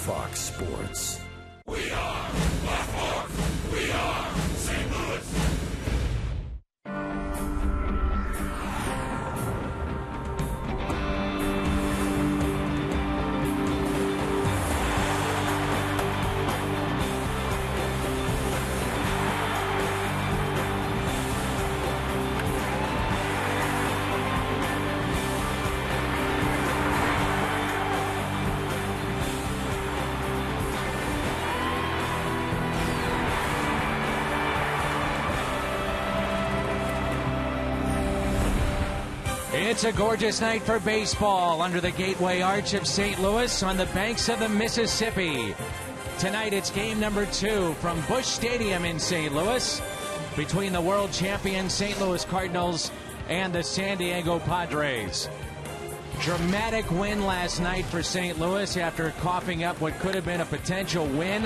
Fox Sports. We are Black Hawks. We are St. Louis. It's a gorgeous night for baseball under the Gateway Arch of St. Louis on the banks of the Mississippi. Tonight it's game number 2 from Busch Stadium in St. Louis between the world champion St. Louis Cardinals and the San Diego Padres. Dramatic win last night for St. Louis after coughing up what could have been a potential win.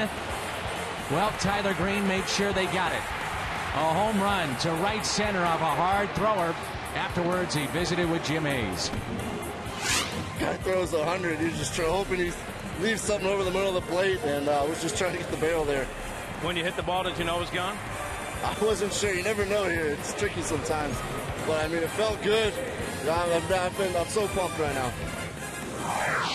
Well, Tyler Green made sure they got it. A home run to right center off a hard thrower. Afterwards, he visited with Jim Hayes. Guy throws 100. He's just hoping he leaves something over the middle of the plate, and was just trying to get the barrel there. When you hit the ball, did you know it was gone? I wasn't sure. You never know here. It's tricky sometimes. But, I mean, it felt good. I'm so pumped right now.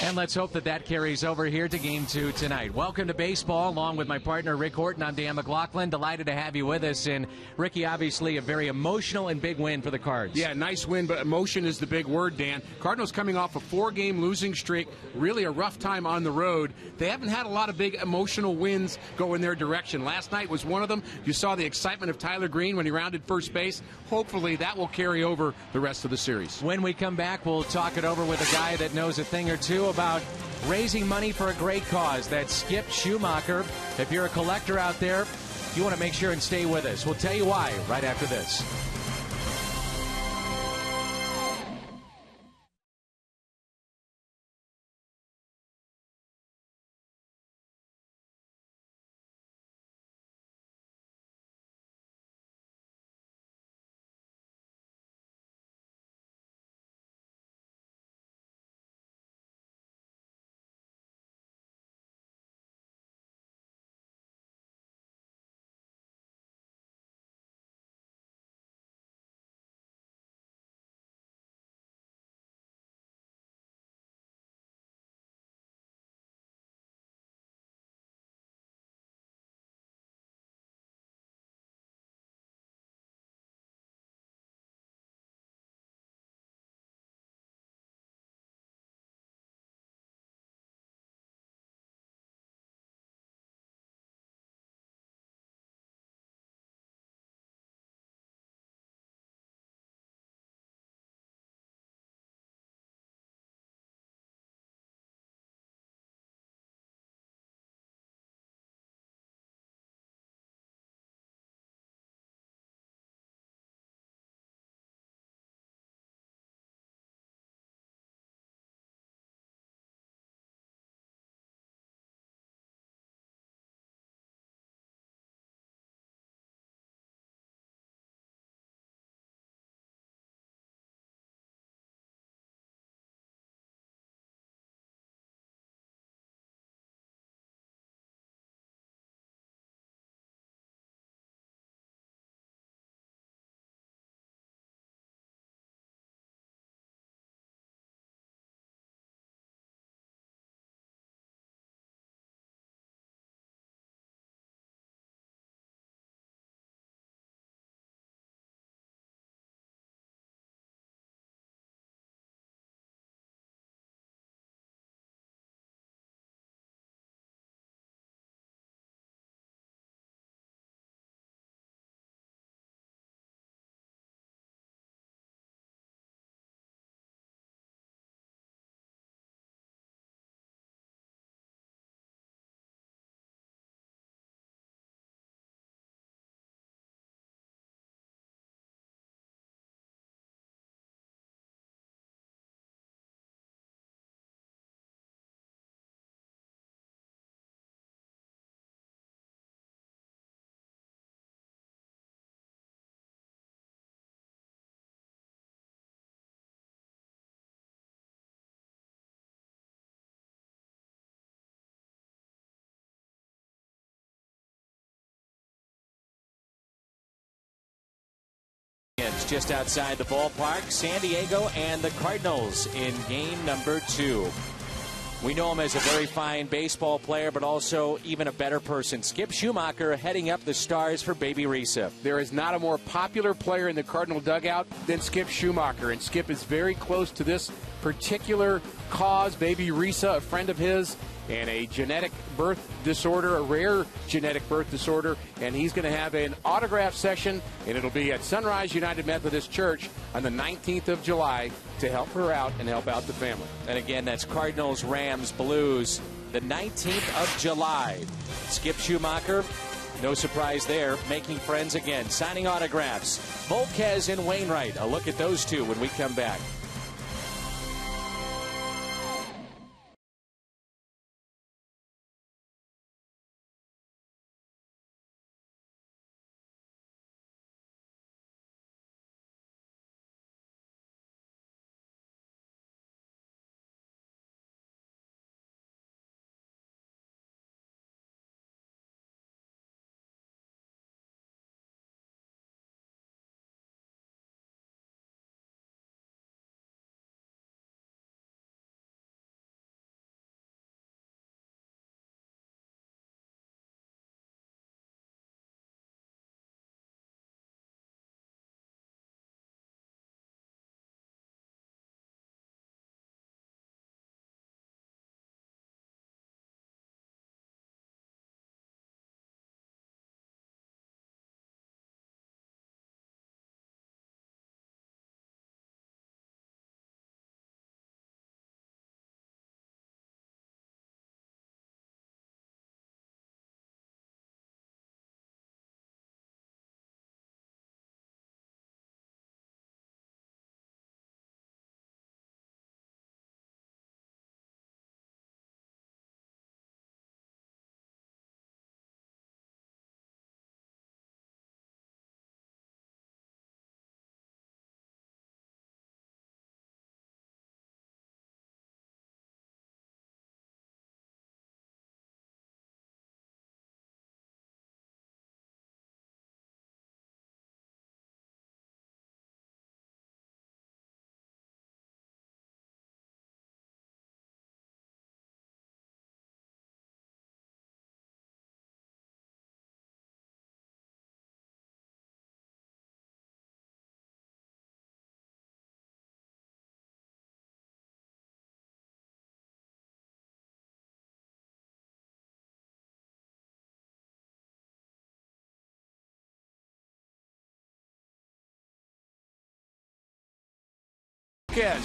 And let's hope that that carries over here to Game 2 tonight. Welcome to baseball, along with my partner, Rick Horton. I'm Dan McLaughlin. Delighted to have you with us. And, Ricky, obviously a very emotional and big win for the Cards. Yeah, nice win, but emotion is the big word, Dan. Cardinals coming off a 4-game losing streak, really a rough time on the road. They haven't had a lot of big emotional wins go in their direction. Last night was one of them. You saw the excitement of Tyler Green when he rounded first base. Hopefully that will carry over the rest of the series. When we come back, we'll talk it over with a guy that knows a thing or two about raising money for a great cause. That's Skip Schumaker. If you're a collector out there, you want to make sure and stay with us. We'll tell you why right after this. Just outside the ballpark, San Diego and the Cardinals in game number 2. We know him as a very fine baseball player, but also even a better person. Skip Schumaker heading up the Stars for Baby Risa. There is not a more popular player in the Cardinal dugout than Skip Schumaker, and Skip is very close to this particular cause. Baby Risa, a friend of his, and a genetic birth disorder, a rare genetic birth disorder, and he's going to have an autograph session, and it'll be at Sunrise United Methodist Church on the 19th of July to help her out and help out the family. And again, that's Cardinals, Rams, Blues, the 19th of July. Skip Schumaker, no surprise there, making friends again, signing autographs. Volquez and Wainwright. A look at those two when we come back.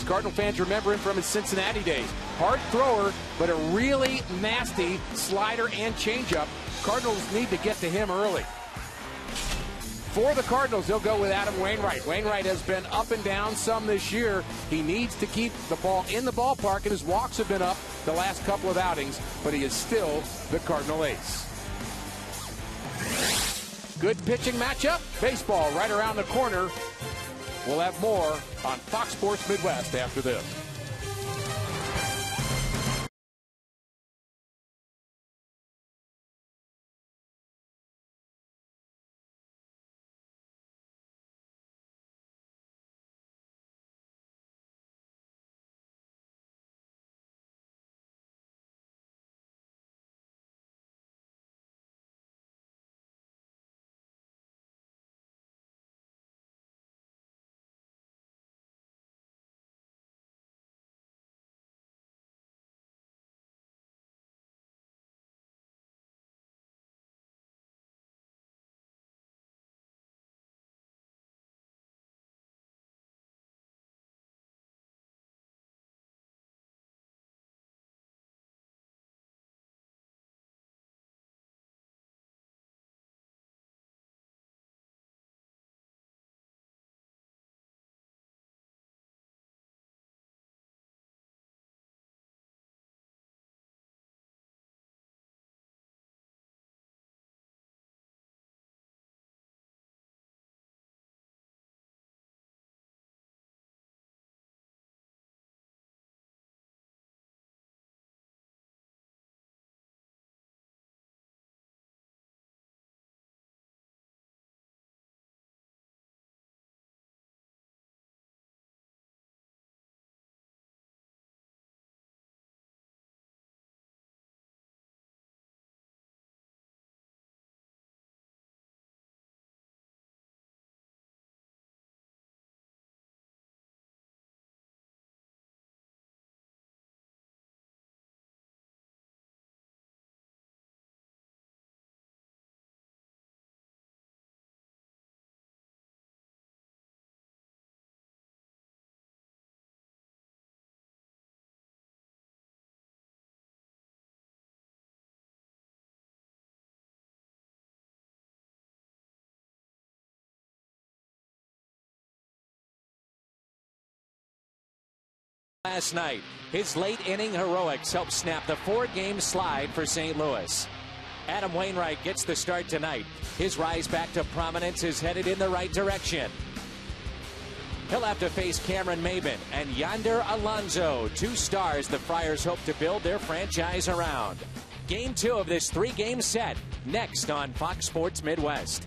Cardinal fans remember him from his Cincinnati days. Hard thrower, but a really nasty slider and changeup. Cardinals need to get to him early. For the Cardinals, they'll go with Adam Wainwright. Wainwright has been up and down some this year. He needs to keep the ball in the ballpark, and his walks have been up the last couple of outings, but he is still the Cardinal ace. Good pitching matchup. Baseball right around the corner. We'll have more on Fox Sports Midwest after this. Last night, his late inning heroics helped snap the 4-game slide for St. Louis. Adam Wainwright gets the start tonight. His rise back to prominence is headed in the right direction. He'll have to face Cameron Maben and Yonder Alonso, 2 stars the Friars hope to build their franchise around. Game 2 of this 3-game set, next on Fox Sports Midwest.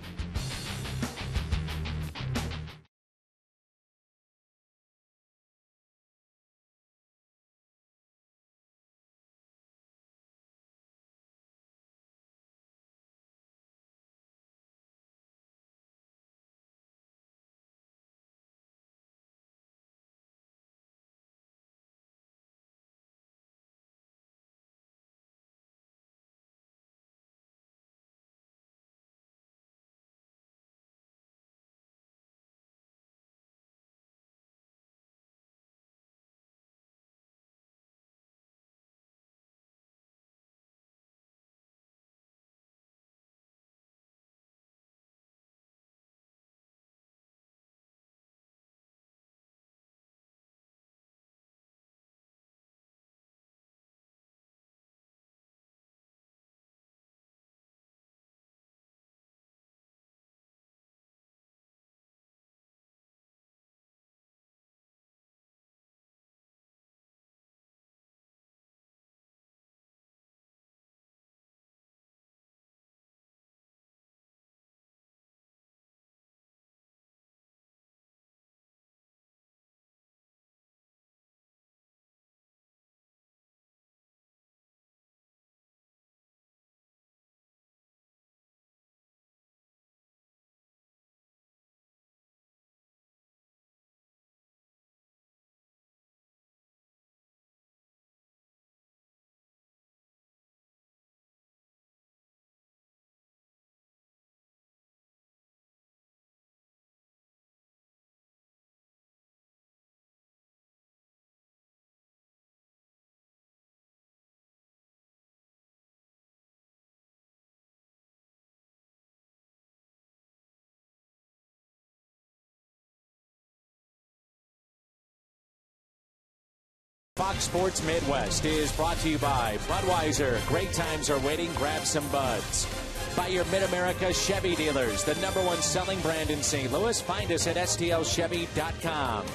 Fox Sports Midwest is brought to you by Budweiser. Great times are waiting. Grab some buds. By your Mid-America Chevy dealers, the #1 selling brand in St. Louis. Find us at stlchevy.com.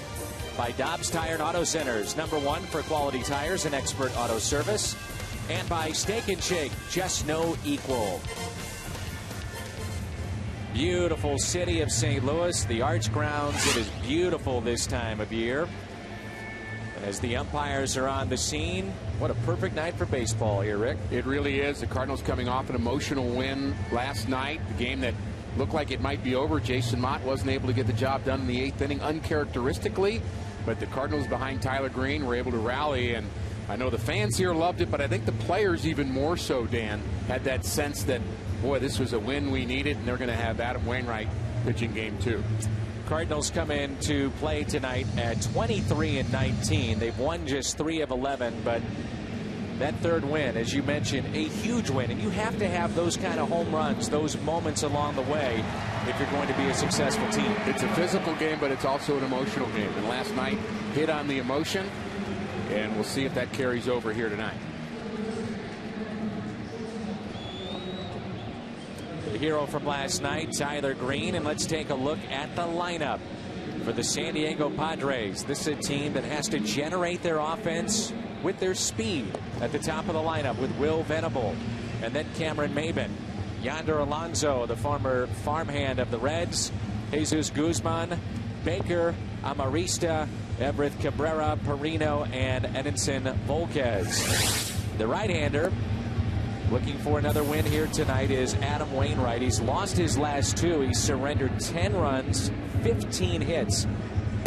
By Dobbs Tire and Auto Centers, #1 for quality tires and expert auto service. And by Steak and Shake, just no equal. Beautiful city of St. Louis, the Arch Grounds. It is beautiful this time of year. As the umpires are on the scene, what a perfect night for baseball here, Rick. It really is. The Cardinals coming off an emotional win last night. The game that looked like it might be over. Jason Mott wasn't able to get the job done in the 8th inning uncharacteristically. But the Cardinals behind Tyler Green were able to rally. And I know the fans here loved it, but I think the players even more so, Dan, had that sense that, boy, this was a win we needed, and they're going to have Adam Wainwright pitching game 2. Cardinals come into play tonight at 23-19. They've won just 3 of 11, but that 3rd win, as you mentioned, a huge win. And you have to have those kind of home runs, those moments along the way, if you're going to be a successful team. It's a physical game, but it's also an emotional game. And last night hit on the emotion, and we'll see if that carries over here tonight. The hero from last night, Tyler Green, and let's take a look at the lineup for the San Diego Padres. This is a team that has to generate their offense with their speed at the top of the lineup with Will Venable and then Cameron Maben, Yonder Alonso, the former farmhand of the Reds, Jesus Guzman, Baker, Amarista, Everett Cabrera, Perino, and Edinson Volquez. The right-hander looking for another win here tonight is Adam Wainwright. He's lost his last 2. He's surrendered 10 runs, 15 hits.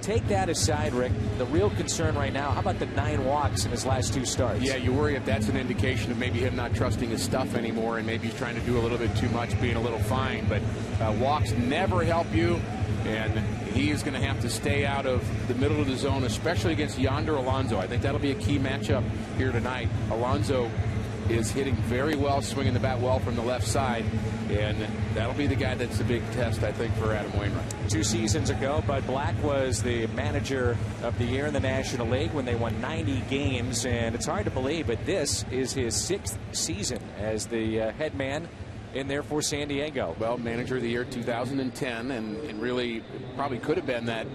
Take that aside, Rick. The real concern right now, how about the 9 walks in his last 2 starts? Yeah, you worry if that's an indication of maybe him not trusting his stuff anymore, and maybe he's trying to do a little bit too much, being a little fine. But walks never help you, and he is going to have to stay out of the middle of the zone, especially against Yonder Alonso. I think that'll be a key matchup here tonight. Alonso is hitting very well, swinging the bat well from the left side, and that'll be the guy that's the big test, I think, for Adam Wainwright. 2 seasons ago, Bud Black was the manager of the year in the National League when they won 90 games, and it's hard to believe, but this is his 6th season as the head man in there for San Diego. Well, manager of the year 2010, and really probably could have been that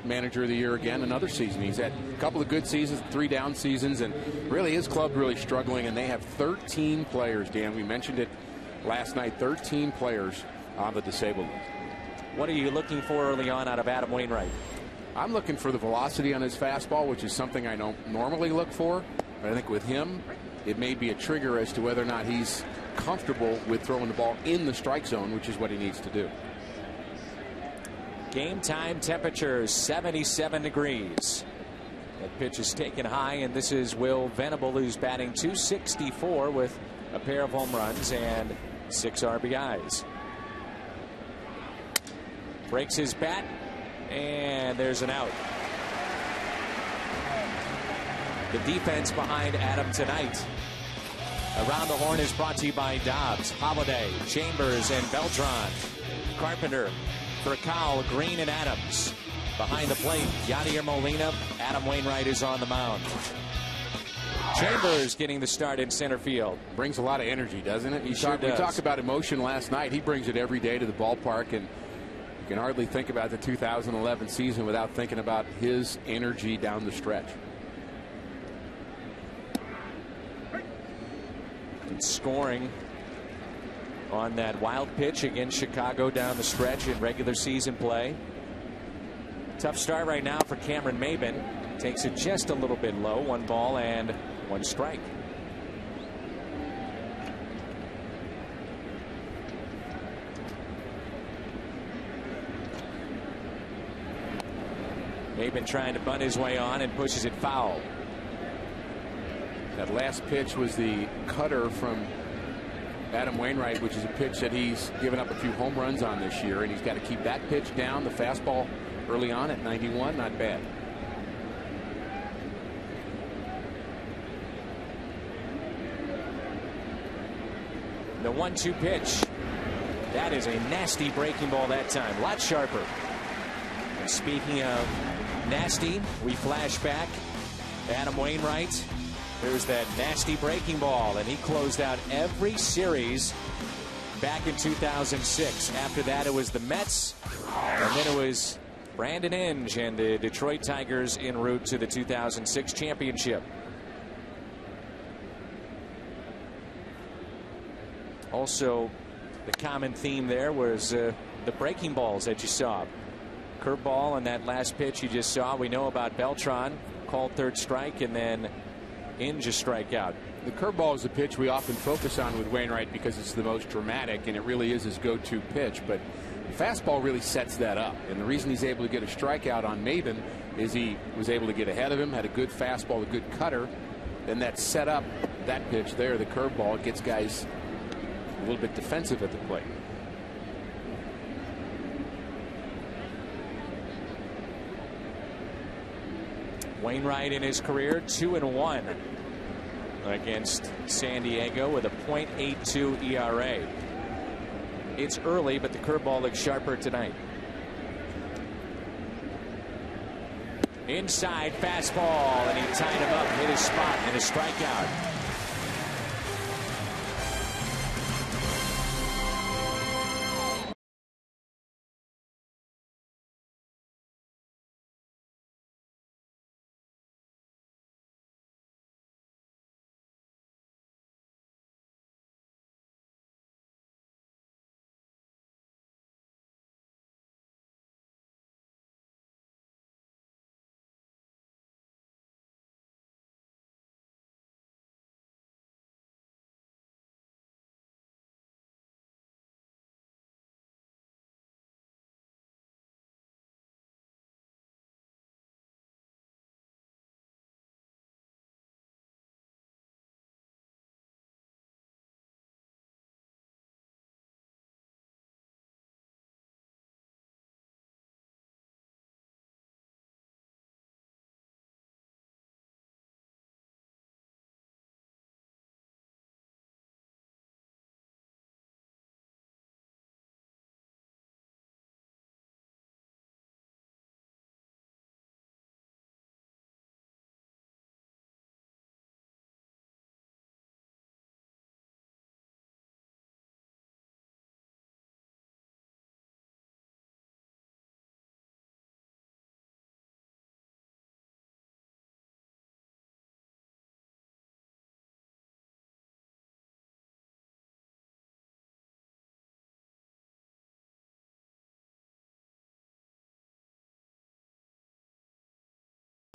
manager of the year again another season. He's had a couple of good seasons, 3 down seasons, and really his club really struggling, and they have 13 players, Dan. We mentioned it last night, 13 players on the disabled list. What are you looking for early on out of Adam Wainwright? I'm looking for the velocity on his fastball, which is something I don't normally look for. But I think with him, it may be a trigger as to whether or not he's comfortable with throwing the ball in the strike zone, which is what he needs to do. Game time temperatures 77 degrees. That pitch is taken high, and this is Will Venable, who's batting .264 with a pair of home runs and 6 RBIs. Breaks his bat, and there's an out. The defense behind Adam tonight. Around the Horn is brought to you by Dobbs, Holiday, Chambers, and Beltran. Carpenter, Furcal, Green, and Adams. Behind the plate, Yadier Molina. Adam Wainwright is on the mound. Chambers getting the start in center field. Brings a lot of energy, doesn't it? He sure does. We talked about emotion last night. He brings it every day to the ballpark, and you can hardly think about the 2011 season without thinking about his energy down the stretch. And scoring on that wild pitch against Chicago down the stretch in regular season play. Tough start right now for Cameron Maben. Takes it just a little bit low. 1 ball and 1 strike. Maben trying to bunt his way on and pushes it foul. That last pitch was the cutter from Adam Wainwright, which is a pitch that he's given up a few home runs on this year, and he's got to keep that pitch down. The fastball early on at 91, not bad. The 1-2 pitch. That is a nasty breaking ball that time. A lot sharper. And speaking of nasty, we flash back. Adam Wainwright. There's that nasty breaking ball, and he closed out every series back in 2006. After that, it was the Mets, and then it was Brandon Inge and the Detroit Tigers en route to the 2006 championship. Also, the common theme there was the breaking balls that you saw. Curveball on that last pitch you just saw. We know about Beltran, called 3rd strike, and then Inge a strikeout. The curveball is a pitch we often focus on with Wainwright because it's the most dramatic, and it really is his go-to pitch. But the fastball really sets that up. And the reason he's able to get a strikeout on Maben is he was able to get ahead of him, had a good fastball, a good cutter. Then that set up that pitch there, the curveball. It gets guys a little bit defensive at the plate. Wainwright in his career 2-1 against San Diego with a .82 ERA. It's early, but the curveball looks sharper tonight. Inside fastball, and he tied him up, hit his spot, and a strikeout.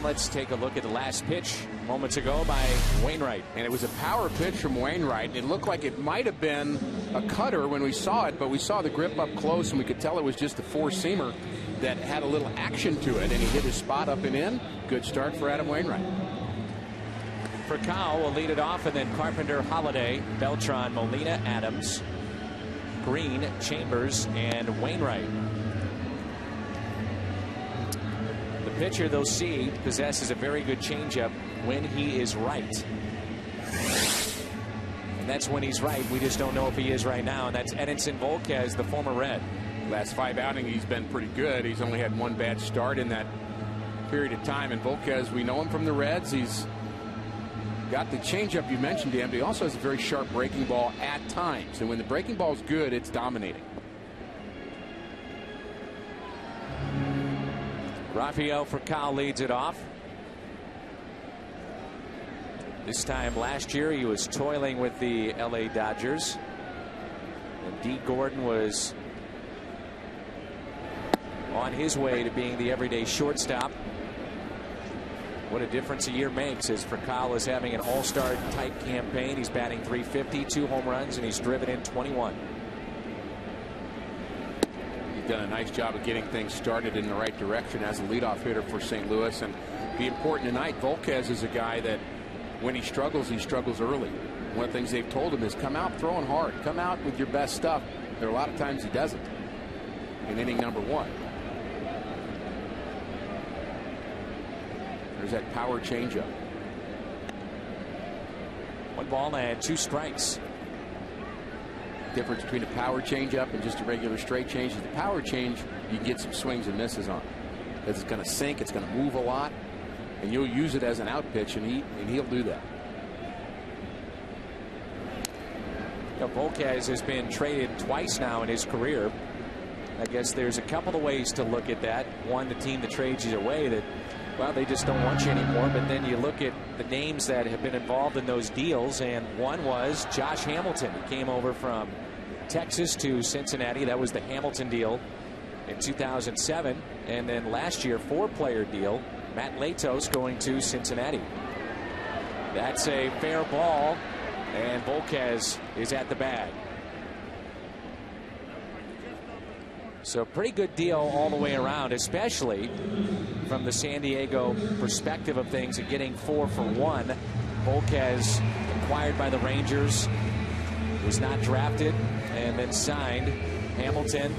let's take a look at the last pitch moments ago by Wainwright. And it was a power pitch from Wainwright. It looked like it might have been a cutter when we saw it, but we saw the grip up close, and we could tell it was just a four-seamer that had a little action to it, and he hit his spot up and in. Good start for Adam Wainwright. Furcal will lead it off, and then Carpenter, Holiday, Beltran, Molina, Adams, Green, Chambers, and Wainwright. The pitcher, they'll see, possesses a very good changeup when he is right. And that's when he's right. We just don't know if he is right now, and that's Edinson Volquez, the former Red. Last 5 outings, he's been pretty good. He's only had one bad start in that period of time. And Volquez, we know him from the Reds. He's got the changeup you mentioned, Dan, but he also has a very sharp breaking ball at times. And when the breaking ball is good, it's dominating. Rafael Furcal leads it off. This time last year, he was toiling with the LA Dodgers. And Dee Gordon was on his way to being the everyday shortstop. What a difference a year makes as Furcal is having an all-star type campaign. He's batting .350, 2 home runs, and he's driven in 21. He's done a nice job of getting things started in the right direction as a leadoff hitter for St. Louis. And be important tonight, Volquez is a guy that when he struggles early. One of the things they've told him is come out throwing hard. Come out with your best stuff. There are a lot of times he doesn't. In inning number 1. There's that power changeup. 1 ball and 2 strikes. Difference between a power changeup and just a regular straight change is the power change you can get some swings and misses on. Because it's going to sink, it's going to move a lot, and you'll use it as an out pitch, and he'll do that. Volquez has been traded twice now in his career. I guess there's a couple of ways to look at that. One, the team that trades you away, that, well, they just don't want you anymore. But then you look at the names that have been involved in those deals, and one was Josh Hamilton. He came over from Texas to Cincinnati. That was the Hamilton deal in 2007. And then last year, 4-player deal, Matt Latos going to Cincinnati. That's a fair ball, and Volquez is at the bag. So pretty good deal all the way around, especially from the San Diego perspective of things, and getting 4 for 1. Volquez acquired by the Rangers, was not drafted, and then signed. Hamilton,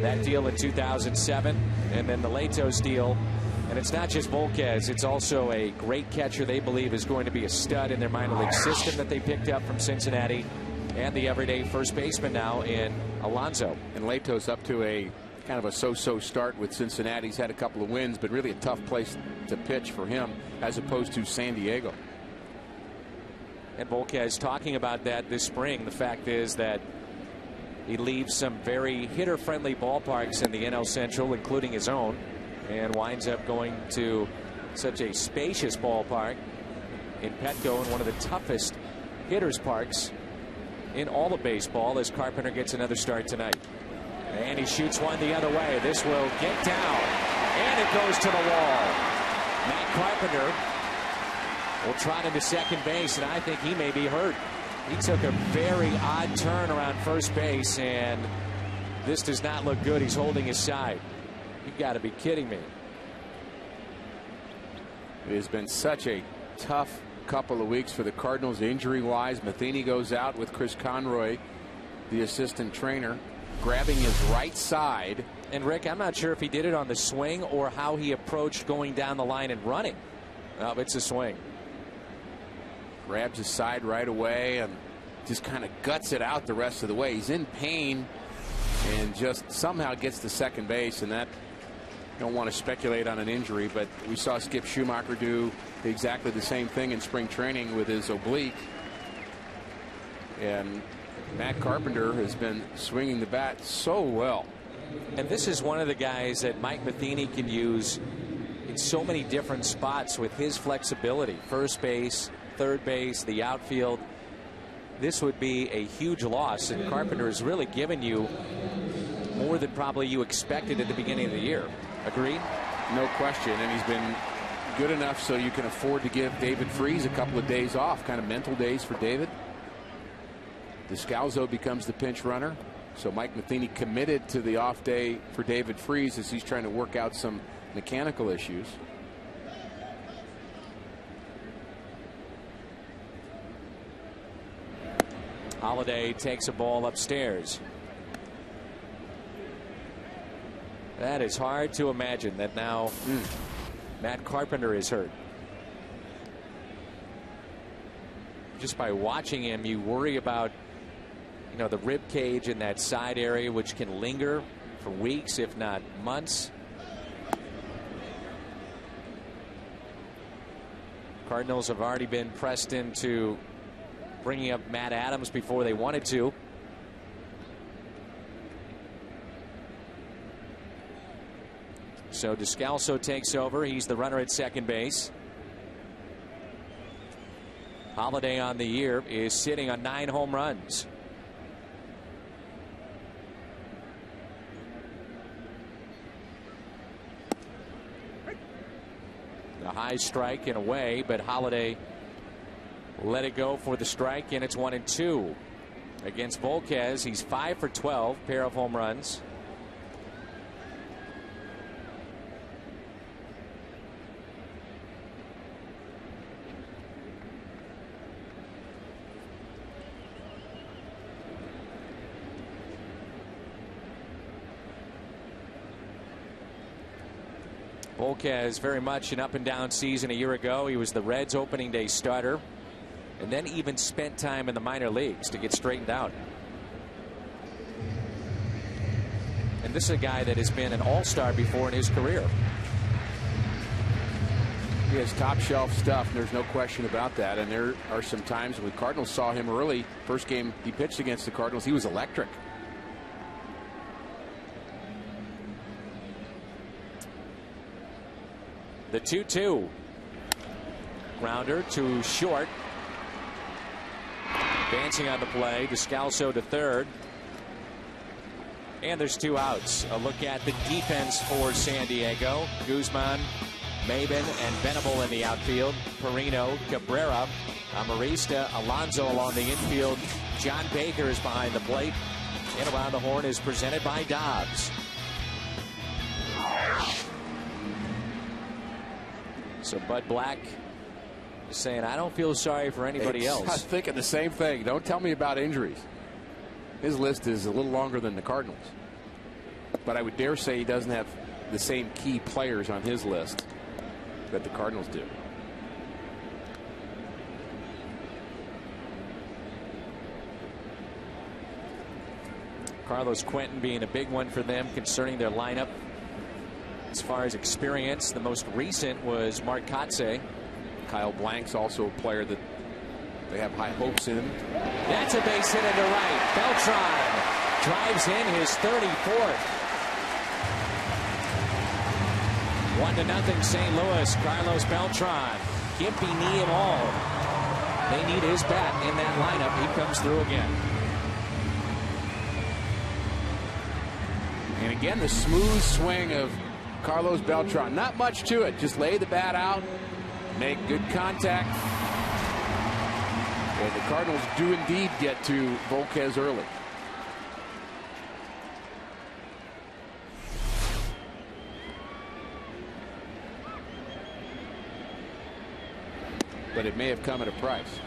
that deal in 2007, and then the Latos deal. And it's not just Volquez, it's also a great catcher they believe is going to be a stud in their minor league system that they picked up from Cincinnati, and the everyday first baseman now in Alonso. And Latos up to a kind of a so-so start with Cincinnati. He's had a couple of wins, but really a tough place to pitch for him as opposed to San Diego. And Volquez talking about that this spring. The fact is that he leaves some very hitter-friendly ballparks in the NL Central, including his own, and winds up going to such a spacious ballpark in Petco, in one of the toughest hitters parks in all of baseball, as Carpenter gets another start tonight. And he shoots one the other way. This will get down, and it goes to the wall. Matt Carpenter will trot into second base, and I think he may be hurt. He took a very odd turn around first base, and this does not look good. He's holding his side. You got to be kidding me. It has been such a tough couple of weeks for the Cardinals injury-wise. Matheny goes out with Chris Conroy, the assistant trainer, grabbing his right side. And Rick, I'm not sure if he did it on the swing or how he approached going down the line and running. Oh, it's a swing. Grabs his side right away and just kind of guts it out the rest of the way. He's in pain and just somehow gets to second base, and that, don't want to speculate on an injury, but we saw Skip Schumaker do exactly the same thing in spring training with his oblique. And Matt Carpenter has been swinging the bat so well. And this is one of the guys that Mike Matheny can use in so many different spots with his flexibility. First base, third base, the outfield. This would be a huge loss, and Carpenter has really given you more than probably you expected at the beginning of the year. Agreed? No question. And he's been good enough so you can afford to give David Freese a couple of days off, kind of mental days for David. Descalzo becomes the pinch runner. So Mike Matheny committed to the off day for David Freese as he's trying to work out some mechanical issues. Holiday takes a ball upstairs. That is hard to imagine that now Matt Carpenter is hurt. Just by watching him, you worry about, you know, the rib cage in that side area, which can linger for weeks, if not months. Cardinals have already been pressed into bringing up Matt Adams before they wanted to. So Descalso takes over. He's the runner at second base. Holiday on the year is sitting on 9 home runs. A high strike and away, but Holiday let it go for the strike, and it's 1-2. Against Volquez, he's 5 for 12, pair of home runs. Volquez very much an up and down season a year ago. He was the Reds opening day starter, and then even spent time in the minor leagues to get straightened out. And this is a guy that has been an all-star before in his career. He has top shelf stuff, and there's no question about that. And there are some times when the Cardinals saw him early. First game he pitched against the Cardinals, he was electric. The 2-2. Grounder to short. Advancing on the play. Descalso to third. And there's 2 outs. A look at the defense for San Diego. Guzman, Maben, and Venable in the outfield. Perino, Cabrera, Amarista, Alonso along the infield. John Baker is behind the plate. And around the horn is presented by Dobbs. So Bud Black is saying, I don't feel sorry for anybody else. I was thinking the same thing. Don't tell me about injuries. His list is a little longer than the Cardinals. But I would dare say he doesn't have the same key players on his list that the Cardinals do. Carlos Quentin being a big one for them concerning their lineup. As far as experience, the most recent was Mark Kotze. Kyle Blank's also a player that they have high hopes in. That's a base hit into right. Beltran drives in his 34th. 1-0 St. Louis. Carlos Beltran. Gimpy knee and all. They need his bat in that lineup. He comes through again. And again, the smooth swing of Carlos Beltran. Not much to it. Just lay the bat out, make good contact. And the Cardinals do indeed get to Volquez early. But it may have come at a price.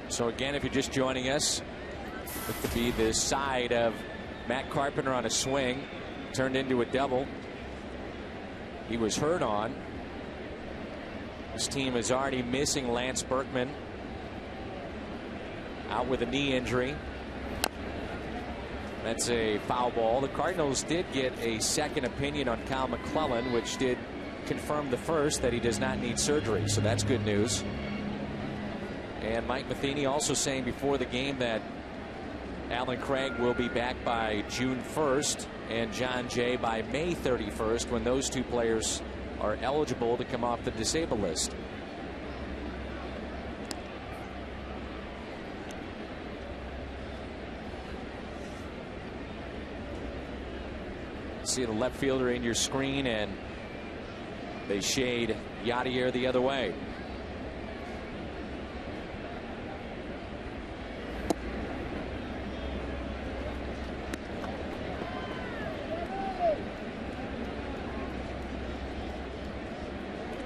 So again, if you're just joining us, it could be the side of Matt Carpenter on a swing. Turned into a double. He was hurt on. This team is already missing Lance Berkman. Out with a knee injury. That's a foul ball. The Cardinals did get a second opinion on Kyle McClellan, which did confirm the first that he does not need surgery. So that's good news. And Mike Matheny also saying before the game that Alan Craig will be back by June 1st and John Jay by May 31st, when those 2 players are eligible to come off the disabled list. See the left fielder in your screen, and They shade Yadier the other way.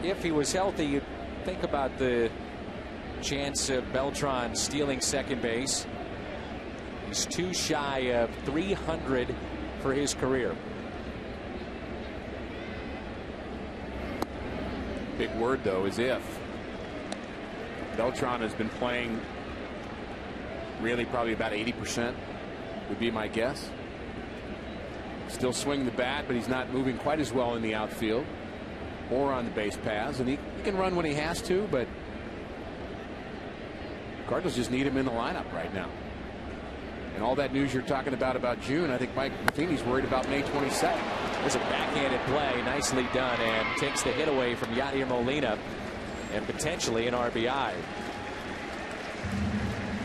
If he was healthy, you'd think about the chance of Beltran stealing second base. He's too shy of 300 for his career. Big word, though, is if. Beltran has been playing really probably about 80% would be my guess. Still swinging the bat, but he's not moving quite as well in the outfield or on the base paths. And he can run when he has to, but Cardinals just need him in the lineup right now. And all that news you're talking about June, I think Mike Matheny's worried about May 22nd. There's a backhanded play, nicely done, and takes the hit away from Yadier Molina and potentially an RBI.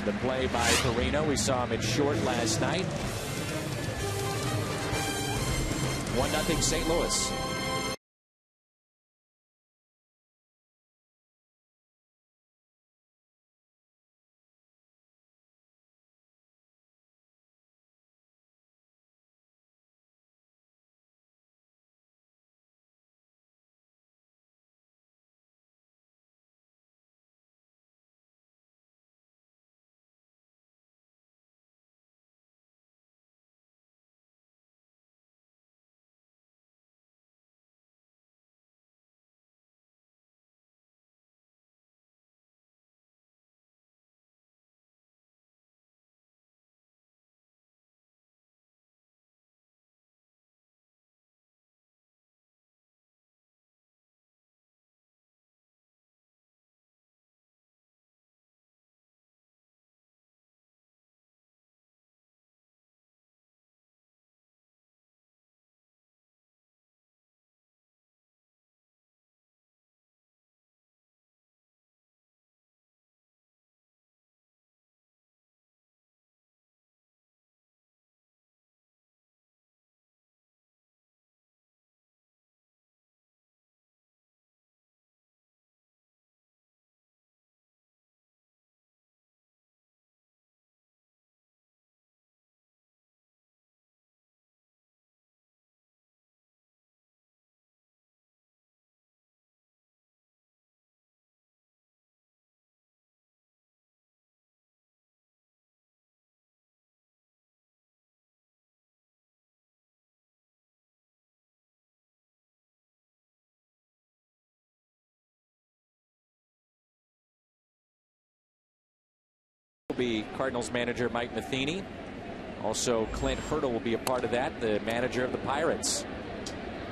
The play by Perino, we saw him at short last night. 1-0 St. Louis. Be Cardinals manager Mike Matheny. Also Clint Hurdle will be a part of that, the manager of the Pirates.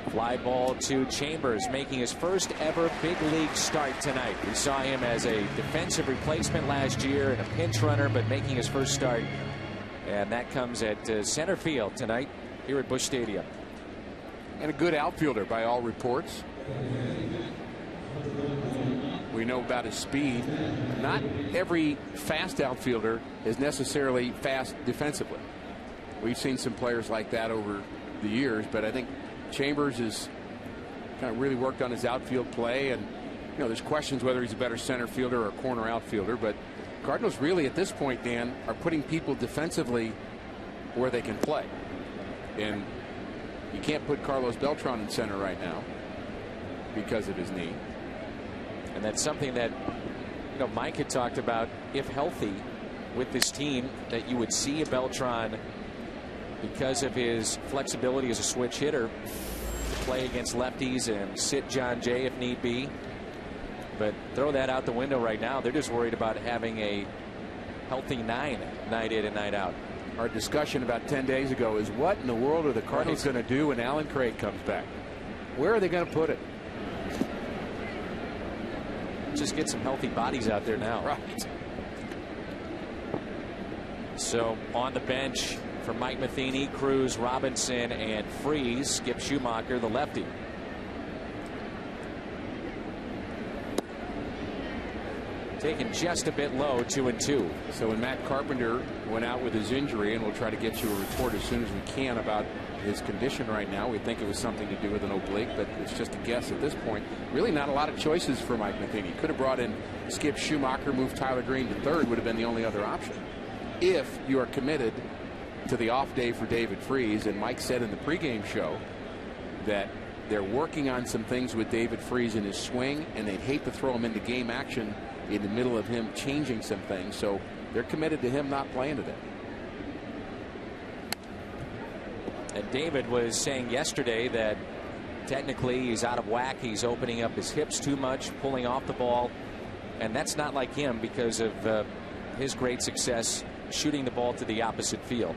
Fly ball to Chambers, making his first ever big league start tonight. We saw him as a defensive replacement last year and a pinch runner, but making his first start, and that comes at center field tonight here at Busch Stadium. And a good outfielder by all reports. We know about his speed. Not every fast outfielder is necessarily fast defensively. We've seen some players like that over the years, but I think Chambers has kind of really worked on his outfield play. And you know, there's questions whether he's a better center fielder or a corner outfielder, but Cardinals really at this point, Dan, are putting people defensively where they can play. And you can't put Carlos Beltran in center right now because of his knee. And that's something that, you know, Mike had talked about, if healthy with this team, that you would see a Beltran, because of his flexibility as a switch hitter, to play against lefties and sit John Jay if need be. But throw that out the window right now. They're just worried about having a healthy 9 night in and night out. Our discussion about 10 days ago is, what in the world are the Cardinals going to do when Alan Craig comes back? Where are they going to put it? Just get some healthy bodies out there now. Right. So on the bench for Mike Matheny, Cruz, Robinson, and Freese, Skip Schumaker, the lefty. taken just a bit low, 2-2. So when Matt Carpenter went out with his injury, and we'll try to get you a report as soon as we can about his condition right now. We think it was something to do with an oblique, but it's just a guess at this point. Really not a lot of choices for Mike Matheny. Could have brought in Skip Schumaker, moved Tyler Green to third, would have been the only other option. If you are committed to the off day for David Freese, and Mike said in the pregame show that they're working on some things with David Freese in his swing, and they'd hate to throw him into game action in the middle of him changing some things. So they're committed to him not playing today. And David was saying yesterday that technically he's out of whack. He's opening up his hips too much, pulling off the ball. And that's not like him because of his great success shooting the ball to the opposite field.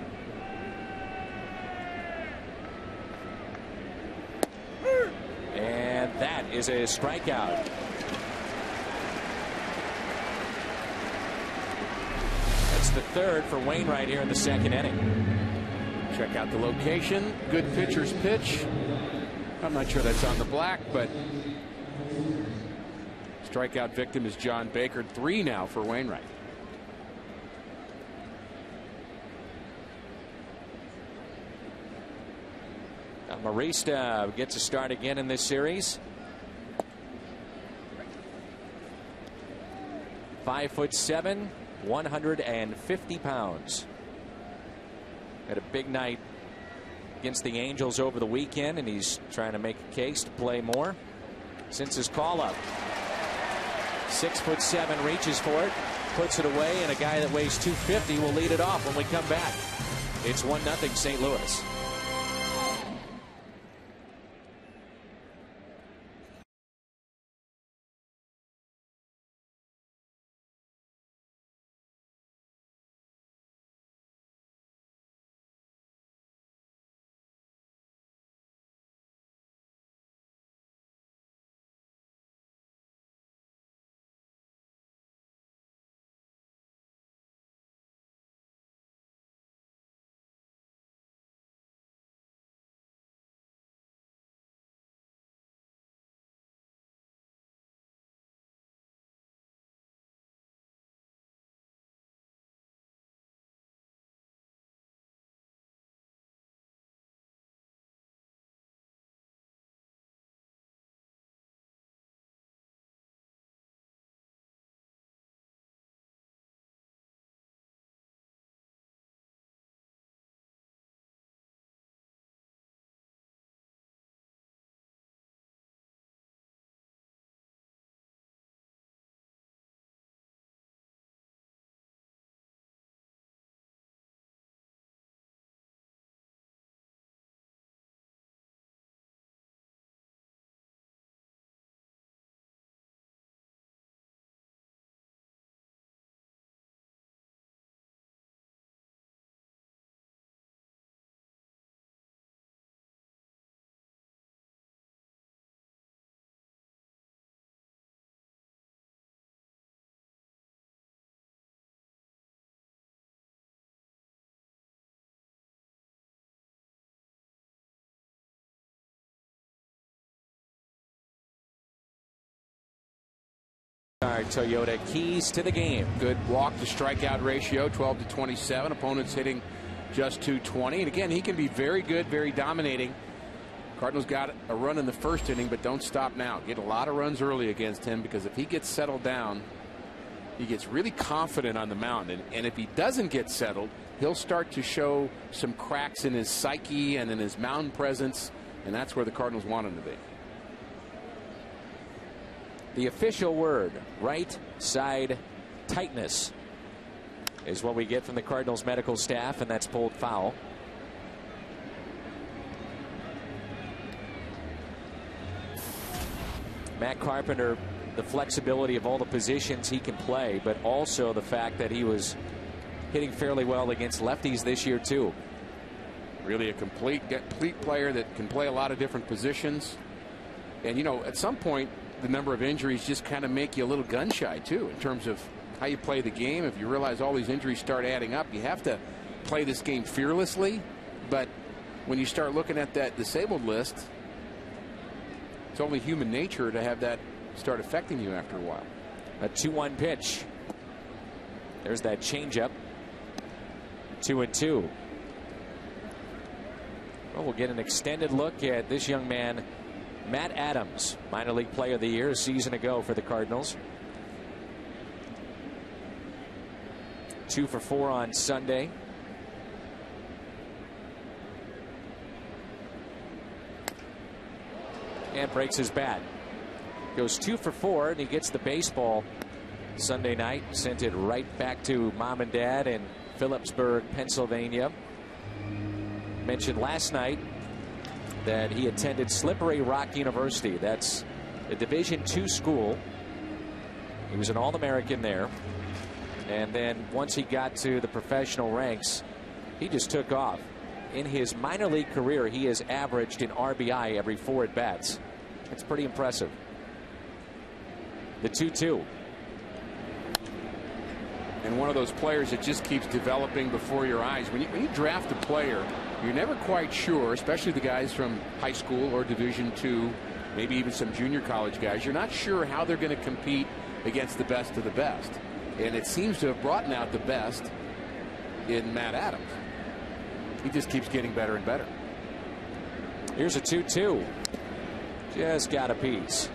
And that is a strikeout. That's the third for Wainwright here in the second inning. Check out the location. Good pitcher's pitch. I'm not sure that's on the black, but strikeout victim is John Baker. 3 now for Wainwright. Marista gets a start again in this series. 5'7", 150 pounds. Had a big night against the Angels over the weekend, and he's trying to make a case to play more since his call up. 6'7", reaches for it, puts it away, and a guy that weighs 250 will lead it off when we come back. It's 1-0 St. Louis. Toyota keys to the game. Good walk to strikeout ratio, 12-27. Opponents hitting just 220. And again, he can be very good, very dominating. Cardinals got a run in the first inning, but don't stop now. Get a lot of runs early against him, because if he gets settled down, he gets really confident on the mound. And if he doesn't get settled, he'll start to show some cracks in his psyche and in his mound presence. And that's where the Cardinals want him to be. The official word, right side tightness, is what we get from the Cardinals medical staff, and that's pulled foul. Matt Carpenter, the flexibility of all the positions he can play, but also the fact that he was hitting fairly well against lefties this year too. Really a complete player that can play a lot of different positions. And you know, at some point, the number of injuries just kind of make you a little gun shy too, in terms of how you play the game. If you realize all these injuries start adding up, you have to play this game fearlessly. But when you start looking at that disabled list, it's only human nature to have that start affecting you after a while. A 2-1 pitch. There's that changeup. 2-2. Well, we'll get an extended look at this young man, Matt Adams, minor league player of the year a season ago for the Cardinals. 2 for 4 on Sunday. And breaks his bat. Goes 2 for 4, and he gets the baseball Sunday night. Sent it right back to mom and dad in Phillipsburg, Pennsylvania. Mentioned last night that he attended Slippery Rock University. That's a Division II school. He was an All-American there. And then once he got to the professional ranks, he just took off. In his minor league career, he has averaged an RBI every 4 at-bats. That's pretty impressive. The 2-2. And one of those players that just keeps developing before your eyes. When you draft a player, you're never quite sure, especially the guys from high school or Division II, maybe even some junior college guys. You're not sure how they're going to compete against the best of the best. And it seems to have brought out the best in Matt Adams. He just keeps getting better and better. Here's a 2-2. Just got a piece.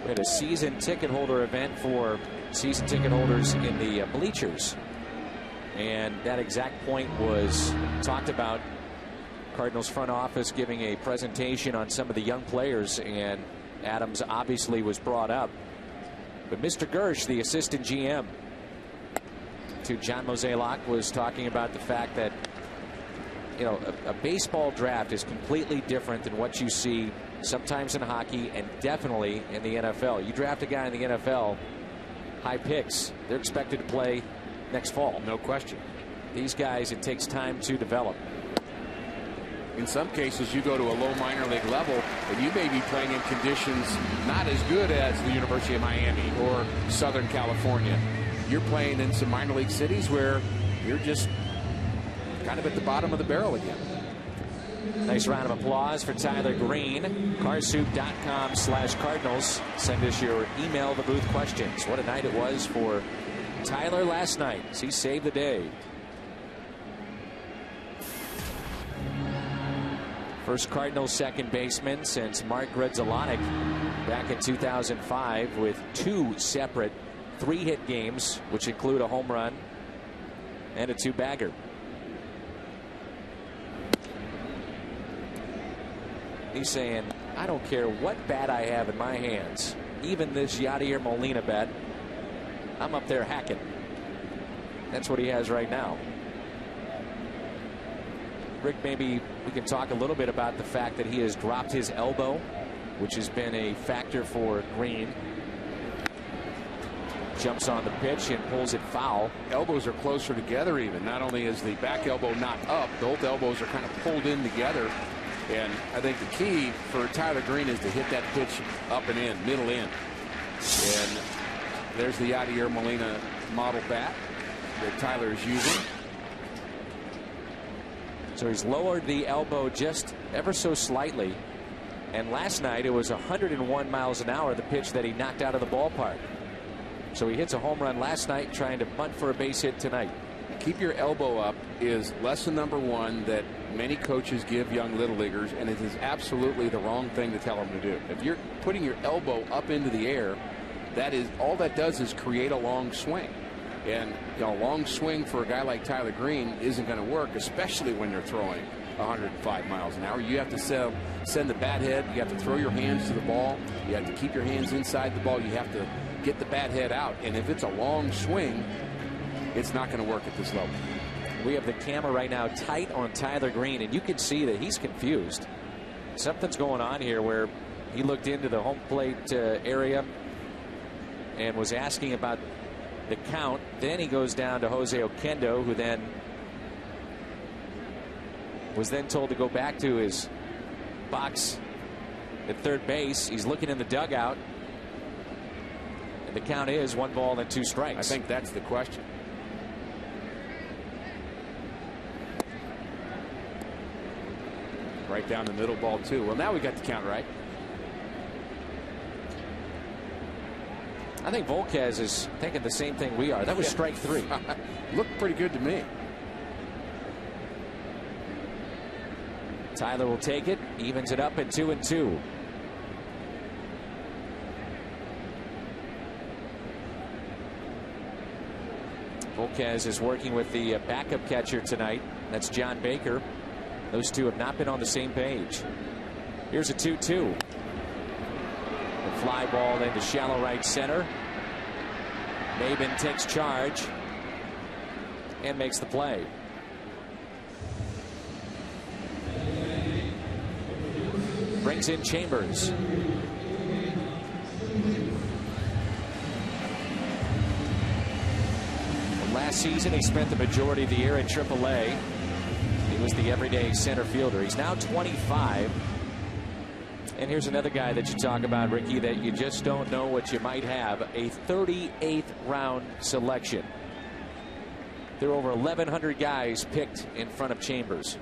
We had a season ticket holder event for season ticket holders in the bleachers. And that exact point was talked about. Cardinals front office giving a presentation on some of the young players, and Adams obviously was brought up. But Mr. Gersh, the assistant GM to John Mozeliak, was talking about the fact that, you know, a baseball draft is completely different than what you see sometimes in hockey and definitely in the NFL. You draft a guy in the NFL, high picks, they're expected to play next fall. No question. These guys, it takes time to develop. In some cases, you go to a low minor league level, and you may be playing in conditions not as good as the University of Miami or Southern California. You're playing in some minor league cities where you're just kind of at the bottom of the barrel again. Nice round of applause for Tyler Green. Carsoup.com/Cardinals. Send us your email the booth questions. What a night it was for Tyler last night as he saved the day. First Cardinals second baseman since Mark Grudzielanek back in 2005 with 2 separate 3-hit games, which include a home run and a 2-bagger. He's saying, I don't care what bat I have in my hands, even this Yadier Molina bat, I'm up there hacking. That's what he has right now. Rick, maybe we can talk a little bit about the fact that he has dropped his elbow, which has been a factor for Green. Jumps on the pitch and pulls it foul. Elbows are closer together even. Not only is the back elbow not up, both elbows are kind of pulled in together. And I think the key for Tyler Green is to hit that pitch up and in, middle in. And there's the Yadier Molina model bat that Tyler is using. So he's lowered the elbow just ever so slightly. And last night it was 101 miles an hour, the pitch that he knocked out of the ballpark. So he hits a home run last night, trying to bunt for a base hit tonight. Keep your elbow up is lesson number 1 that many coaches give young little leaguers, and it is absolutely the wrong thing to tell them to do. If you're putting your elbow up into the air, that is all that does is create a long swing. And you know, a long swing for a guy like Tyler Green isn't going to work, especially when you're throwing 105 miles an hour. You have to send the bat head. You have to throw your hands to the ball. You have to keep your hands inside the ball. You have to get the bat head out. And if it's a long swing, it's not going to work at this level. We have the camera right now tight on Tyler Green, and you can see that he's confused. Something's going on here where he looked into the home plate area and was asking about the count. Then he goes down to Jose Oquendo, who then was told to go back to his box at third base. He's looking in the dugout, and the count is 1 ball and 2 strikes. I think that's the question. Right down the middle, ball 2. Well, now we got the count right. I think Volquez is thinking the same thing we are. That was strike 3. Looked pretty good to me. Tyler will take it, evens it up at 2-2. Volquez is working with the backup catcher tonight. That's John Baker. Those two have not been on the same page. Here's a 2-2. The fly ball into shallow right center. Maben takes charge and makes the play. Brings in Chambers. Last season, he spent the majority of the year at AAA. He was the everyday center fielder. He's now 25. And here's another guy that you talk about, Ricky, that you just don't know what you might have. A 38th round selection. There are over 1,100 guys picked in front of Chambers.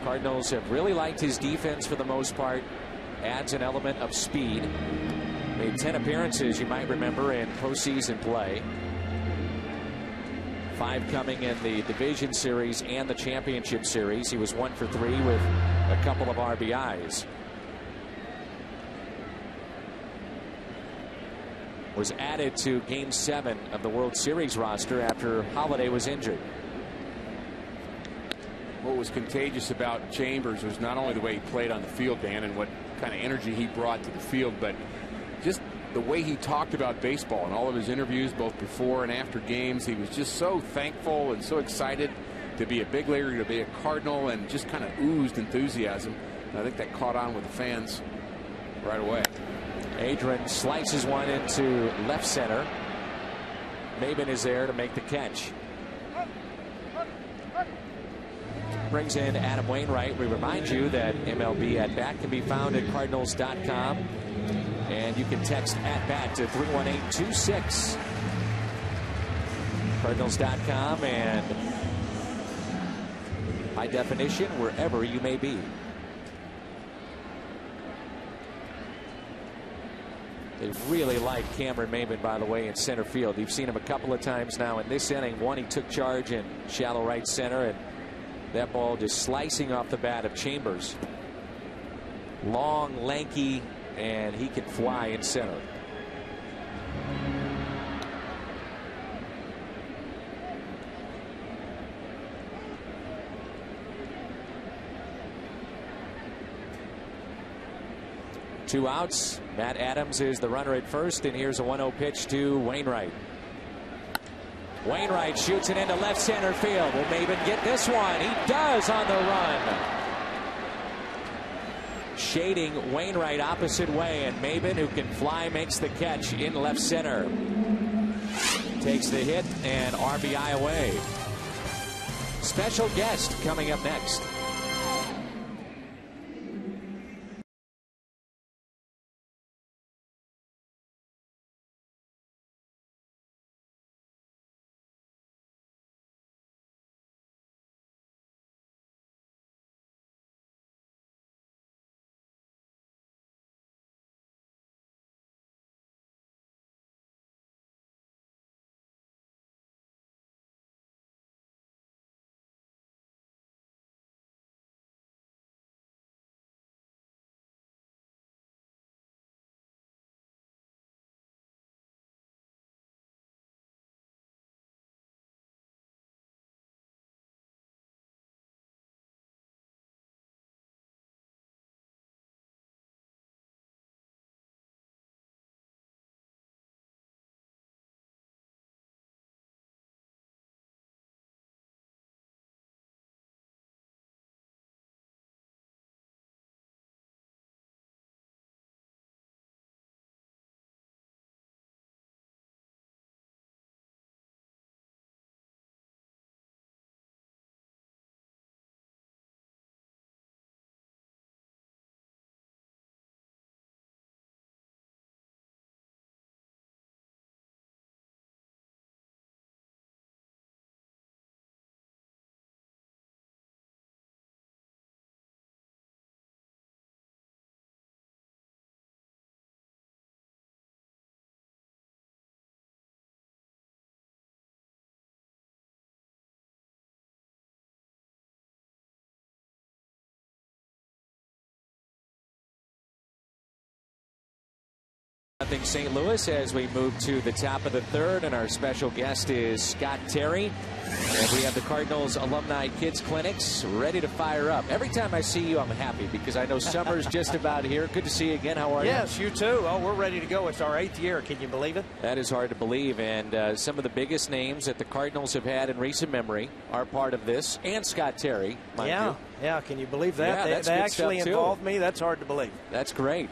Cardinals have really liked his defense for the most part. Adds an element of speed. Made 10 appearances, you might remember, in postseason play. 5 coming in the division series and the championship series. He was 1 for 3 with a couple of RBIs. Was added to Game 7 of the World Series roster after Holiday was injured. What was contagious about Chambers was not only the way he played on the field, Dan, and what kind of energy he brought to the field, but just the way he talked about baseball in all of his interviews, both before and after games. He was just so thankful and so excited to be a big leaguer, to be a Cardinal, and just kind of oozed enthusiasm. And I think that caught on with the fans right away. Adrian slices one into left center. Maben is there to make the catch. Brings in Adam Wainwright. We remind you that MLB At Bat can be found at Cardinals.com. And you can text At Bat to 31826. Cardinals.com, and by definition, wherever you may be. They really like Cameron Maben, by the way, in center field. You've seen him a couple of times now in this inning. One, he took charge in shallow right center, and that ball just slicing off the bat of Chambers. Long, lanky, and he can fly in center. Two outs. Matt Adams is the runner at first, and here's a 1-0 pitch to Wainwright. Wainwright shoots it into left center field. Will Maben get this one? He does on the run. Shading Wainwright opposite way, and Maben, who can fly, makes the catch in left center. Takes the hit and RBI away. Special guest coming up next. 2-0 St. Louis as we move to the top of the third, and our special guest is Scott Terry. And we have the Cardinals Alumni Kids Clinics ready to fire up. Every time I see you, I'm happy because I know summer's just about here. Good to see you again. How are you? Yes, you too. Oh, we're ready to go. It's our 8th year. Can you believe it? That is hard to believe. And some of the biggest names that the Cardinals have had in recent memory are part of this. And Scott Terry, mind you. Yeah, can you believe that? Yeah, they actually involved me. That's hard to believe. That's great.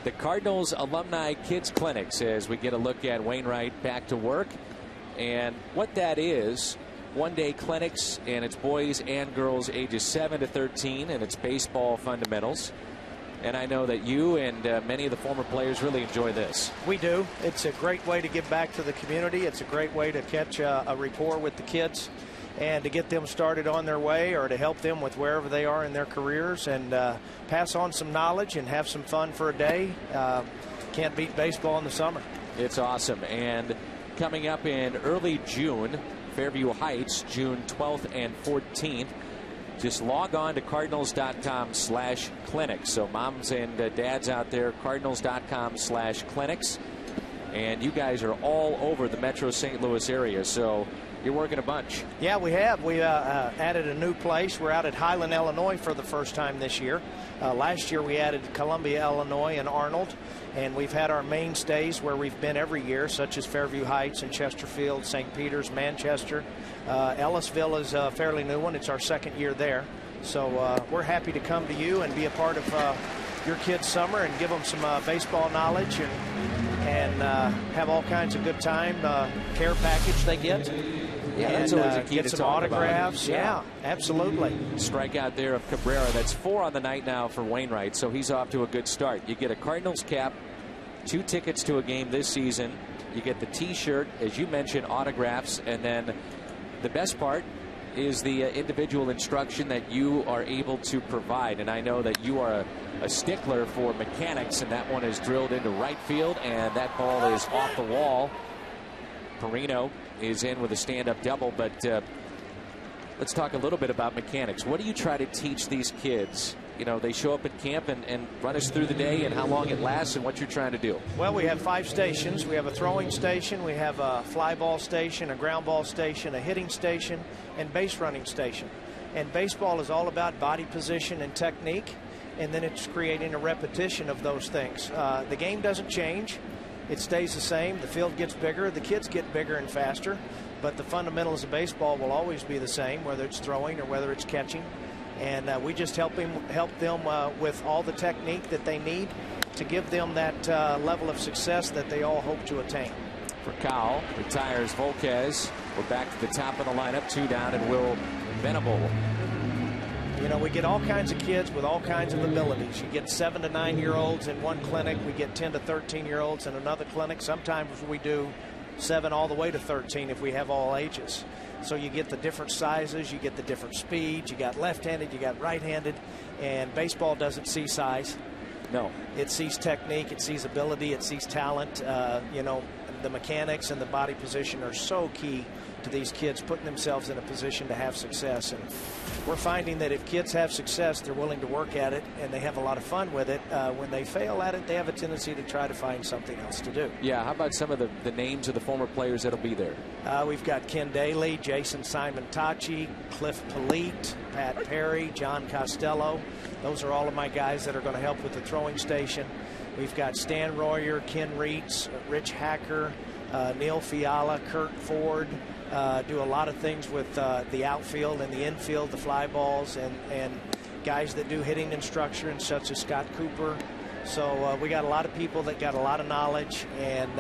The Cardinals Alumni Kids Clinics as we get a look at Wainwright back to work. And what that is, one-day clinics, and it's boys and girls ages 7 to 13, and it's baseball fundamentals. And I know that you and many of the former players really enjoy this. We do. It's a great way to give back to the community. It's a great way to catch a rapport with the kids and to get them started on their way, or to help them with wherever they are in their careers, and pass on some knowledge and have some fun for a day. Can't beat baseball in the summer. It's awesome. And coming up in early June, Fairview Heights, June 12th and 14th. Just log on to cardinals.com/clinics. So moms and dads out there, cardinals.com/clinics. And you guys are all over the Metro St. Louis area, so you're working a bunch. Yeah, we have. We added a new place. We're out at Highland, Illinois for the first time this year. Last year we added Columbia, Illinois and Arnold. And we've had our mainstays where we've been every year, such as Fairview Heights and Chesterfield, St. Peters, Manchester. Ellisville is a fairly new one. It's our 2nd year there. So we're happy to come to you and be a part of your kids' summer and give them some baseball knowledge and have all kinds of good time. Care package they get. Yeah, that's always a key get to some autographs. Yeah, absolutely. Strikeout there of Cabrera. That's 4 on the night now for Wainwright, so he's off to a good start. You get a Cardinals cap, 2 tickets to a game this season. You get the T-shirt, as you mentioned, autographs, and then the best part is the individual instruction that you are able to provide. And I know that you are a stickler for mechanics, and that one is drilled into right field, and that ball is off the wall. Perino is in with a stand-up double, but let's talk a little bit about mechanics. What do you try to teach these kids? You know, they show up at camp and run us through the day and how long it lasts and what you're trying to do. Well, we have 5 stations. We have a throwing station, we have a fly ball station, a ground ball station, a hitting station, and base running station. And baseball is all about body position and technique, and then it's creating a repetition of those things. The game doesn't change. It stays the same. The field gets bigger. The kids get bigger and faster. But the fundamentals of baseball will always be the same, whether it's throwing or whether it's catching. And we just help them with all the technique that they need to give them that level of success that they all hope to attain. For Kyle, retires Volquez. We're back to the top of the lineup. 2 down, and Will Venable. You know, we get all kinds of kids with all kinds of abilities. You get 7 to 9-year-olds in one clinic. We get 10 to 13-year-olds in another clinic. Sometimes we do 7 all the way to 13 if we have all ages. So you get the different sizes, you get the different speeds. You got left-handed, you got right-handed, and baseball doesn't see size. No. It sees technique, it sees ability, it sees talent. You know, the mechanics and the body position are so key to these kids putting themselves in a position to have success. And we're finding that if kids have success, they're willing to work at it and they have a lot of fun with it. When they fail at it, they have a tendency to try to find something else to do. Yeah, how about some of the names of the former players that'll be there? We've got Ken Daly, Jason Simon Tachi, Cliff Polite, Pat Perry, John Costello. Those are all of my guys that are going to help with the throwing station. We've got Stan Royer, Ken Reitz, Rich Hacker, Neil Fiala, Kurt Ford. Do a lot of things with the outfield and the infield, the fly balls, and guys that do hitting instruction such as Scott Cooper. So we got a lot of people that got a lot of knowledge and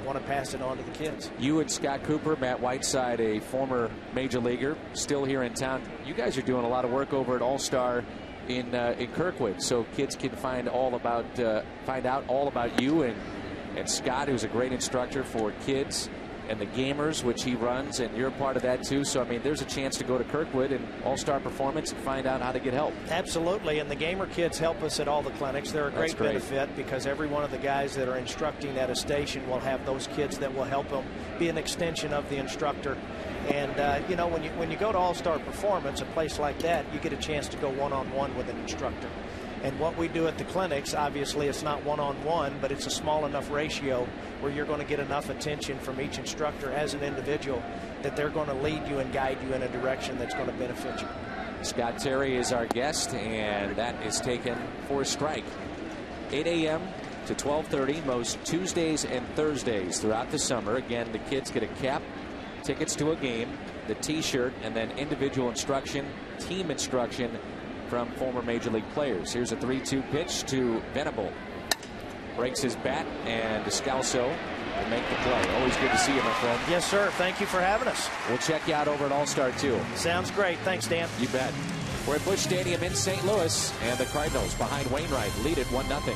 want to pass it on to the kids. You and Scott Cooper, Matt Whiteside, a former major leaguer, still here in town. You guys are doing a lot of work over at All-Star in Kirkwood, so kids can find out all about you and Scott, who's a great instructor for kids and the gamers, which he runs, and you're a part of that too. So I mean, there's a chance to go to Kirkwood and All-Star Performance and find out how to get help. Absolutely, and the gamer kids help us at all the clinics. They're a great benefit because every one of the guys that are instructing at a station will have those kids that will help them be an extension of the instructor And you know, when you go to All-Star Performance, a place like that, you get a chance to go one-on-one with an instructor. And what we do at the clinics, obviously it's not one-on-one, but it's a small enough ratio where you're going to get enough attention from each instructor as an individual that they're going to lead you and guide you in a direction that's going to benefit you. Scott Terry is our guest, and that is taken for a strike. 8 a.m. to 12:30 most Tuesdays and Thursdays throughout the summer. Again, the kids get a cap, tickets to a game, the T-shirt, and then individual instruction, team instruction from former Major League players. Here's a 3-2 pitch to Venable. Breaks his bat, and Descalso will make the play. Always good to see you, my friend. Yes, sir. Thank you for having us. We'll check you out over at All-Star 2. Sounds great. Thanks, Dan. You bet. We're at Busch Stadium in St. Louis, and the Cardinals behind Wainwright lead it 1-0.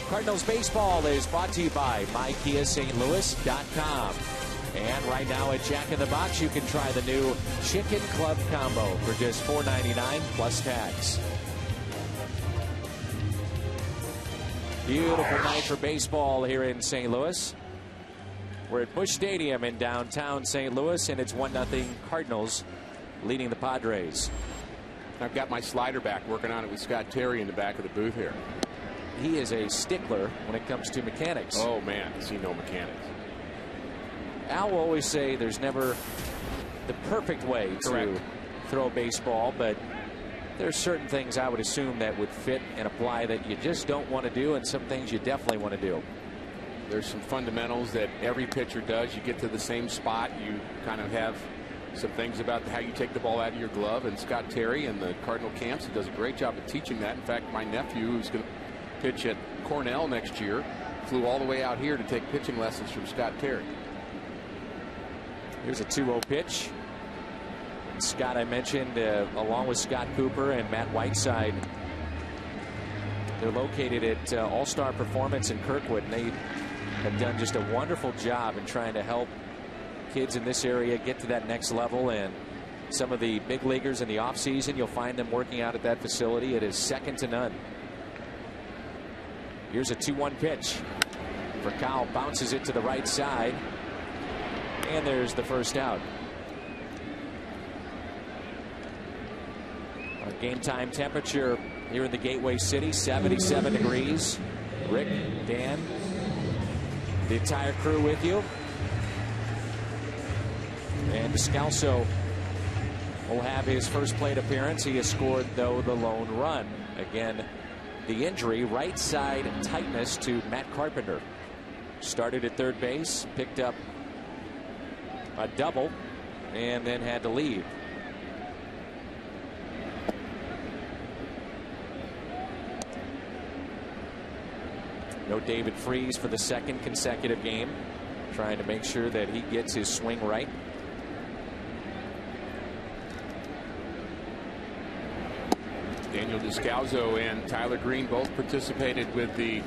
Cardinals baseball is brought to you by MyKiaSt.Louis.com. And right now at Jack in the Box, you can try the new Chicken Club Combo for just $4.99 plus tax. Beautiful night for baseball here in St. Louis. We're at Busch Stadium in downtown St. Louis, and it's 1-0 Cardinals leading the Padres. I've got my slider back, working on it with Scott Terry in the back of the booth here. He is a stickler when it comes to mechanics. Oh, man, does he know mechanics. Al will always say there's never the perfect way to throw a baseball, but there's certain things I would assume that would fit and apply that you just don't want to do, and some things you definitely want to do. There's some fundamentals that every pitcher does. You get to the same spot, you kind of have some things about how you take the ball out of your glove, and Scott Terry and the Cardinal camps, he does a great job of teaching that. In fact, my nephew, who's going to pitch at Cornell next year, flew all the way out here to take pitching lessons from Scott Terry. Here's a 2-0 pitch. Scott, I mentioned, along with Scott Cooper and Matt Whiteside, they're located at All-Star Performance in Kirkwood, and they have done just a wonderful job in trying to help kids in this area get to that next level. And some of the big leaguers in the offseason, you'll find them working out at that facility. It is second to none. Here's a 2-1 pitch for Kyle. Bounces it to the right side, and there's the first out. Our game time temperature here in the Gateway City, 77 degrees. Rick, Dan, the entire crew with you. And Descalso will have his first plate appearance. He has scored, though, the lone run. Again, the injury, right side tightness to Matt Carpenter. Started at third base, picked up a double, and then had to leave. No David Freese for the second consecutive game, trying to make sure that he gets his swing right. Daniel Descalzo and Tyler Green both participated with the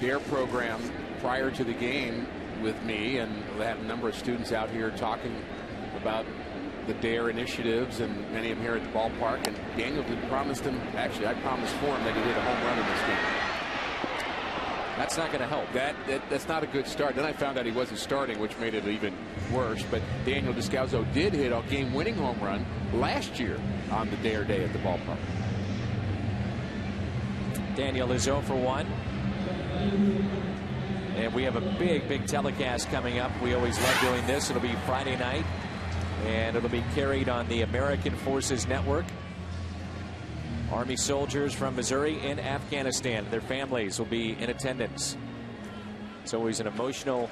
DARE program prior to the game with me, and they had a number of students out here talking about the DARE initiatives, and many of them here at the ballpark. And Daniel did promise them, actually I promised for him that he hit a home run in this game. That's not going to help. That's not a good start. Then I found out he wasn't starting, which made it even worse. But Daniel Descalzo did hit a game-winning home run last year on the DARE day at the ballpark. Daniel is 0 for 1. And we have a big telecast coming up. We always love doing this. It'll be Friday night, and it'll be carried on the American Forces Network. Army soldiers from Missouri and Afghanistan, their families will be in attendance. It's always an emotional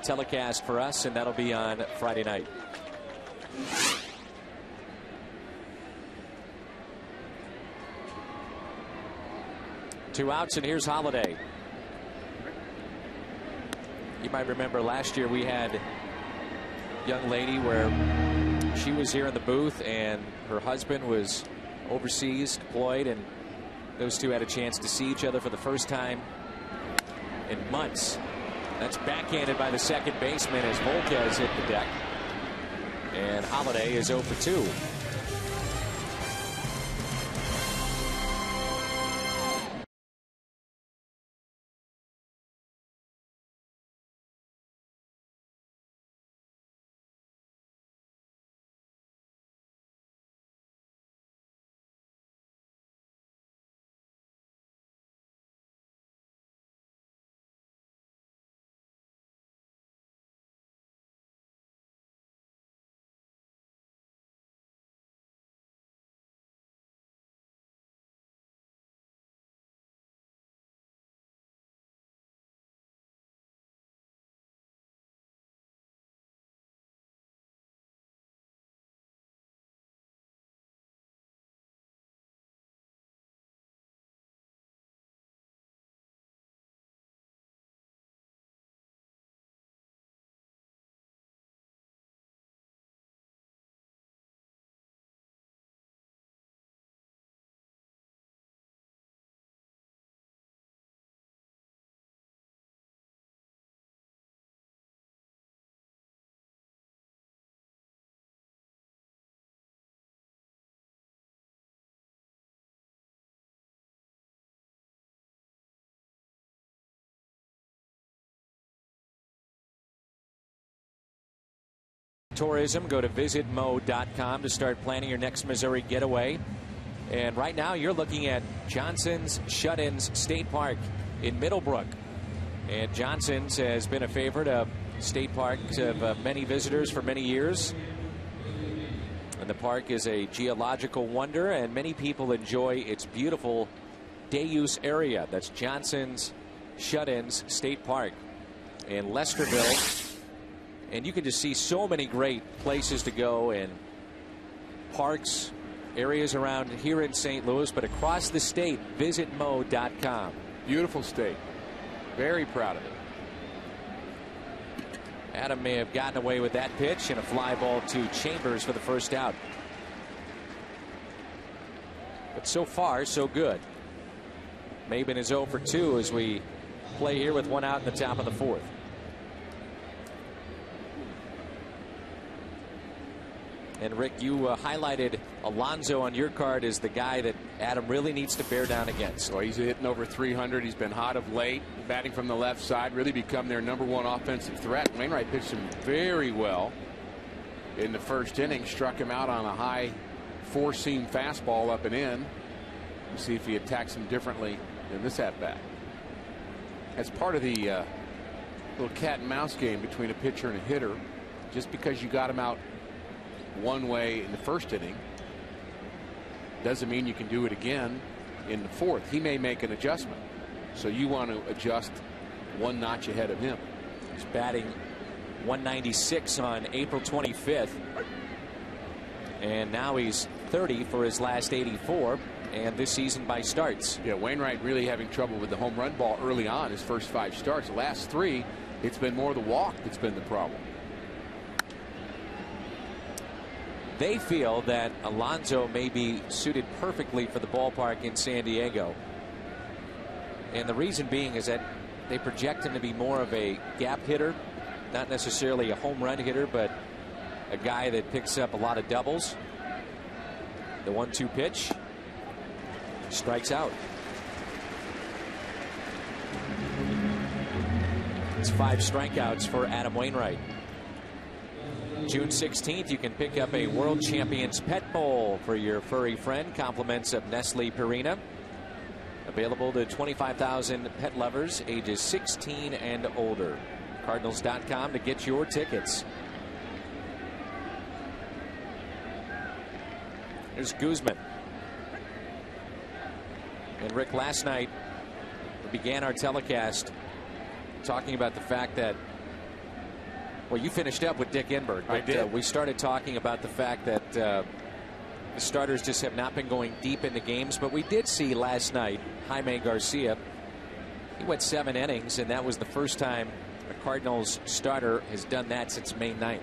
telecast for us, and that'll be on Friday night. Two outs, and here's Holiday. You might remember last year we had a young lady where she was here in the booth and her husband was overseas deployed, and those two had a chance to see each other for the first time in months. That's backhanded by the second baseman as Volquez hit the deck, and Holiday is 0 for 2. Tourism, go to visitmo.com to start planning your next Missouri getaway. And right now you're looking at Johnson's Shut-ins State Park in Middlebrook. And Johnson's has been a favorite of state parks of many visitors for many years. And the park is a geological wonder, and many people enjoy its beautiful day use area. That's Johnson's Shut-ins State Park in Lesterville. And you can just see so many great places to go, and parks, areas around here in St. Louis, but across the state. Visitmo.com. Beautiful state. Very proud of it. Adam may have gotten away with that pitch, and a fly ball to Chambers for the first out. But so far, so good. Maben is 0 for 2 as we play here with one out in the top of the fourth. And Rick, you highlighted Alonso on your card as the guy that Adam really needs to bear down against. Well, he's hitting over 300. He's been hot of late, batting from the left side, really become their #1 offensive threat. Wainwright pitched him very well in the first inning, struck him out on a high four-seam fastball up and in. We'll see if he attacks him differently in this at-bat. That's part of the little cat and mouse game between a pitcher and a hitter. Just because you got him out one way in the first inning doesn't mean you can do it again in the fourth. He may make an adjustment, so you want to adjust one notch ahead of him. He's batting 196 on April 25th, and now he's 30 for his last 84, and this season by starts. Yeah, Wainwright really having trouble with the home run ball early on his first 5 starts. The last 3, it's been more the walk that's been the problem. they feel that Alonso may be suited perfectly for the ballpark in San Diego. And the reason being is that they project him to be more of a gap hitter, not necessarily a home run hitter, but a guy that picks up a lot of doubles. The 1-2 pitch, strikes out. It's 5 strikeouts for Adam Wainwright. June 16th, you can pick up a World Champions Pet Bowl for your furry friend. Compliments of Nestle Purina. Available to 25,000 pet lovers ages 16 and older. Cardinals.com to get your tickets. There's Guzman. And Rick, last night we began our telecast talking about the fact that, well, you finished up with Dick Enberg. I did. We started talking about the fact that the starters just have not been going deep into games. But we did see last night Jaime Garcia. He went 7 innings, and that was the first time a Cardinals starter has done that since May 9th.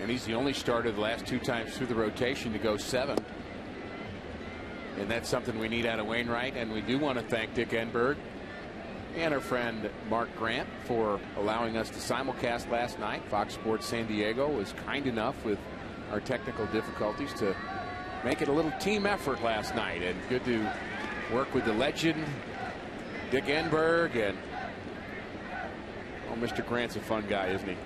And he's the only starter the last 2 times through the rotation to go 7. And that's something we need out of Wainwright. And we do want to thank Dick Enberg and our friend Mark Grant for allowing us to simulcast last night. Fox Sports San Diego was kind enough with our technical difficulties to make it a little team effort last night. And good to work with the legend Dick Enberg. And oh, Mr. Grant's a fun guy, isn't he?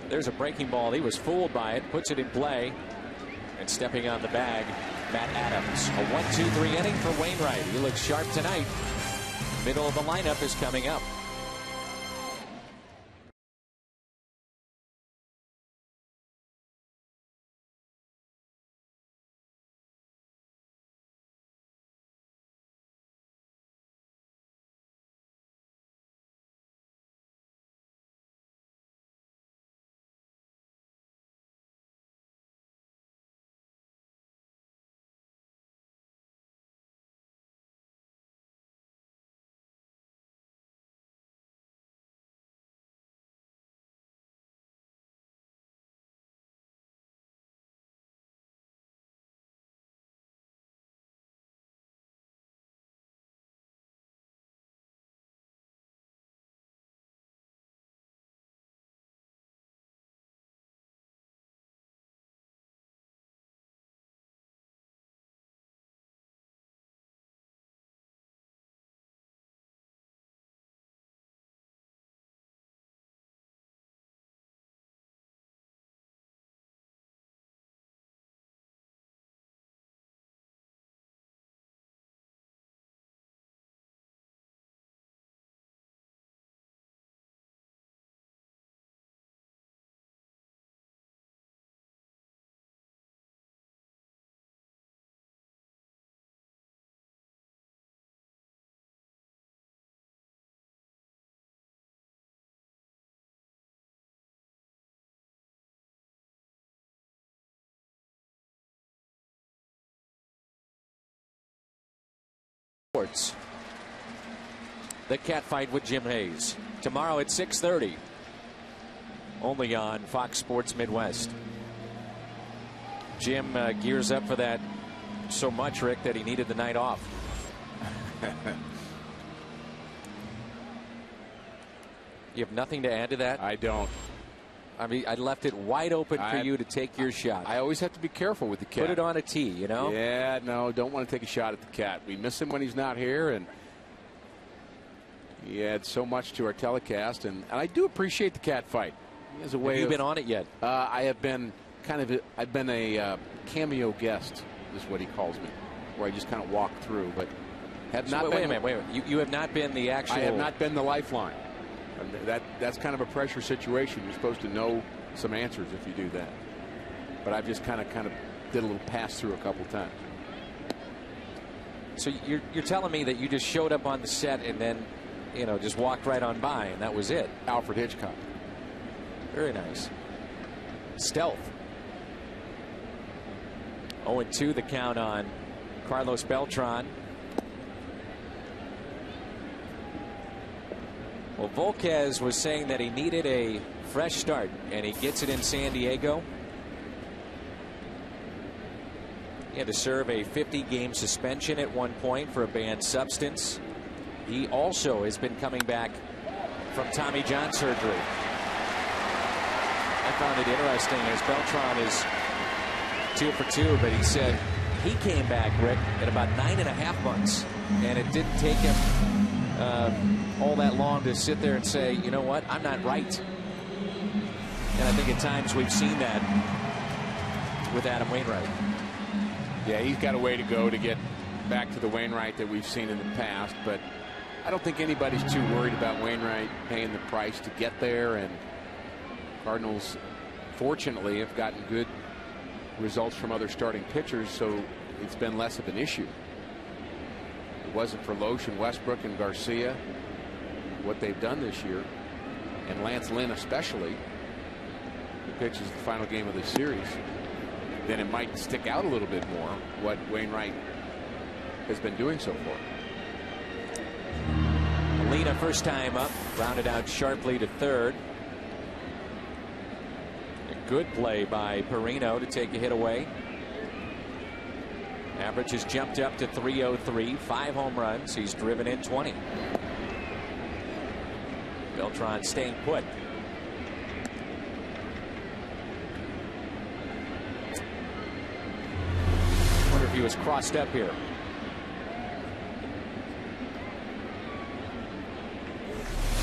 There's a breaking ball. He was fooled by it. Puts it in play. And stepping on the bag, Matt Adams. A 1-2-3 inning for Wainwright. He looks sharp tonight. Middle of the lineup is coming up. The cat fight with Jim Hayes tomorrow at 6:30, only on Fox Sports Midwest. Jim gears up for that so much, Rick, that he needed the night off. You have nothing to add to that? I don't. I mean, I left it wide open for you to take your shot. I always have to be careful with the cat. Put it on a tee, you know? Yeah, no, don't want to take a shot at the cat. We miss him when he's not here, and he adds so much to our telecast. And I do appreciate the cat fight. As a way have you been on it yet? I have been I've been a cameo guest, is what he calls me, where I just kind of walk through, but have not. Wait a minute. You have not been the actual. I have not been the lifeline. That's kind of a pressure situation. You're supposed to know some answers if you do that. But I've just kind of did a little pass through a couple times. So you're telling me that you just showed up on the set and then, just walked right on by and that was it? Alfred Hitchcock. Very nice. Stealth. 0-2 the count on Carlos Beltran. Well, Volquez was saying that he needed a fresh start, and he gets it in San Diego. He had to serve a 50-game suspension at one point for a banned substance. He also has been coming back from Tommy John surgery. I found it interesting as Beltran is 2 for 2, but he said he came back, Rick, at about 9.5 months, and it didn't take him all that long to sit there and say, you know what, I'm not right. And I think at times we've seen that with Adam Wainwright. Yeah, he's got a way to go to get back to the Wainwright that we've seen in the past, but I don't think anybody's too worried about Wainwright paying the price to get there, and Cardinals fortunately have gotten good results from other starting pitchers, so it's been less of an issue. It wasn't for Loesch and Westbrook and Garcia, what they've done this year, and Lance Lynn especially, who pitches the final game of the series, then it might stick out a little bit more what Wainwright has been doing so far. Molina first time up, rounded out sharply to third. A good play by Perino to take a hit away. Average has jumped up to 303, 5 home runs. He's driven in 20. Beltran staying put. Wonder if he was crossed up here.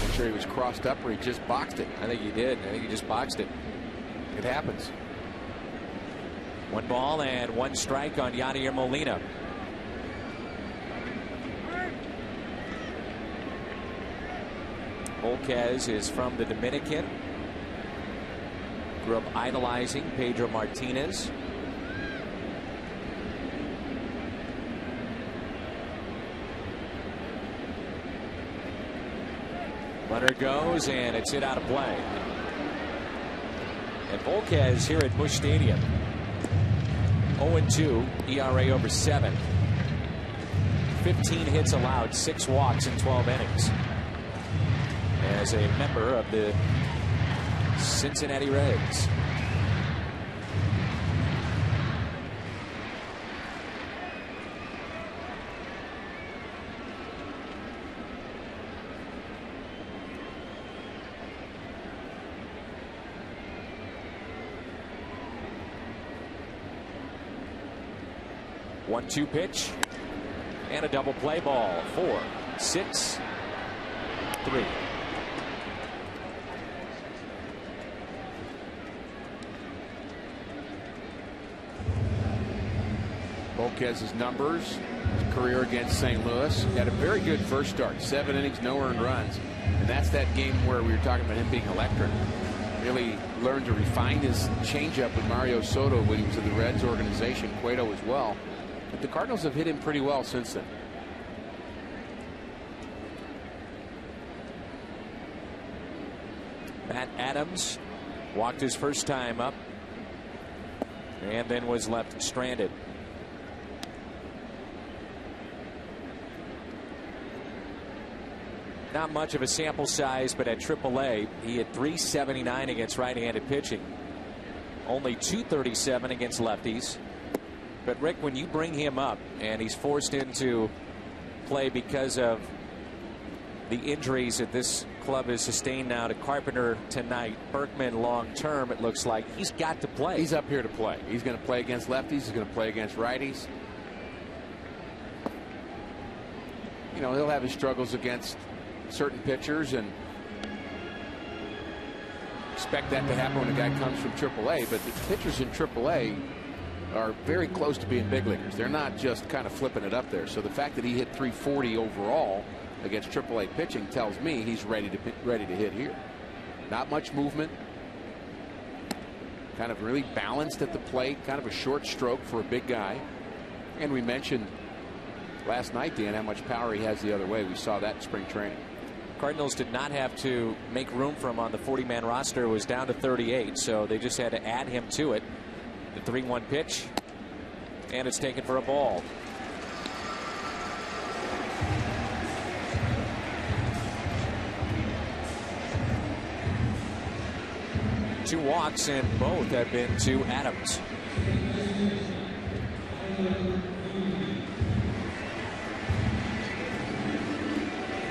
I'm sure he was crossed up or he just boxed it. I think he did. I think he just boxed it. It happens. 1 ball and 1 strike on Yadier Molina. Volquez is from the Dominican. Grew up idolizing Pedro Martinez. Runner goes, and it's hit out of play. And Volquez here at Busch Stadium, 0-2 ERA over 7. 15 hits allowed, 6 walks in 12 innings. As a member of the Cincinnati Reds. One-two pitch and a double play ball. 4, 6, 3. Volquez's numbers, his career against St. Louis, he had a very good first start, 7 innings, no earned runs, and that's that game where we were talking about him being electric. Really learned to refine his changeup with Mario Soto when he was in the Reds organization, Cueto as well. But the Cardinals have hit him pretty well since then. Matt Adams walked his first time up and then was left stranded. Not much of a sample size, but at AAA, he had .379 against right-handed pitching. Only .237 against lefties. But Rick, when you bring him up and he's forced into play because of the injuries that this club has sustained now to Carpenter tonight, Berkman long term, it looks like he's got to play. He's up here to play. He's going to play against lefties. He's going to play against righties. You know, he'll have his struggles against certain pitchers, and expect that to happen when a guy comes from AAA. But the pitchers in AAA are very close to being big leaguers. They're not just kind of flipping it up there. So the fact that he hit .340 overall against AAA pitching tells me he's ready to hit here. Not much movement. Kind of really balanced at the plate. Kind of a short stroke for a big guy. And we mentioned last night, Dan, how much power he has the other way. We saw that in spring training. Cardinals did not have to make room for him on the 40-man roster. It was down to 38, so they just had to add him to it. The 3-1 pitch, and it's taken for a ball. 2 walks, and both have been to Adams.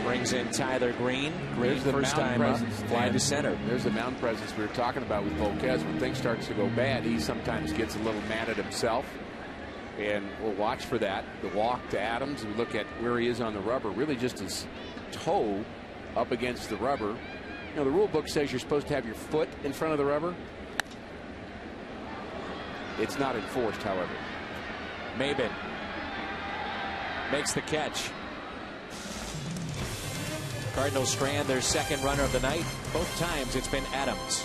Brings in Tyler Green. Green first time up, fly to center. There's the mound presence we were talking about with Volquez. When things starts to go bad, he sometimes gets a little mad at himself. And we'll watch for that. The walk to Adams. We look at where he is on the rubber. Really just his toe up against the rubber. You know, the rule book says you're supposed to have your foot in front of the rubber. It's not enforced, however. Maben makes the catch. Cardinals strand their second runner of the night. Both times it's been Adams.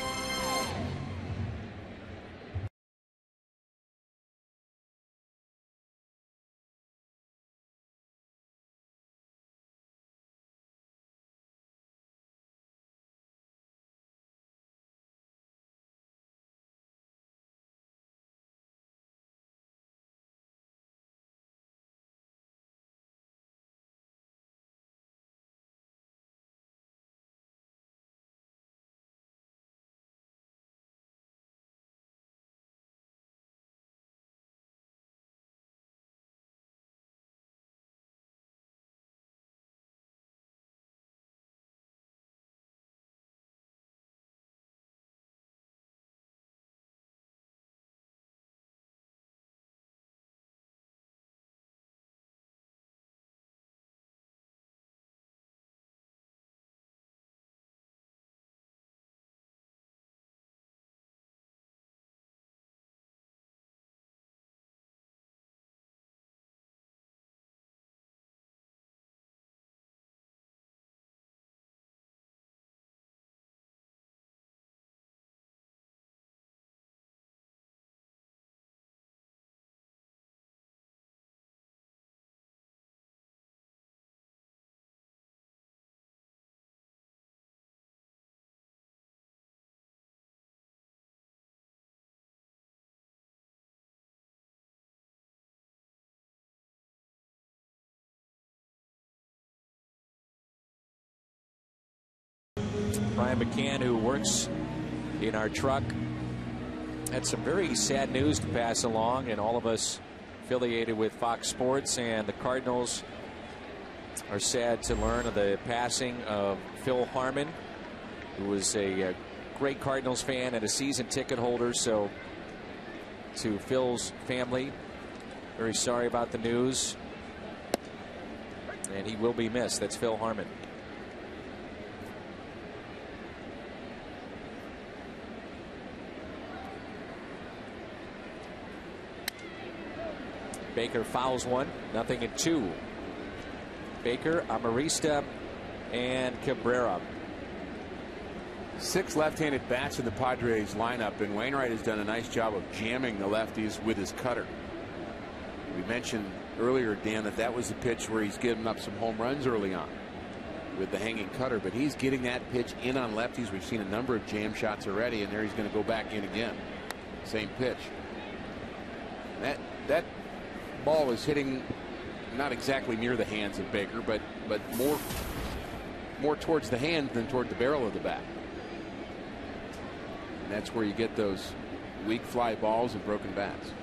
Brian McCann, who works in our truck, had some very sad news to pass along, and all of us affiliated with Fox Sports and the Cardinals are sad to learn of the passing of Phil Harmon, who was a great Cardinals fan and a season ticket holder. So to Phil's family, very sorry about the news, and he will be missed. That's Phil Harmon. Baker fouls one, 0-2. Baker, Amarista, and Cabrera. 6 left-handed bats in the Padres lineup, and Wainwright has done a nice job of jamming the lefties with his cutter. We mentioned earlier, Dan, that was the pitch where he's given up some home runs early on with the hanging cutter, but he's getting that pitch in on lefties. We've seen a number of jam shots already, and there he's going to go back in again. Same pitch. That ball is hitting not exactly near the hands of Baker, but more towards the hand than toward the barrel of the bat. And that's where you get those weak fly balls and broken bats.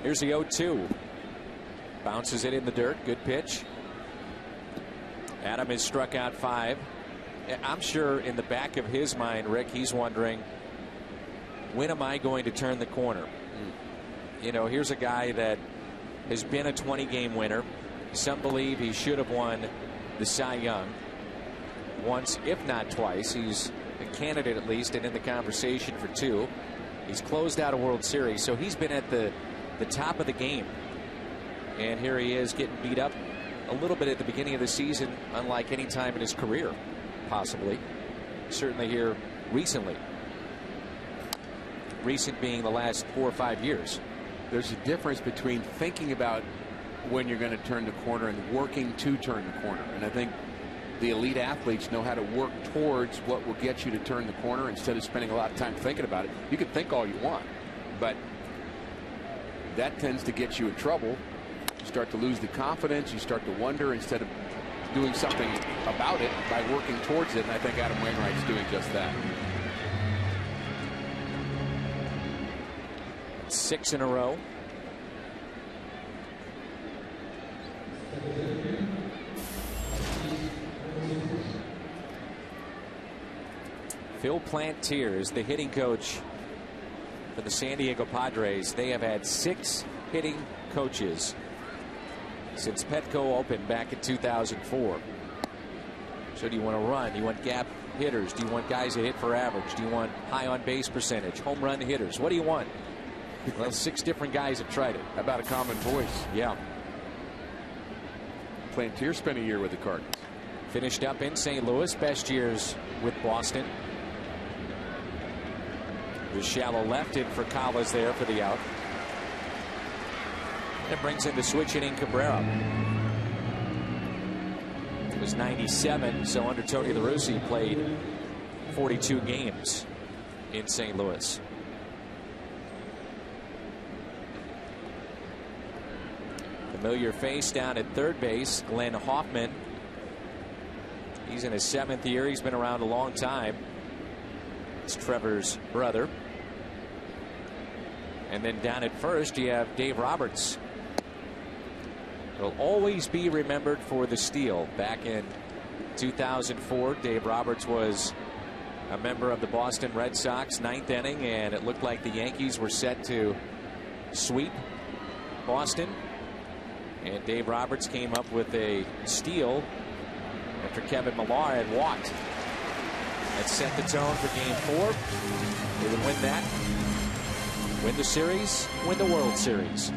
Here's the 0-2. Bounces it in the dirt. Good pitch. Adam has struck out 5. I'm sure in the back of his mind, Rick, he's wondering, when am I going to turn the corner? You know, here's a guy that has been a 20-game winner. Some believe he should have won the Cy Young once, if not twice. He's a candidate at least, and in the conversation for 2. He's closed out a World Series, so he's been at the top of the game. And here he is getting beat up a little bit at the beginning of the season, unlike any time in his career, possibly. Certainly here recently. Recent being the last 4 or 5 years. There's a difference between thinking about when you're going to turn the corner and working to turn the corner. And I think the elite athletes know how to work towards what will get you to turn the corner instead of spending a lot of time thinking about it. You can think all you want, but that tends to get you in trouble. You start to lose the confidence. You start to wonder instead of doing something about it by working towards it. And I think Adam Wainwright's doing just that. That's 6 in a row. Phil Plantier is the hitting coach for the San Diego Padres. They have had 6 hitting coaches since Petco opened back in 2004. So do you want to run? Do you want gap hitters? Do you want guys that hit for average? Do you want high on base percentage, home run hitters? What do you want? Well, 6 different guys have tried it. How about a common voice? Yeah. Plantier spent a year with the Cardinals. Finished up in St. Louis. Best years with Boston. The shallow left in for Callas there for the out. That brings in the switch hitting Cabrera. It was 97, so under Tony La Russa, he played 42 games in St. Louis. Familiar face down at third base, Glenn Hoffman. He's in his 7th year. He's been around a long time. It's Trevor's brother. And then down at first, you have Dave Roberts. He'll always be remembered for the steal. Back in 2004, Dave Roberts was a member of the Boston Red Sox, 9th inning, and it looked like the Yankees were set to sweep Boston. And Dave Roberts came up with a steal after Kevin Millar had walked. That set the tone for Game 4. They would win that, win the series, win the World Series.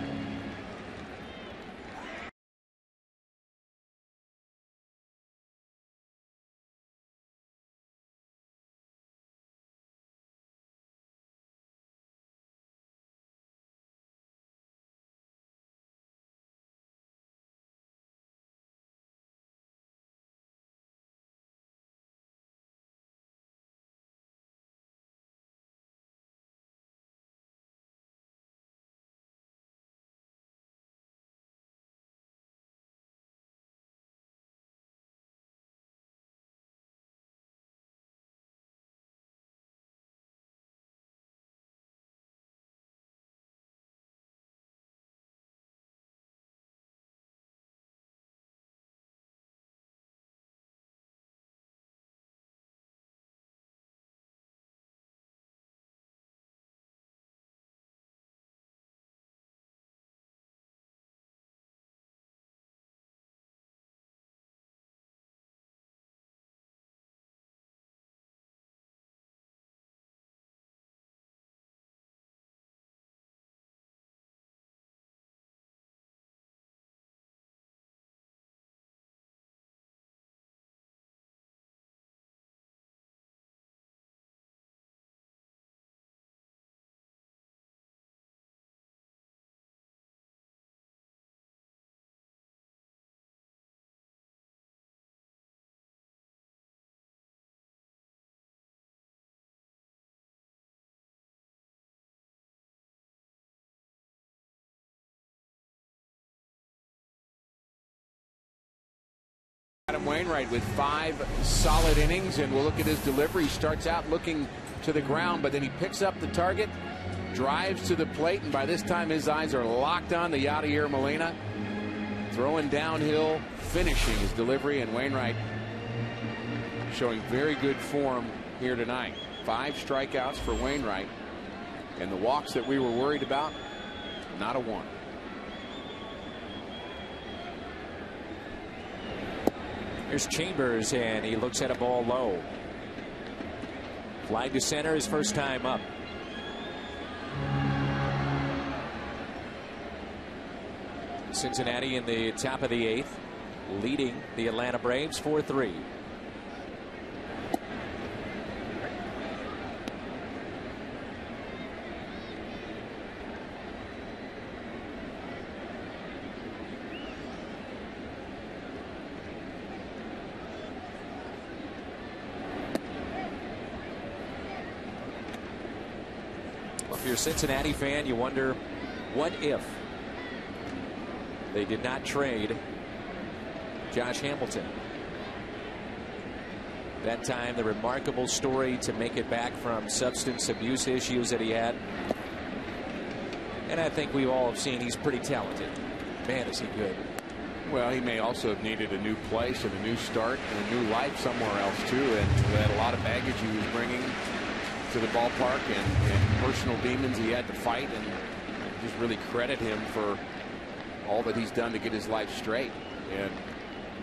Adam Wainwright with 5 solid innings, and we'll look at his delivery. He starts out looking to the ground, but then he picks up the target, drives to the plate, and by this time his eyes are locked on the Yadier Molina. Throwing downhill, finishing his delivery, and Wainwright showing very good form here tonight. 5 strikeouts for Wainwright, and the walks that we were worried about, not a one. Here's Chambers, and he looks at a ball low. Fly to center his first time up. Cincinnati in the top of the 8th, leading the Atlanta Braves 4-3. If you're a Cincinnati fan, you wonder what if they did not trade Josh Hamilton. That time, the remarkable story to make it back from substance abuse issues that he had. And I think we all have seen he's pretty talented. Man, is he good. Well, he may also have needed a new place and a new start and a new life somewhere else, too. And had a lot of baggage he was bringing to the ballpark and personal demons he had to fight. And just really credit him for all that he's done to get his life straight. And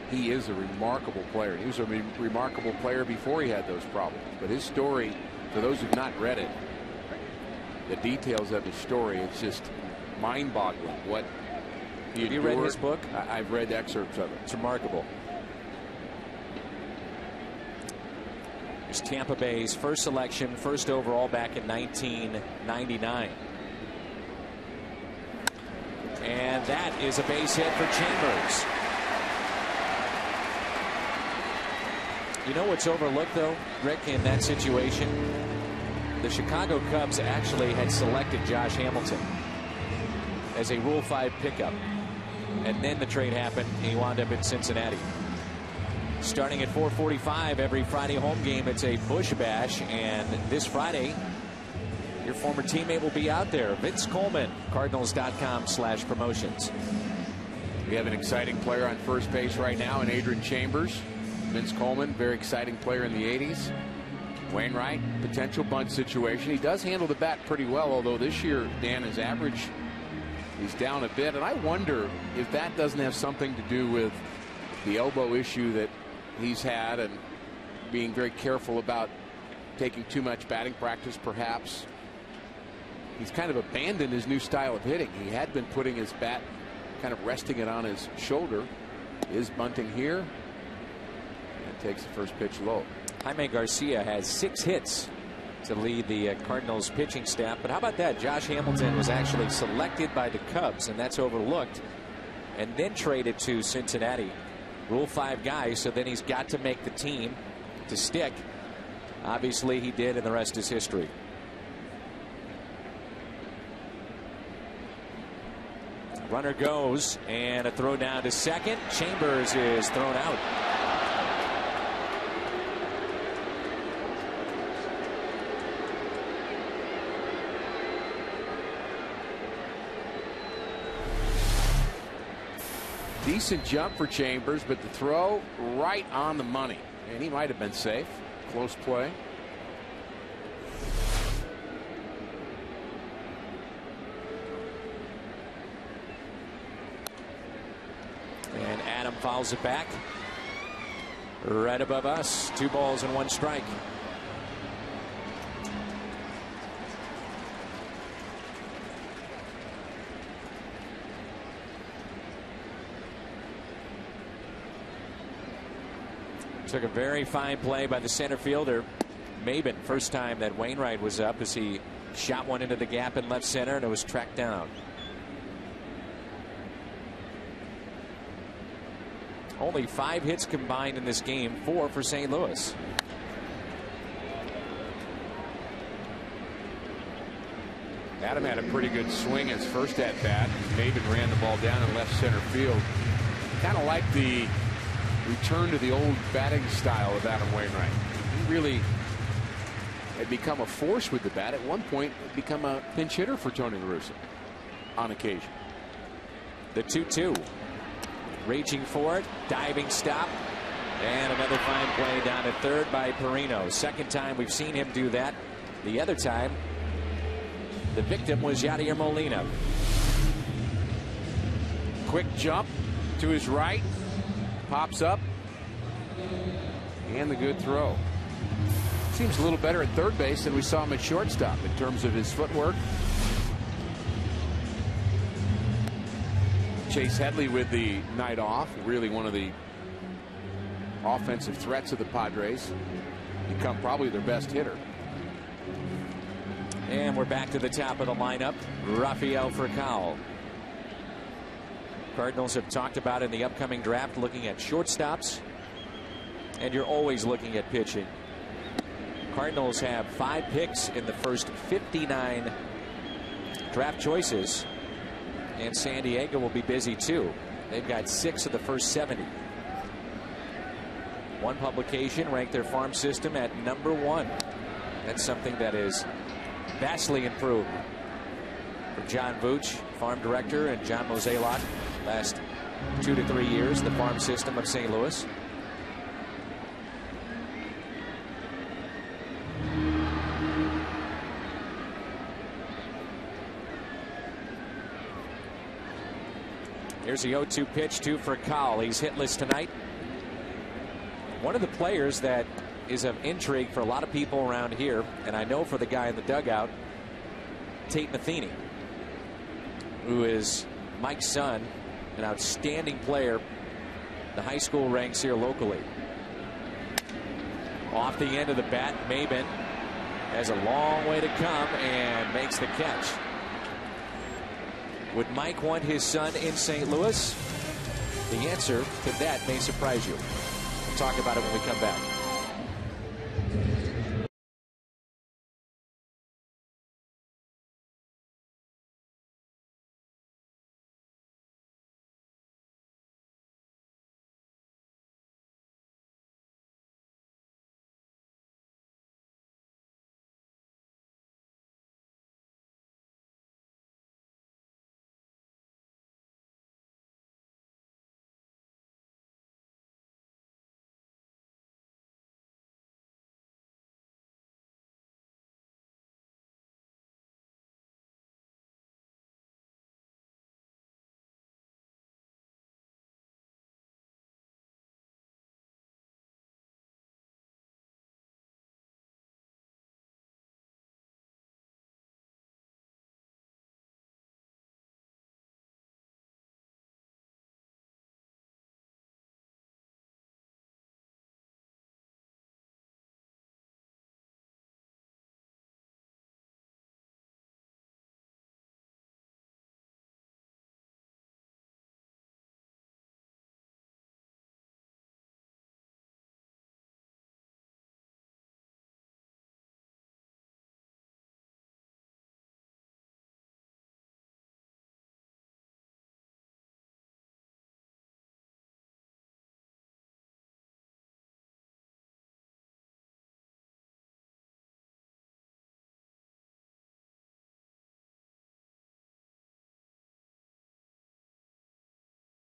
he is a remarkable player. He was a remarkable player before he had those problems. But his story, for those who've not read it, the details of his story, it's just mind-boggling what he endured. Have you read his book? I've read excerpts of it. It's remarkable. It's Tampa Bay's first selection, first overall back in 1999. And that is a base hit for Chambers. You know what's overlooked, though, Rick, in that situation? The Chicago Cubs actually had selected Josh Hamilton as a Rule 5 pickup. And then the trade happened, and he wound up in Cincinnati. Starting at 4:45 every Friday home game, it's a Busch Bash. And this Friday, your former teammate will be out there. Vince Coleman, Cardinals.com/promotions. We have an exciting player on first base right now in Adrian Chambers. Vince Coleman, very exciting player in the 80s. Wainwright, potential bunt situation. He does handle the bat pretty well, although this year, Dan, his average is down a bit. And I wonder if that doesn't have something to do with the elbow issue that he's had and being very careful about taking too much batting practice, perhaps. He's kind of abandoned his new style of hitting. He had been putting his bat, kind of resting it on his shoulder. Is bunting here. And takes the first pitch low. Jaime Garcia has 6 hits to lead the Cardinals pitching staff. But how about that? Josh Hamilton was actually selected by the Cubs, and that's overlooked, and then traded to Cincinnati. Rule 5 guy, so then he's got to make the team to stick. Obviously he did, and the rest is history. Runner goes, and a throw down to second. Chambers is thrown out. Decent jump for Chambers, but the throw right on the money. And he might have been safe. Close play. And Adam fouls it back. Right above us. 2 balls and 1 strike. Took a very fine play by the center fielder, Maben. First time that Wainwright was up as he shot one into the gap in left center, and it was tracked down. Only 5 hits combined in this game, 4 for St. Louis. Adam had a pretty good swing his first at bat. Maben ran the ball down in left center field. Kind of like the return to the old batting style of Adam Wainwright. He really had become a force with the bat. At one point, had become a pinch hitter for Tony La Russa on occasion. The 2-2. Reaching for it. Diving stop. And another fine play down to third by Perino. Second time we've seen him do that. The other time, the victim was Yadier Molina. Quick jump to his right. Pops up. And the good throw. Seems a little better at third base than we saw him at shortstop in terms of his footwork. Chase Headley with the night off. Really one of the offensive threats of the Padres. Become probably their best hitter. And we're back to the top of the lineup. Rafael Furcal. Cardinals have talked about in the upcoming draft looking at shortstops, and you're always looking at pitching. Cardinals have 5 picks in the first 59 draft choices, and San Diego will be busy too. They've got 6 of the first 70. One publication ranked their farm system at number 1. That's something that is vastly improved. for John Vooch, farm director, and John Mozeliak, last 2 to 3 years, the farm system of St. Louis. Here's the 0-2 pitch for Cowell. He's hitless tonight. One of the players that is of intrigue for a lot of people around here, and I know for the guy in the dugout, Tate Matheny, who is Mike's son, an outstanding player, the high school ranks here locally. Off the end of the bat, Maben has a long way to come and makes the catch. Would Mike want his son in St. Louis? The answer to that may surprise you. We'll talk about it when we come back.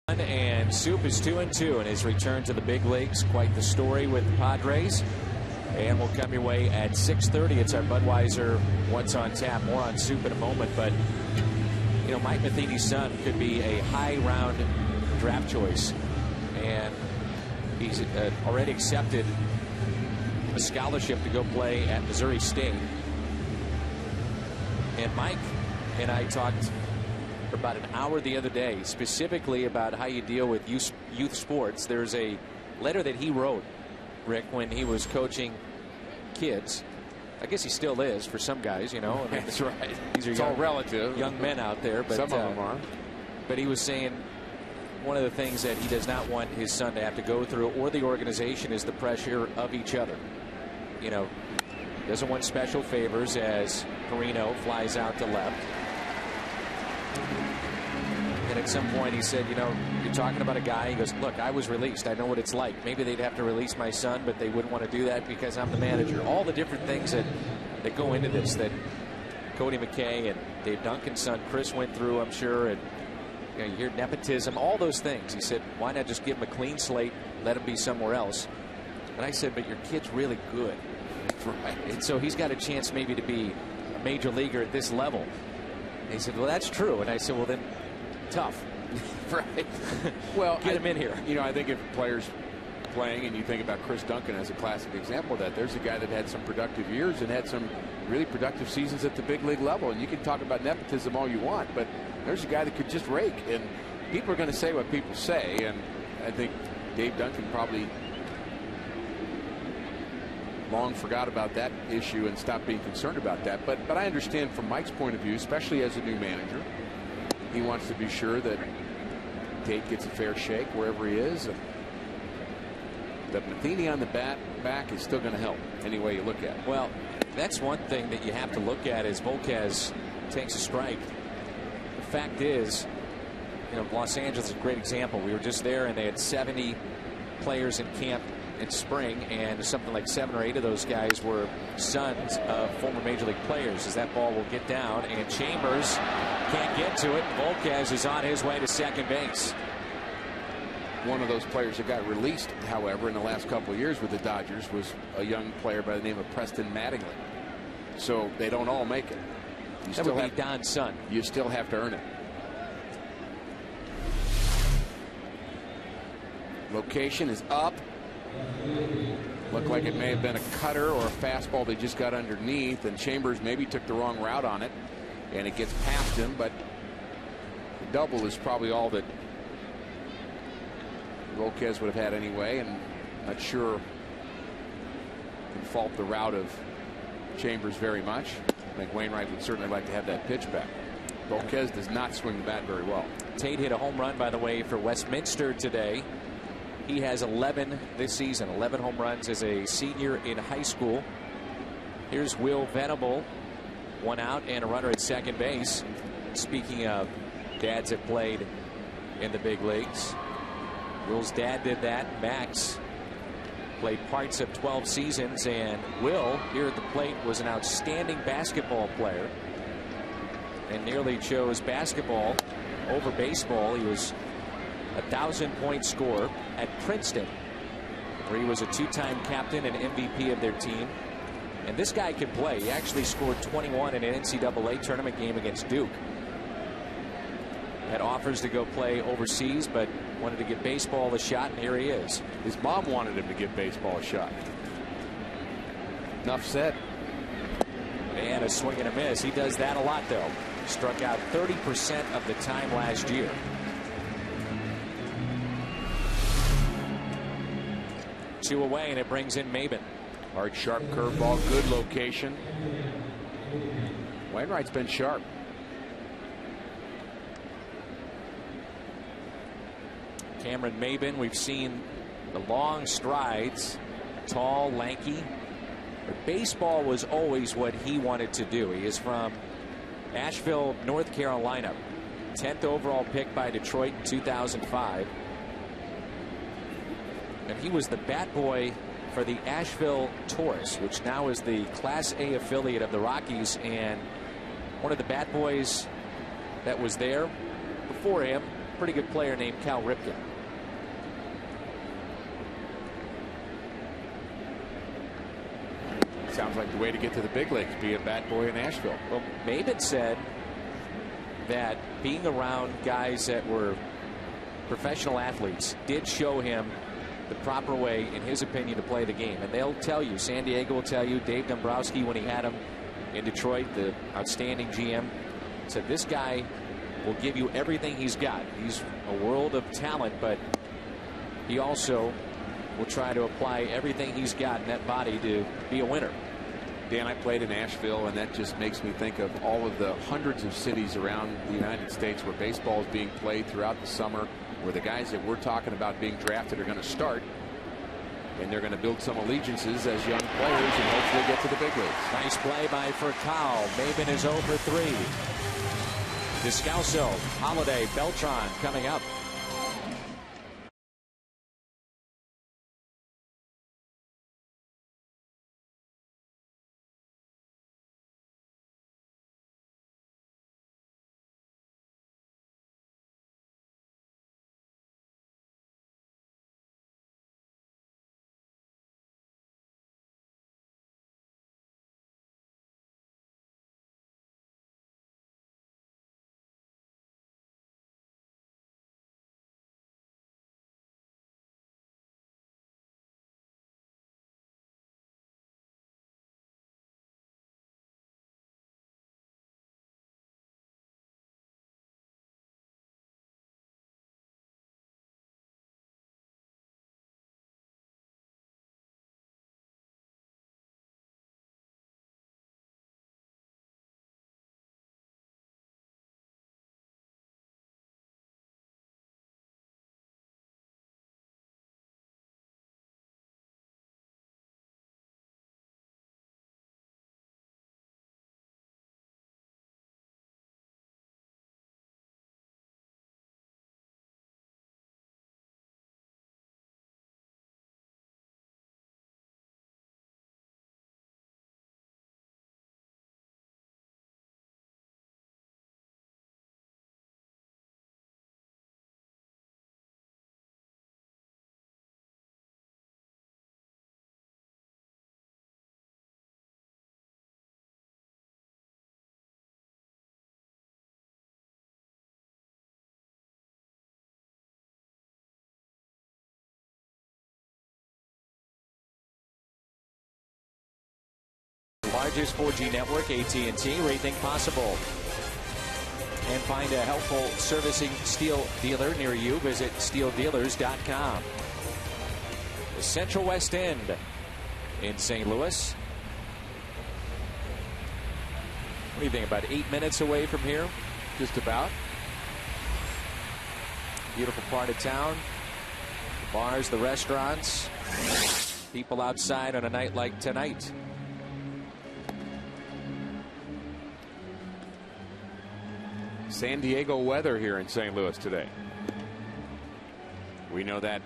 And Soup is 2-2 in his return to the big leagues. Quite the story with the Padres. And we'll come your way at 6:30. It's our Budweiser What's on Tap. More on Soup in a moment. But, you know, Mike Matheny's son could be a high-round draft choice. And he's already accepted a scholarship to go play at Missouri State. And Mike and I talked for about an hour the other day specifically about how you deal with youth sports. There's a letter that he wrote, Rick, when he was coaching kids. I guess he still is for some guys, you know. I mean, that's right. These are it's all relative. Young men out there. But, some of them are. But he was saying one of the things that he does not want his son to have to go through, or the organization, is the pressure of each other. You know, doesn't want special favors as Perino flies out to left. And at some point he said, you know, you're talking about a guy. He goes, look, I was released. I know what it's like. Maybe they'd have to release my son, but they wouldn't want to do that because I'm the manager. All the different things that go into this that Cody McKay and Dave Duncan's son Chris went through, I'm sure. And you know, you hear nepotism, all those things. He said, why not just give him a clean slate, let him be somewhere else? And I said, but your kid's really good. Right. And so he's got a chance maybe to be a major leaguer at this level. And he said, well, that's true. And I said, well, then tough. Right. Well, get him in here. You know, I think if players playing, and you think about Chris Duncan as a classic example of that, there's a guy that had some productive years and had some really productive seasons at the big league level. And you can talk about nepotism all you want, but there's a guy that could just rake. And people are going to say what people say. And I think Dave Duncan probably long forgot about that issue and stopped being concerned about that. But I understand from Mike's point of view, especially as a new manager, he wants to be sure that Tate gets a fair shake wherever he is. And that Matheny on the back is still going to help any way you look at it. Well, that's one thing that you have to look at as Volquez takes a strike. The fact is, you know, Los Angeles is a great example. We were just there and they had 70 players in camp in spring, and something like 7 or 8 of those guys were sons of former Major League players. As that ball will get down, and Chambers can't get to it. Volquez is on his way to second base. One of those players that got released, however, in the last couple of years with the Dodgers was a young player by the name of Preston Mattingly. So they don't all make it. That would be Don's son. You still have to earn it. Location is up. Looked like it may have been a cutter or a fastball they just got underneath, and Chambers maybe took the wrong route on it, and it gets past him, but the double is probably all that Volquez would have had anyway, and not sure can fault the route of Chambers very much. I think Wainwright would certainly like to have that pitch back. Volquez does not swing the bat very well. Tate hit a home run, by the way, for Westminster today. He has 11 this season, 11 home runs as a senior in high school. Here's Will Venable, 1 out and a runner at second base. Speaking of dads that played in the big leagues, Will's dad did that. Max played parts of 12 seasons, and Will here at the plate was an outstanding basketball player and nearly chose basketball over baseball. He was a 1,000-point scorer at Princeton, where he was a 2-time captain and MVP of their team. And this guy could play. He actually scored 21 in an NCAA tournament game against Duke. Had offers to go play overseas, but wanted to give baseball a shot, and here he is. His mom wanted him to give baseball a shot. Enough said. And a swing and a miss. He does that a lot, though. Struck out 30% of the time last year. Two away, and it brings in Maben. Hard, sharp curveball, good location. Wainwright's been sharp. Cameron Maben, we've seen the long strides, tall, lanky. But baseball was always what he wanted to do. He is from Asheville, North Carolina. 10th overall pick by Detroit in 2005. And he was the bat boy for the Asheville Taurus, which now is the Class A affiliate of the Rockies. And one of the bat boys that was there before him, pretty good player named Cal Ripken. Sounds like the way to get to the big leagues, be a bat boy in Asheville. Well, Maben said that being around guys that were professional athletes did show him the proper way, in his opinion, to play the game. And they'll tell you, San Diego will tell you, Dave Dombrowski, when he had him in Detroit, the outstanding GM, said this guy will give you everything he's got. He's a world of talent, but he also will try to apply everything he's got in that body to be a winner. Dan, I played in Asheville, and that just makes me think of all of the hundreds of cities around the United States where baseball is being played throughout the summer, where the guys that we're talking about being drafted are going to start, and they're going to build some allegiances as young players and hopefully get to the big leagues. Nice play by Furcal. Maben is over 3. Descalso, Holiday, Beltran coming up. Largest 4G network, AT&T, where you think possible. And find a helpful servicing steel dealer near you. Visit steeldealers.com. The Central West End in St. Louis. What do you think, about 8 minutes away from here? Just about. Beautiful part of town. The bars, the restaurants. People outside on a night like tonight. San Diego weather here in St. Louis today. We know that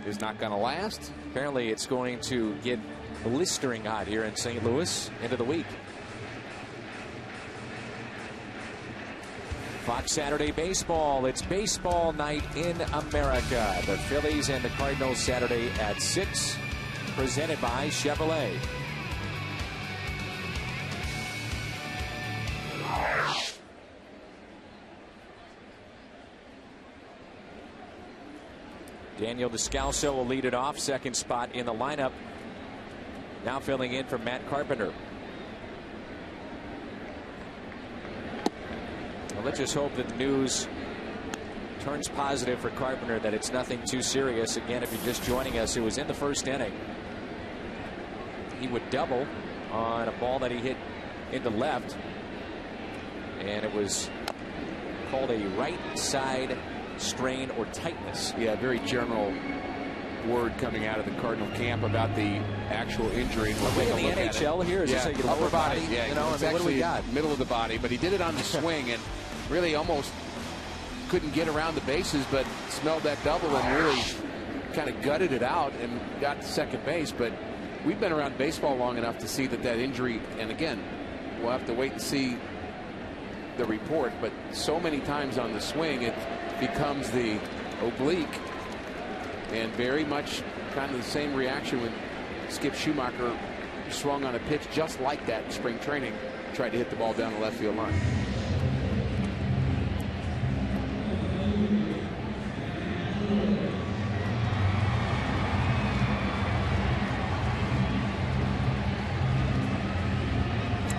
is not going to last. Apparently it's going to get blistering hot here in St. Louis into the week. Fox Saturday Baseball. It's baseball night in America. The Phillies and the Cardinals Saturday at 6. Presented by Chevrolet. Daniel Descalso will lead it off. Second spot in the lineup. Now filling in for Matt Carpenter. Well, let's just hope that the news turns positive for Carpenter, that it's nothing too serious. Again, if you're just joining us, it was in the first inning. He would double on a ball that he hit into left, and it was called a right side strain or tightness. Yeah, very general word coming out of the Cardinal camp about the actual injury. We're in the NHL here. Is this how you get upper body? Yeah, you know, it's I mean, what do we actually got? Middle of the body, but he did it on the swing and really almost couldn't get around the bases, but smelled that double and really kind of gutted it out and got to second base. But we've been around baseball long enough to see that injury, and again, we'll have to wait and see the report, but so many times on the swing it becomes the oblique, and very much kind of the same reaction when Skip Schumaker swung on a pitch just like that in spring training, tried to hit the ball down the left field line.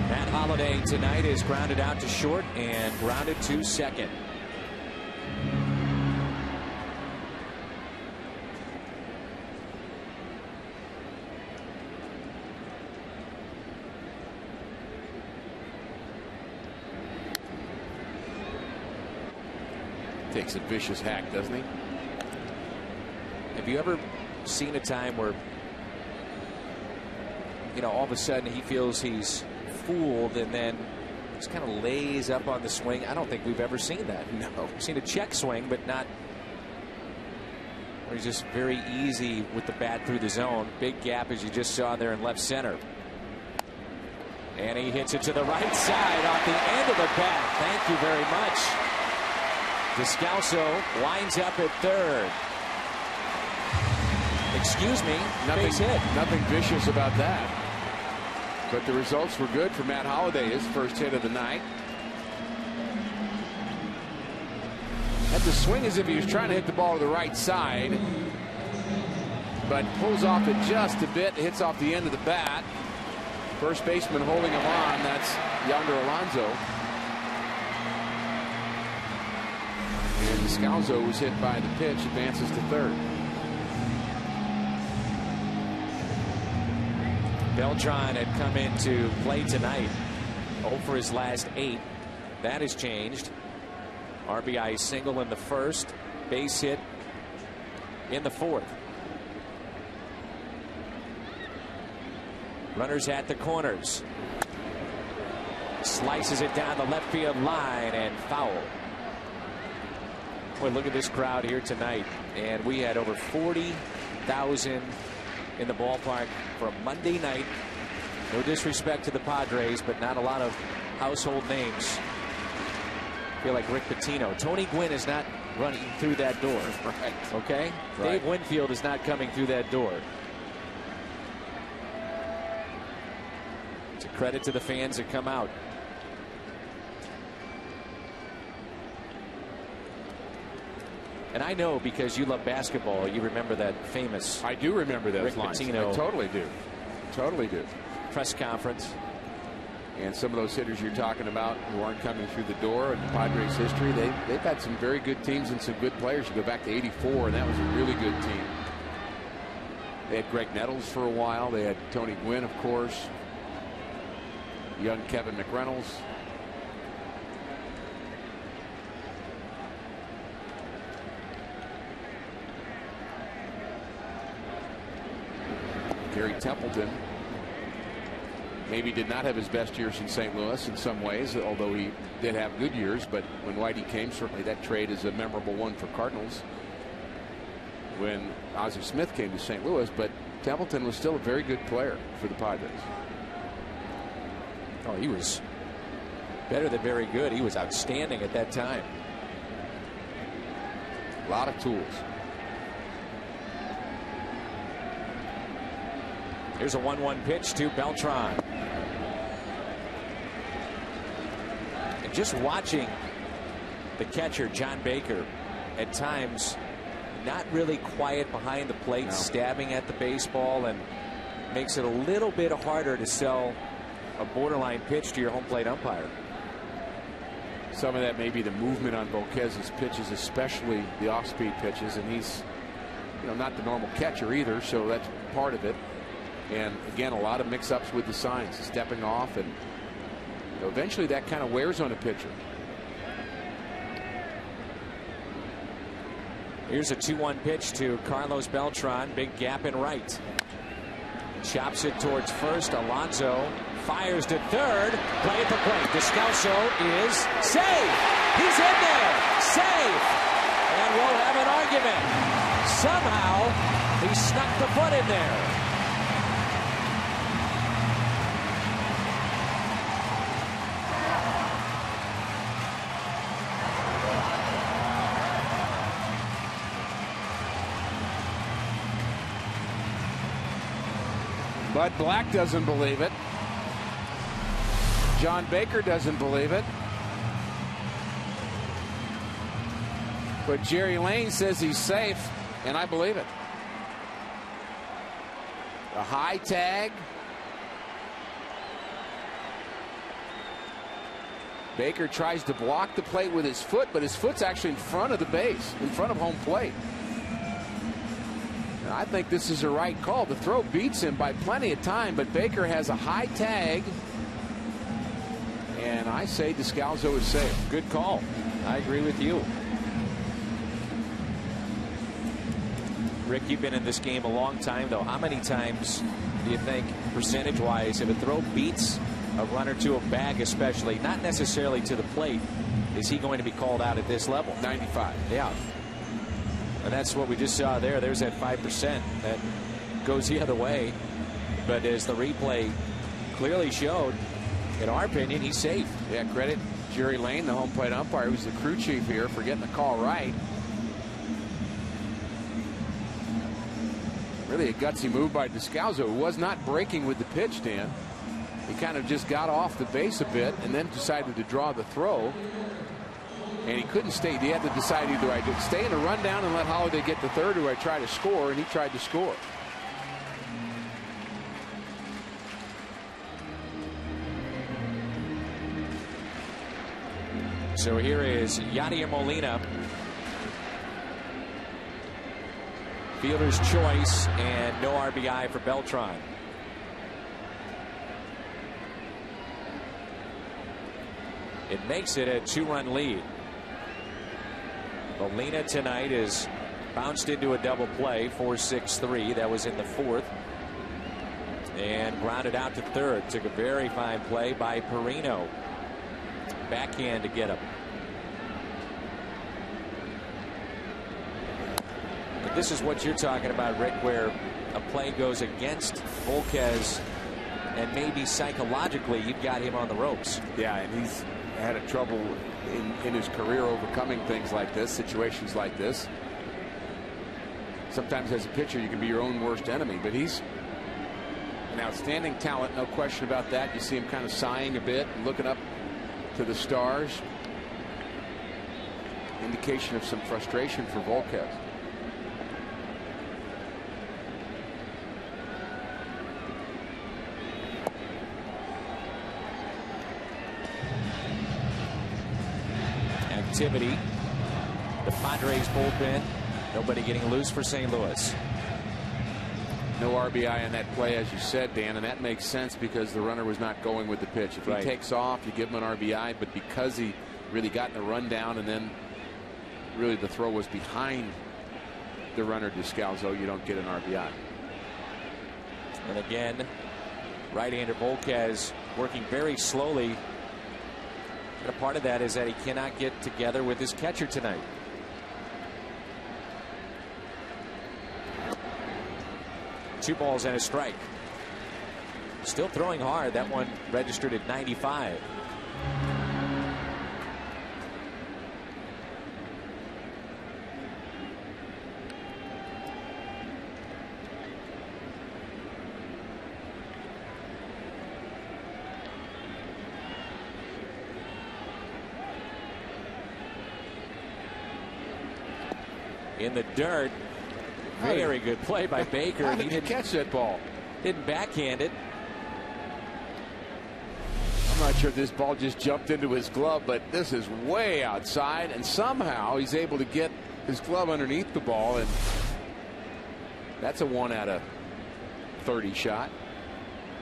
Matt Holliday tonight is grounded out to short and grounded to second. Takes a vicious hack, doesn't he? Have you ever seen a time where, you know, all of a sudden he feels he's fooled and then just kind of lays up on the swing? I don't think we've ever seen that. No. We've seen a check swing, but not where he's just very easy with the bat through the zone. Big gap, as you just saw there in left center. And he hits it to the right side off the end of the bat. Thank you very much. Descalso winds up at third. Excuse me, base hit. Nothing vicious about that. But the results were good for Matt Holliday, his first hit of the night. Had to swing as if he was trying to hit the ball to the right side, but pulls off it just a bit, hits off the end of the bat. First baseman holding him on, that's Yonder Alonso. And Descalso was hit by the pitch, advances to third. Beltran had come into play tonight. 0 for his last 8. That has changed. RBI single in the first. Base hit in the fourth. Runners at the corners. Slices it down the left field line and foul. Boy, look at this crowd here tonight. And we had over 40,000 in the ballpark for a Monday night. No disrespect to the Padres, but not a lot of household names. I feel like Rick Pitino. Tony Gwynn is not running through that door. Right. Okay? Right. Dave Winfield is not coming through that door. It's a credit to the fans that come out. And I know, because you love basketball, you remember that famous I do remember those Rick lines. Pitino I totally do. Totally do. press conference. And some of those hitters you're talking about who aren't coming through the door in Padres history, they've had some very good teams and some good players. You go back to '84, and that was a really good team. They had Greg Nettles for a while. They had Tony Gwynn, of course. Young Kevin McReynolds. Gary Templeton maybe did not have his best years in St. Louis in some ways, although he did have good years. But when Whitey came, certainly that trade is a memorable one for Cardinals. When Ozzie Smith came to St. Louis, but Templeton was still a very good player for the Padres. Oh, he was better than very good. He was outstanding at that time. A lot of tools. Here's a 1-1 pitch to Beltran. And just watching the catcher, John Baker, at times not really quiet behind the plate, stabbing at the baseball, and makes it a little bit harder to sell a borderline pitch to your home plate umpire. Some of that may be the movement on Volquez's pitches, especially the off-speed pitches, and he's, you know, not the normal catcher either, so that's part of it. And again, a lot of mix-ups with the signs, stepping off, and you know, eventually that kind of wears on a pitcher. Here's a 2-1 pitch to Carlos Beltran. Big gap in right. Chops it towards first. Alonso fires to third. Play at the plate. Descalso is safe. He's in there. Safe. And we'll have an argument. Somehow he snuck the foot in there. Bud Black doesn't believe it. John Baker doesn't believe it. But Jerry Lane says he's safe, and I believe it. A high tag. Baker tries to block the plate with his foot, but his foot's actually in front of the base, in front of home plate. And I think this is a right call. The throw beats him by plenty of time, but Baker has a high tag. And I say Descalso is safe. Good call. I agree with you. Rick, you've been in this game a long time, though. How many times do you think, percentage-wise, if a throw beats a runner to a bag, especially, not necessarily to the plate, is he going to be called out at this level? 95. Yeah. And that's what we just saw there. There's that 5% that goes the other way. But as the replay clearly showed, in our opinion, he's safe. Yeah, credit Jerry Lane, the home plate umpire, who's the crew chief here, for getting the call right. Really a gutsy move by Descalso, who was not breaking with the pitch, Dan. He kind of just got off the base a bit and then decided to draw the throw. And he couldn't stay. He had to decide either I did stay in a rundown and let Holiday get the third, or I try to score, and he tried to score. So here is Yadier Molina. Fielder's choice and no RBI for Beltran. It makes it a 2-run lead. Molina tonight is bounced into a double play, 4-6-3. That was in the fourth. And grounded out to third. Took a very fine play by Perino. Backhand to get him. But this is what you're talking about, Rick, where a play goes against Volquez and maybe psychologically you've got him on the ropes. Yeah, and he's had a trouble in his career overcoming things like this, situations like this. Sometimes as a pitcher you can be your own worst enemy, but he's an outstanding talent, no question about that. You see him kind of sighing a bit and looking up to the stars. Indication of some frustration for Volquez. activity. The Padres bullpen, nobody getting loose for St. Louis. No RBI on that play, as you said, Dan, and that makes sense because the runner was not going with the pitch. If he takes off, you give him an RBI, but because he really got in the rundown and then really the throw was behind the runner, Descalzo, you don't get an RBI. And again, right-hander Volquez working very slowly. And a part of that is that he cannot get together with his catcher tonight. Two balls and a strike. Still throwing hard. That one registered at 95. In the dirt. Very good play by Baker. He didn't catch that ball. Didn't backhand it. I'm not sure if this ball just jumped into his glove, but this is way outside, and somehow he's able to get his glove underneath the ball, and that's a 1 out of 30 shot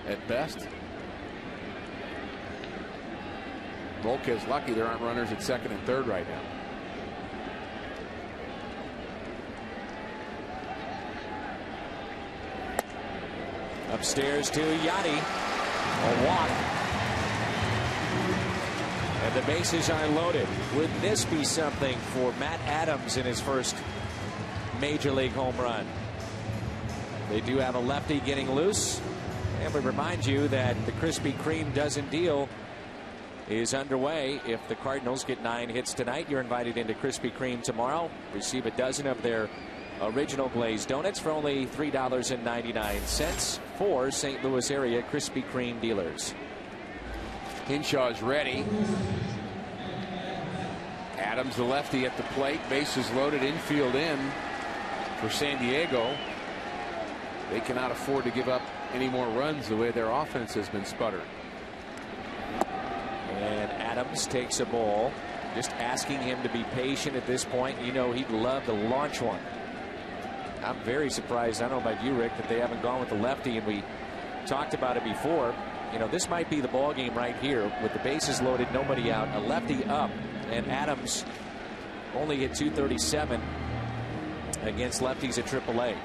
at best. Volquez lucky there aren't runners at second and third right now. Upstairs to Yachty. A walk. And the bases are loaded. Would this be something for Matt Adams in his first major league home run? They do have a lefty getting loose. And we remind you that the Krispy Kreme dozen deal is underway. If the Cardinals get 9 hits tonight, you're invited into Krispy Kreme tomorrow. Receive a dozen of their original glazed donuts for only $3.99 for St. Louis area Krispy Kreme dealers. Hinshaw's ready. Adams, the lefty, at the plate. Bases loaded, infield in for San Diego. They cannot afford to give up any more runs the way their offense has been sputtering. And Adams takes a ball. Just asking him to be patient at this point. You know he'd love to launch one. I'm very surprised, I don't know about you, Rick, that they haven't gone with the lefty, and we talked about it before. You know, this might be the ball game right here with the bases loaded, nobody out, a lefty up, and Adams only hit 237 against lefties at AAA.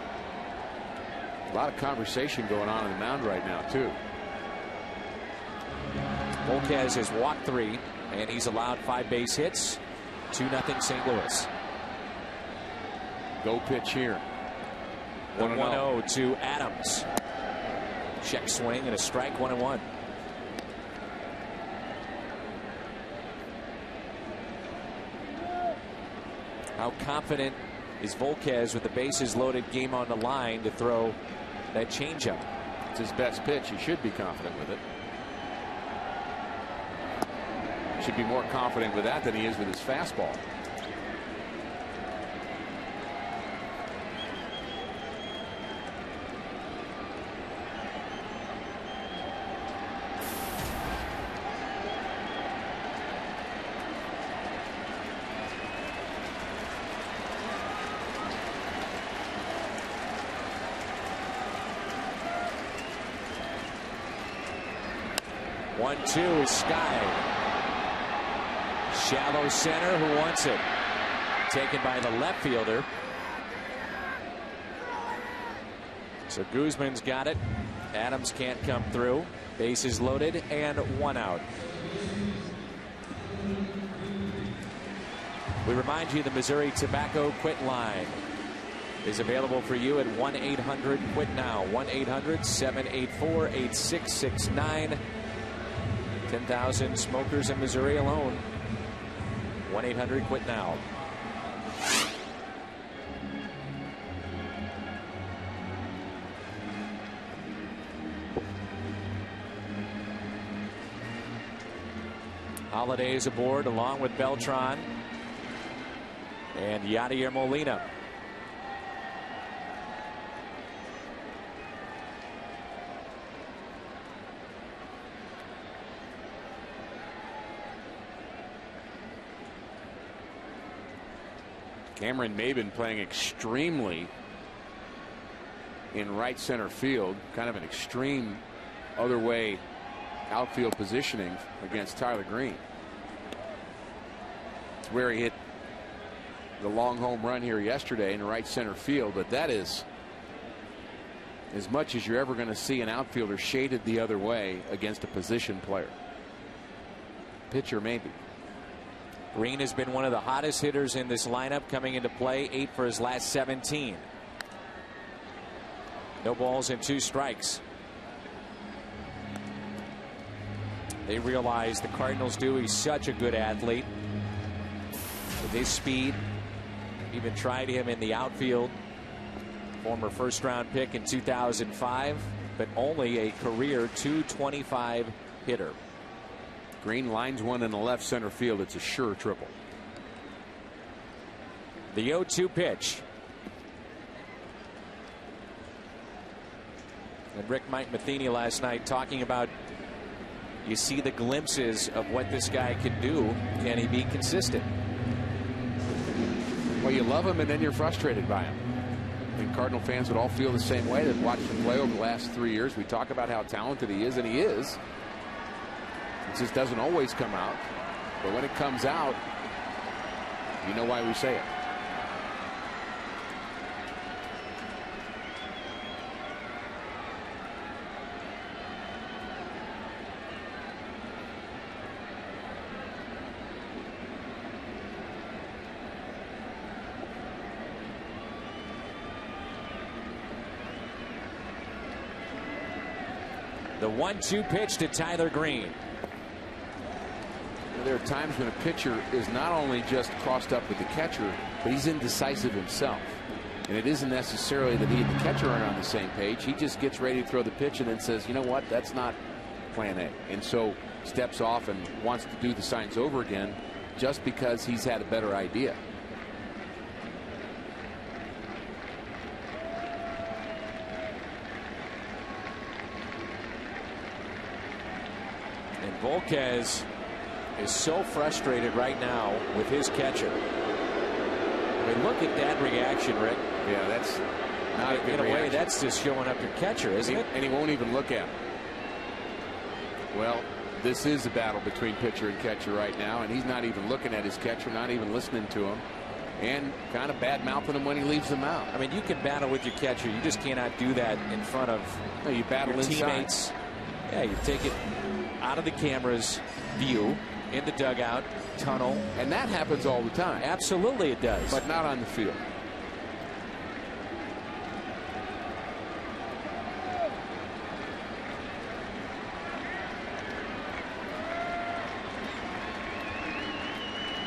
A lot of conversation going on the mound right now, too. Volquez has walked 3, and he's allowed 5 base hits. 2-0 St. Louis. Go pitch here. 1-0 to Adams. Check swing and a strike, 1-1. How confident is Volquez with the bases loaded, game on the line, to throw that changeup? It's his best pitch. He should be confident with it. Should be more confident with that than he is with his fastball. One-two is Sky. Shallow center, who wants it? Taken by the left fielder. So Guzman's got it. Adams can't come through. Bases loaded and 1 out. We remind you the Missouri Tobacco Quit line is available for you at 1-800-QUIT-NOW. 1-800-784-8669. 10,000 smokers in Missouri alone. 1-800-QUIT-NOW. Holiday is aboard along with Beltran and Yadier Molina. Cameron Maben playing extremely in right center field, kind of an extreme other way outfield positioning against Tyler Green. It's where he hit the long home run here yesterday in right center field, but that is as much as you're ever going to see an outfielder shaded the other way against a position player. Pitcher maybe. Green has been one of the hottest hitters in this lineup coming into play, 8 for his last 17. No balls and 2 strikes. They realize, the Cardinals do, he's such a good athlete with his speed. Even tried him in the outfield. Former first-round pick in 2005, but only a career .225 hitter. Green lines one in the left center field. It's a sure triple. The 0-2 pitch. And Rick Mike Matheny last night talking about, you see the glimpses of what this guy can do. Can he be consistent? Well, you love him and then you're frustrated by him. I think Cardinal fans would all feel the same way that watched him play over the last 3 years. We talk about how talented he is, and he is. It just doesn't always come out. But when it comes out, you know why we say it. The 1-2 pitch to Tyler Green. There are times when a pitcher is not only just crossed up with the catcher, but he's indecisive himself. And it isn't necessarily that he and the catcher aren't on the same page. He just gets ready to throw the pitch and then says, you know what, that's not plan A. And so steps off and wants to do the signs over again just because he's had a better idea. And Volquez is so frustrated right now with his catcher. I mean, look at that reaction, Rick. Yeah, that's not a good reaction. In a way, reaction. that's just showing up your catcher, isn't it? And he won't even look at him. Well, this is a battle between pitcher and catcher right now, and he's not even looking at his catcher, not even listening to him, and kind of bad-mouthing him when he leaves him out. I mean, you can battle with your catcher. You just cannot do that in front of you battle your inside. Teammates. Yeah, you take it out of the camera's view, in the dugout, tunnel. And that happens all the time. Absolutely it does. But not on the field.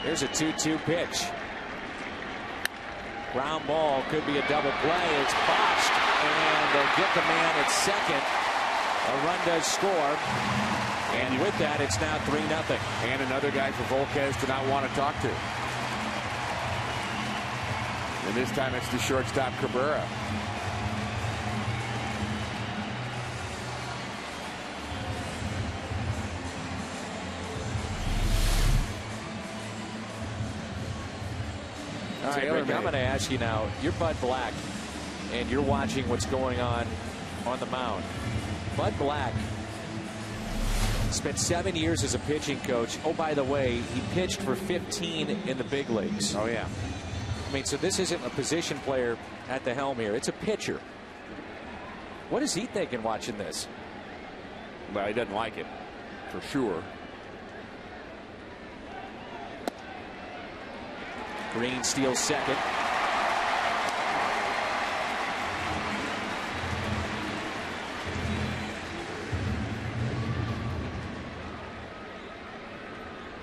Here's a 2-2 pitch. Ground ball, could be a double play. It's botched, and they'll get the man at second. A run does score. And with that, it's now 3-0. And another guy for Volquez to not want to talk to. And this time it's the shortstop Cabrera. All right, Rick, I'm going to ask you now, you're Bud Black, and you're watching what's going on the mound. Bud Black spent 7 years as a pitching coach. Oh, by the way, he pitched for 15 in the big leagues. Oh, yeah. I mean, so this isn't a position player at the helm here. It's a pitcher. What is he thinking watching this? Well, he doesn't like it, for sure. Green steals second.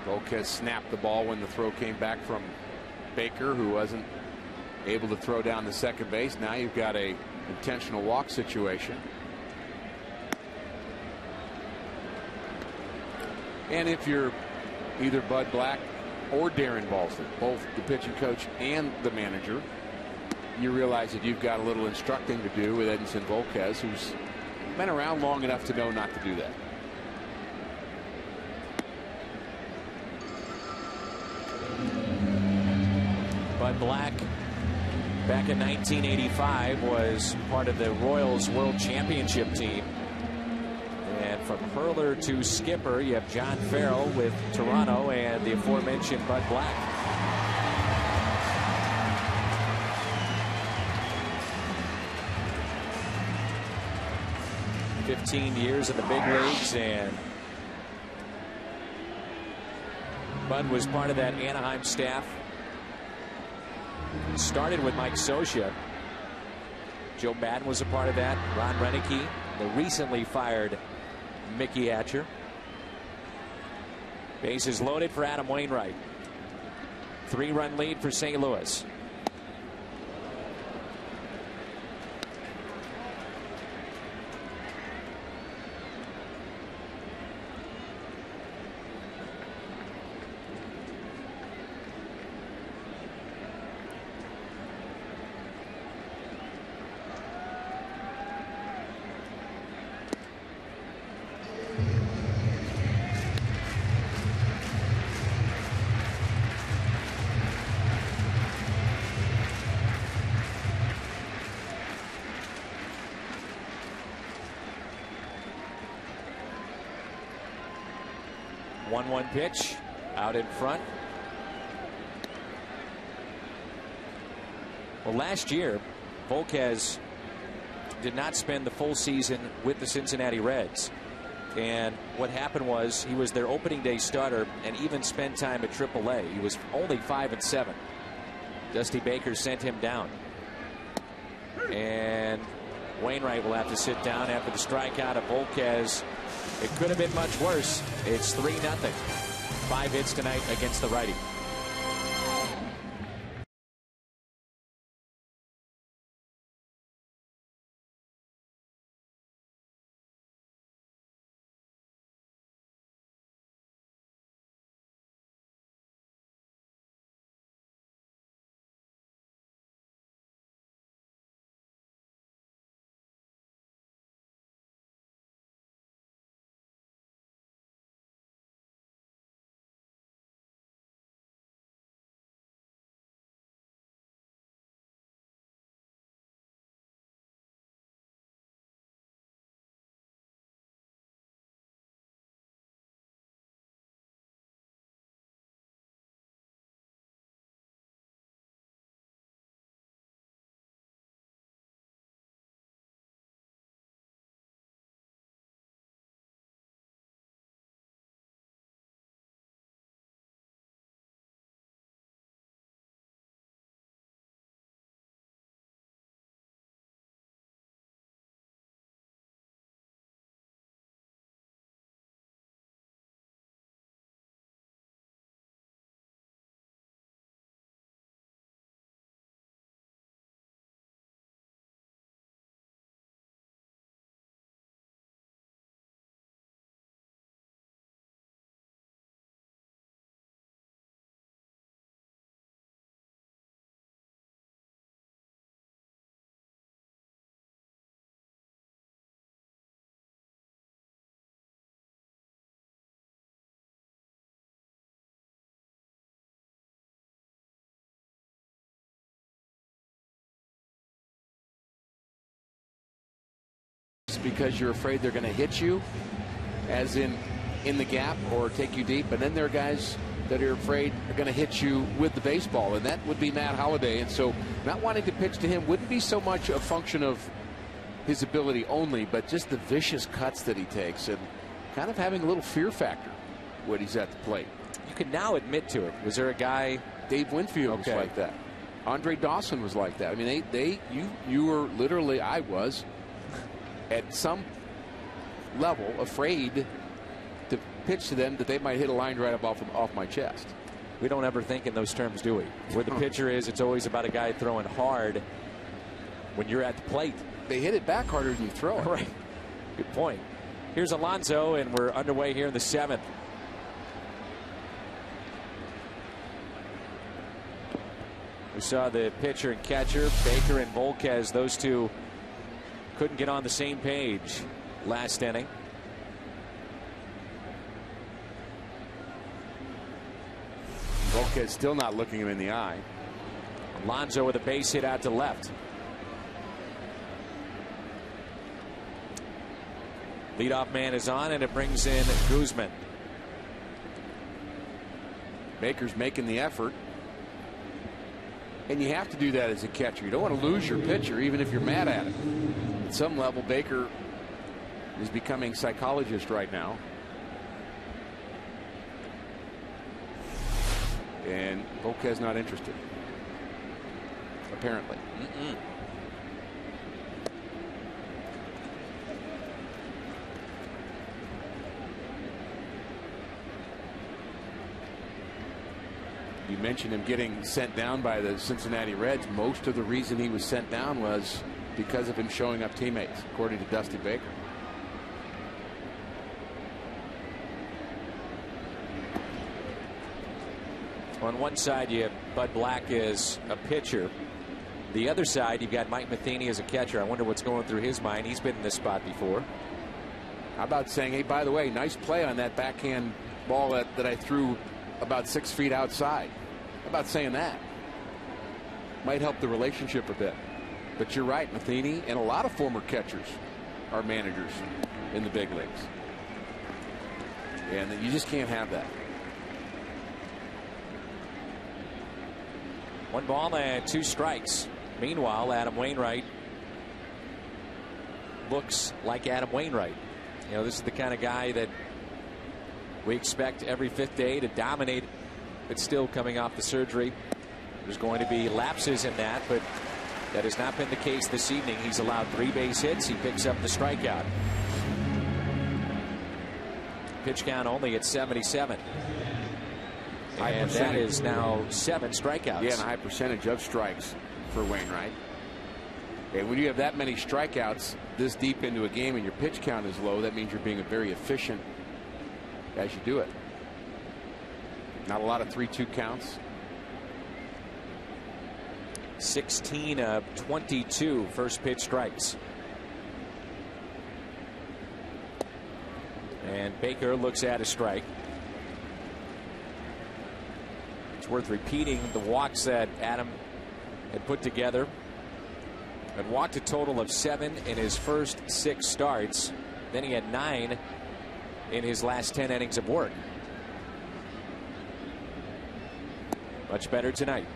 Volquez snapped the ball when the throw came back from Baker, who wasn't able to throw down the second base. Now you've got a intentional walk situation. And if you're either Bud Black or Darren Balston, both the pitching coach and the manager, you realize that you've got a little instructing to do with Edinson Volquez, who's been around long enough to know not to do that. Bud Black, back in 1985, was part of the Royals World Championship team. And from hurler to skipper, you have John Farrell with Toronto and the aforementioned Bud Black. 15 years in the big leagues, and Bud was part of that Anaheim staff. Started with Mike Scioscia. Joe Madden was a part of that. Ron Renicky, the recently fired Mickey Hatcher. Bases loaded for Adam Wainwright. 3-run lead for St. Louis. One pitch out in front. Well, last year, Volquez did not spend the full season with the Cincinnati Reds. And what happened was he was their opening day starter and even spent time at AAA. He was only 5-7. Dusty Baker sent him down. And Wainwright will have to sit down after the strikeout of Volquez. It could have been much worse. It's 3-0. 5 hits tonight against the righty. Because you're afraid they're going to hit you, as in the gap or take you deep, and then there are guys that are afraid are going to hit you with the baseball, and that would be Matt Holliday. And so not wanting to pitch to him wouldn't be so much a function of his ability only, but just the vicious cuts that he takes and kind of having a little fear factor when he's at the plate. You can now admit to it. Was there a guy? Dave Winfield was like that. Andre Dawson was like that. I mean, you were literally, I was, at some level afraid to pitch to them that they might hit a line drive off my chest. We don't ever think in those terms, do we? Where the pitcher is, it's always about a guy throwing hard when you're at the plate. They hit it back harder than you throw it. Right. Good point. Here's Alonso, and we're underway here in the 7th. We saw the pitcher and catcher, Baker and Volquez. Those two couldn't get on the same page last inning. Volquez still not looking him in the eye. Alonso with a base hit out to left. Leadoff man is on, and it brings in Guzman. Baker's making the effort. And you have to do that as a catcher. You don't want to lose your pitcher, even if you're mad at him. At some level, Baker is becoming psychologist right now. And Volquez not interested, apparently. You mentioned him getting sent down by the Cincinnati Reds. Most of the reason he was sent down was because of him showing up teammates, according to Dusty Baker. On one side, you have Bud Black as a pitcher. The other side, you've got Mike Matheny as a catcher. I wonder what's going through his mind. He's been in this spot before. How about saying, hey, by the way, nice play on that backhand ball that I threw about 6 feet outside. How about saying that? Might help the relationship a bit. But you're right, Matheny and a lot of former catchers are managers in the big leagues. And you just can't have that. 1 ball and 2 strikes. Meanwhile, Adam Wainwright looks like Adam Wainwright. You know, this is the kind of guy that we expect every 5th day to dominate, but still coming off the surgery. There's going to be lapses in that, but that has not been the case this evening. He's allowed 3 base hits. He picks up the strikeout. Pitch count only at 77. And that is now 7 strikeouts. Yeah, and a high percentage of strikes for Wainwright. And when you have that many strikeouts this deep into a game and your pitch count is low, that means you're being very efficient as you do it. Not a lot of 3-2 counts. 16 of 22 first pitch strikes. And Baker looks at a strike. It's worth repeating the walks that Adam had put together. Had walked a total of 7 in his first 6 starts. Then he had 9 in his last 10 innings of work. Much better tonight.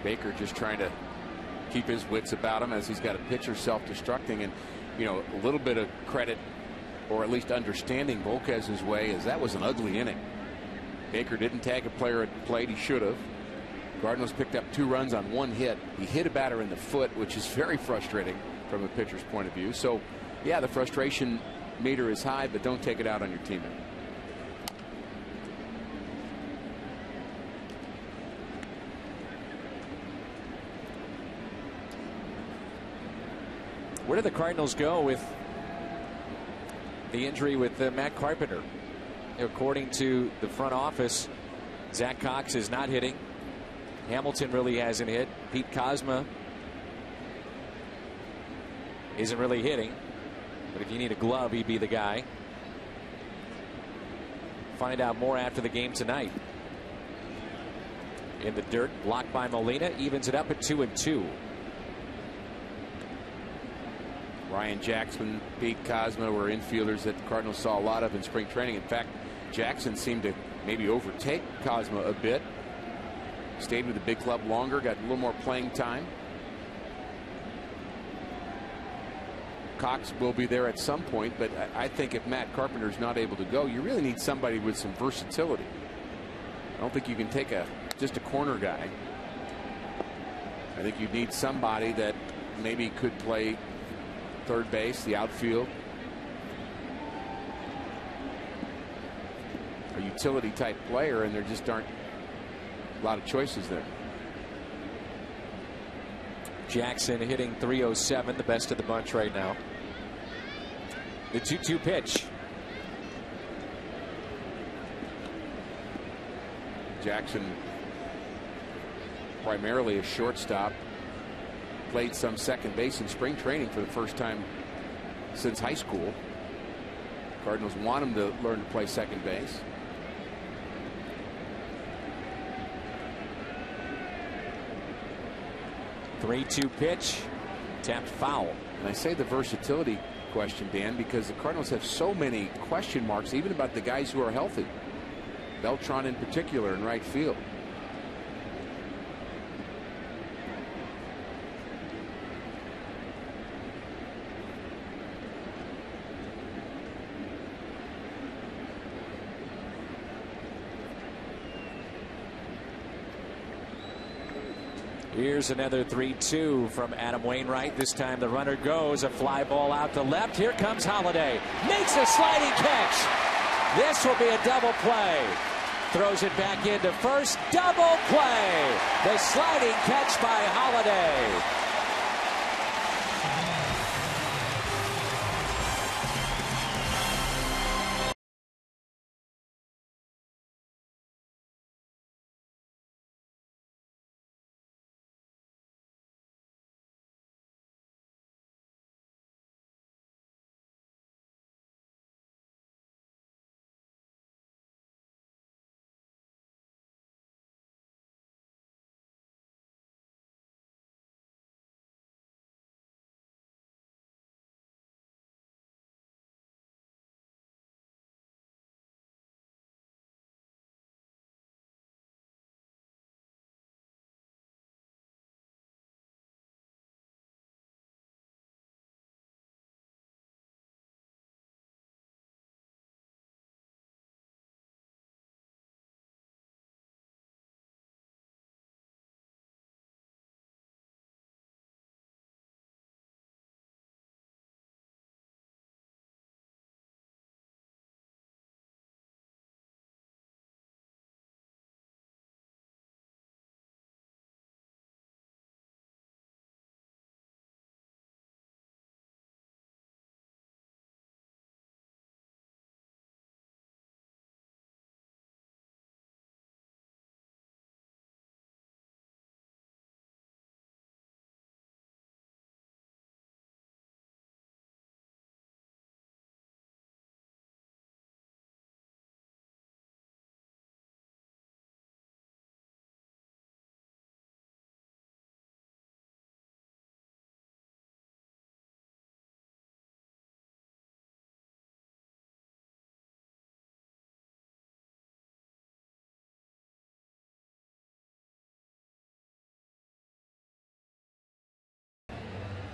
Baker just trying to keep his wits about him as he's got a pitcher self-destructing, and you know, a little bit of credit, or at least understanding Volquez's way, as that was an ugly inning. Baker didn't tag a player at the plate. He should have. Cardinals picked up 2 runs on 1 hit. He hit a batter in the foot, which is very frustrating from a pitcher's point of view. So yeah, the frustration meter is high, but don't take it out on your teammate. Where do the Cardinals go with the injury with Matt Carpenter? According to the front office, Zach Cox is not hitting. Hamilton really hasn't hit. Pete Kozma isn't really hitting. But if you need a glove, he'd be the guy. Find out more after the game tonight. In the dirt, blocked by Molina, evens it up at 2-2. Ryan Jackson, Pete Kozma were infielders that the Cardinals saw a lot of in spring training. In fact, Jackson seemed to maybe overtake Kozma a bit. Stayed with the big club longer, got a little more playing time. Cox will be there at some point, but I think if Matt Carpenter's not able to go, you really need somebody with some versatility. I don't think you can take just a corner guy. I think you need somebody that maybe could play third base, the outfield. A utility type player, and there just aren't a lot of choices there. Jackson hitting .307, the best of the bunch right now. The 2-2 pitch. Jackson, primarily a shortstop, played some second base in spring training for the first time since high school. Cardinals want him to learn to play second base. 3-2 pitch. Tapped foul. And I say the versatility question, Dan, because the Cardinals have so many question marks, even about the guys who are healthy. Beltran in particular in right field. Here's another 3-2 from Adam Wainwright. This time the runner goes. A fly ball out to left. Here comes Holliday. Makes a sliding catch. This will be a double play. Throws it back into first. Double play. The sliding catch by Holliday.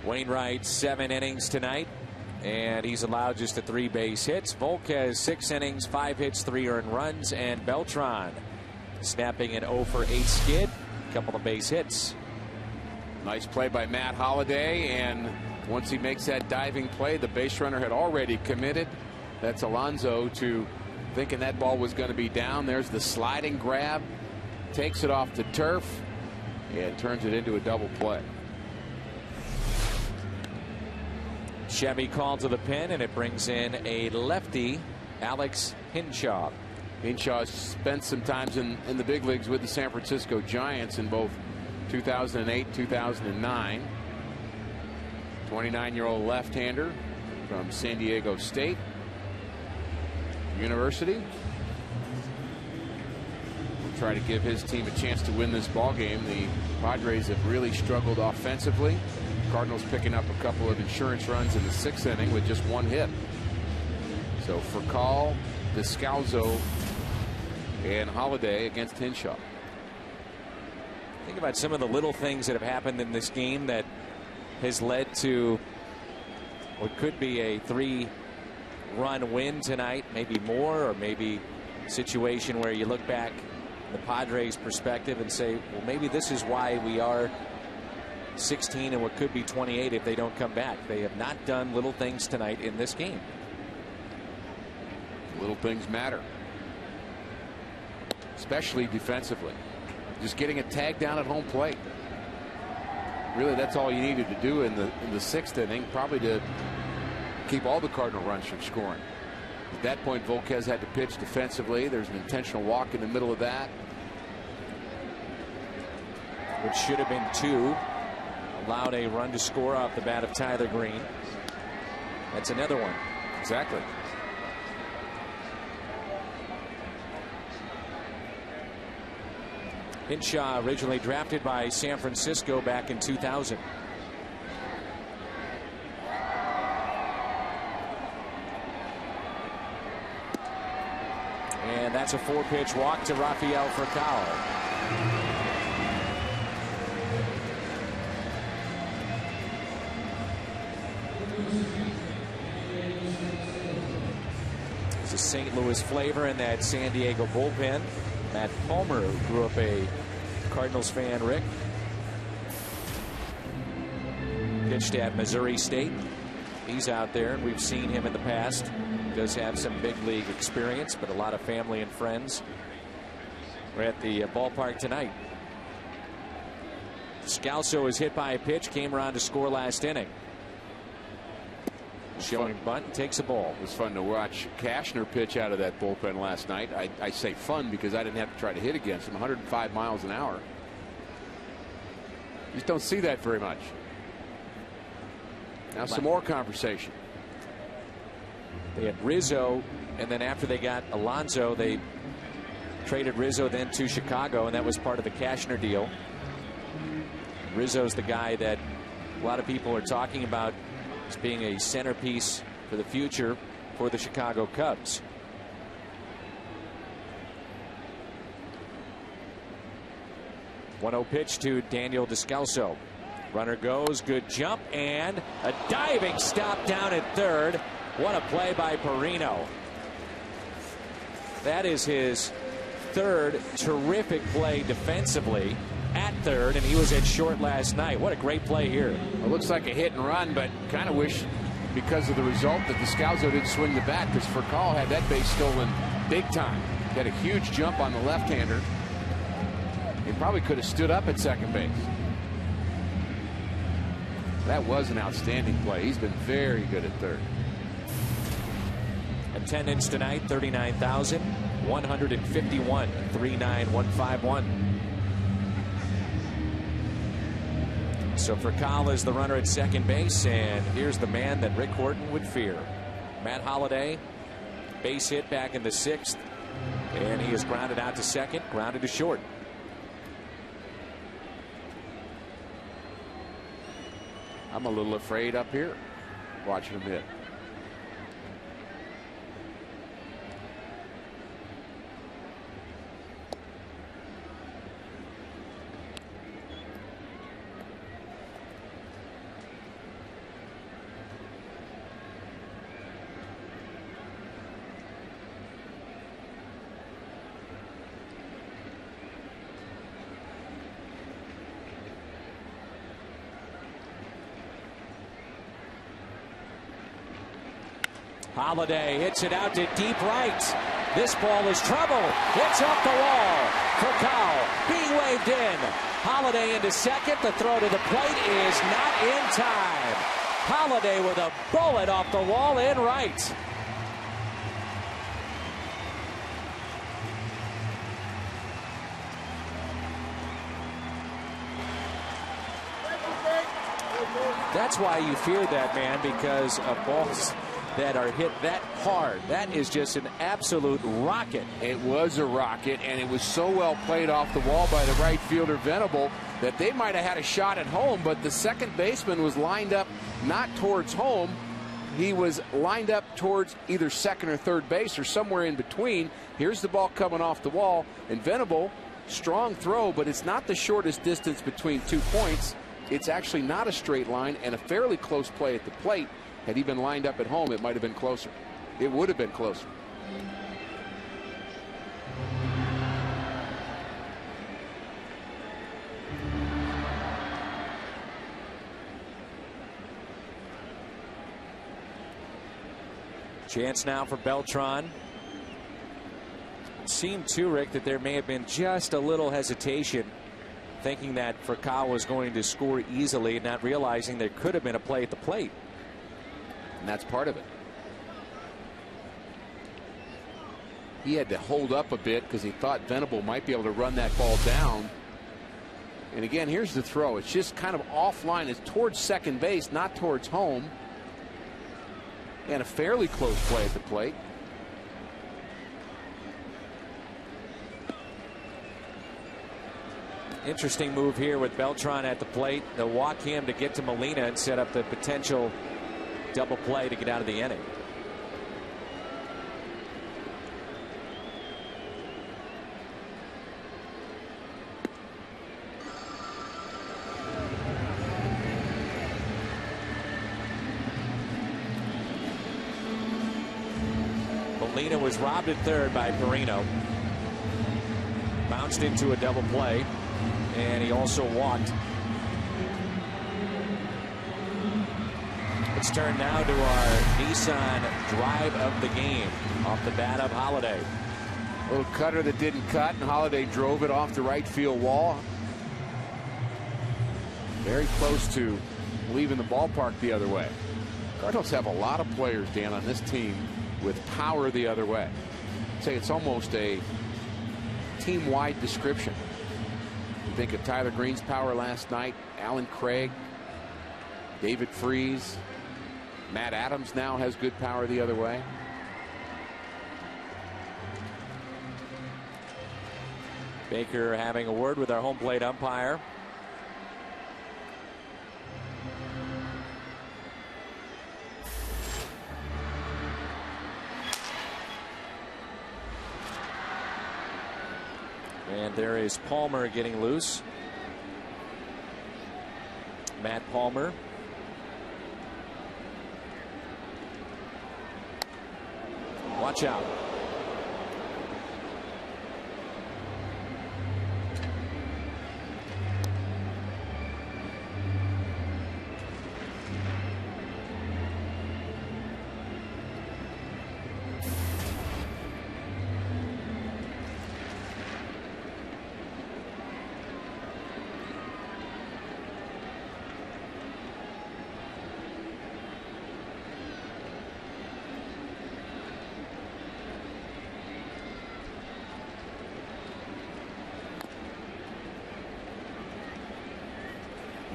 Wainwright 7 innings tonight, and he's allowed just 3 base hits. Volk has 6 innings, 5 hits, 3 earned runs, and Beltran snapping an 0 for 8 skid, a couple of base hits. Nice play by Matt Holliday, and once he makes that diving play, the base runner had already committed. That's Alonso to thinking that ball was going to be down. There's the sliding grab, takes it off the turf, and turns it into a double play. Chevy called to the pen, and it brings in a lefty, Alex Hinshaw. Hinshaw spent some times in the big leagues with the San Francisco Giants in both 2008, 2009. 29-year-old left-hander from San Diego State University. Will try to give his team a chance to win this ball game. The Padres have really struggled offensively. Cardinals picking up a couple of insurance runs in the 6th inning with just 1 hit. So Furcal, Descalzo, and Holliday against Hinshaw. Think about some of the little things that have happened in this game that has led to what could be a 3-run win tonight, maybe more, or maybe a situation where you look back the Padres' perspective and say, well, maybe this is why we are 16 and what could be 28 if they don't come back. They have not done little things tonight in this game. Little things matter, especially defensively. Just getting a tag down at home plate. Really, that's all you needed to do in the 6th inning, probably to keep all the Cardinal runs from scoring. At that point, Volquez had to pitch defensively. There's an intentional walk in the middle of that, which should have been 2. Allowed a run to score off the bat of Tyler Green. That's another one. Exactly. Hinshaw originally drafted by San Francisco back in 2000. And that's a 4-pitch walk to Rafael Furcal. There's a St. Louis flavor in that San Diego bullpen. Matt Palmer, who grew up a Cardinals fan, Rick, pitched at Missouri State. He's out there, and we've seen him in the past. Does have some big league experience, but a lot of family and friends. We're at the ballpark tonight. Descalso was hit by a pitch, came around to score last inning. Showing bunt, takes a ball. It was fun to watch Cashner pitch out of that bullpen last night. I say fun because I didn't have to try to hit against him. 105 miles an hour. You just don't see that very much. Now some more conversation. They had Rizzo, and then after they got Alonso, they traded Rizzo then to Chicago, and that was part of the Cashner deal. Rizzo's the guy that a lot of people are talking about as being a centerpiece for the future for the Chicago Cubs. .1-0 pitch to Daniel Descalso. Runner goes, good jump, and a diving stop down at third. What a play by Perino. That is his third terrific play defensively at third, and he was at short last night. What a great play here. It looks like a hit and run, but kind of wish because of the result that Descalso didn't swing the bat, because Furcal had that base stolen big time. He had a huge jump on the left-hander. He probably could have stood up at second base. That was an outstanding play. He's been very good at third. Attendance tonight, 39,151, 39151. So Furcal is the runner at second base, and here's the man that Rick Horton would fear. Matt Holliday, base hit back in the 6th, and he is grounded out to second, grounded to short. I'm a little afraid up here watching him hit. Holliday hits it out to deep right. This ball is trouble. It's off the wall. Furcal being waved in. Holliday into second. The throw to the plate is not in time. Holliday with a bullet off the wall in right. That's why you fear that, man, because of balls that are hit that hard. That is just an absolute rocket. It was a rocket, and it was so well played off the wall by the right fielder Venable that they might have had a shot at home, but the second baseman was lined up not towards home. He was lined up towards either second or third base or somewhere in between. Here's the ball coming off the wall, and Venable, strong throw, but it's not the shortest distance between 2 points. It's actually not a straight line, and a fairly close play at the plate. Had he been lined up at home, it might have been closer. It would have been closer. Chance now for Beltran. It seemed too, Rick, that there may have been just a little hesitation, thinking that Furcal was going to score easily, not realizing there could have been a play at the plate. And that's part of it. He had to hold up a bit because he thought Venable might be able to run that ball down. And again, here's the throw. It's just kind of offline. It's towards second base, not towards home. And a fairly close play at the plate. Interesting move here with Beltran at the plate. They'll walk him to get to Molina and set up the potential double play to get out of the inning. Molina was robbed at third by Perino. Bounced into a double play, and he also walked. Let's turn now to our Nissan drive of the game off the bat of Holiday. A little cutter that didn't cut, and Holiday drove it off the right field wall. Very close to leaving the ballpark the other way. Cardinals have a lot of players, Dan, on this team with power the other way. I'd say it's almost a team-wide description. You think of Tyler Green's power last night, Alan Craig, David Freese, Matt Adams now has good power the other way. Baker having a word with our home plate umpire. And there is Palmer getting loose. Matt Palmer. Watch out.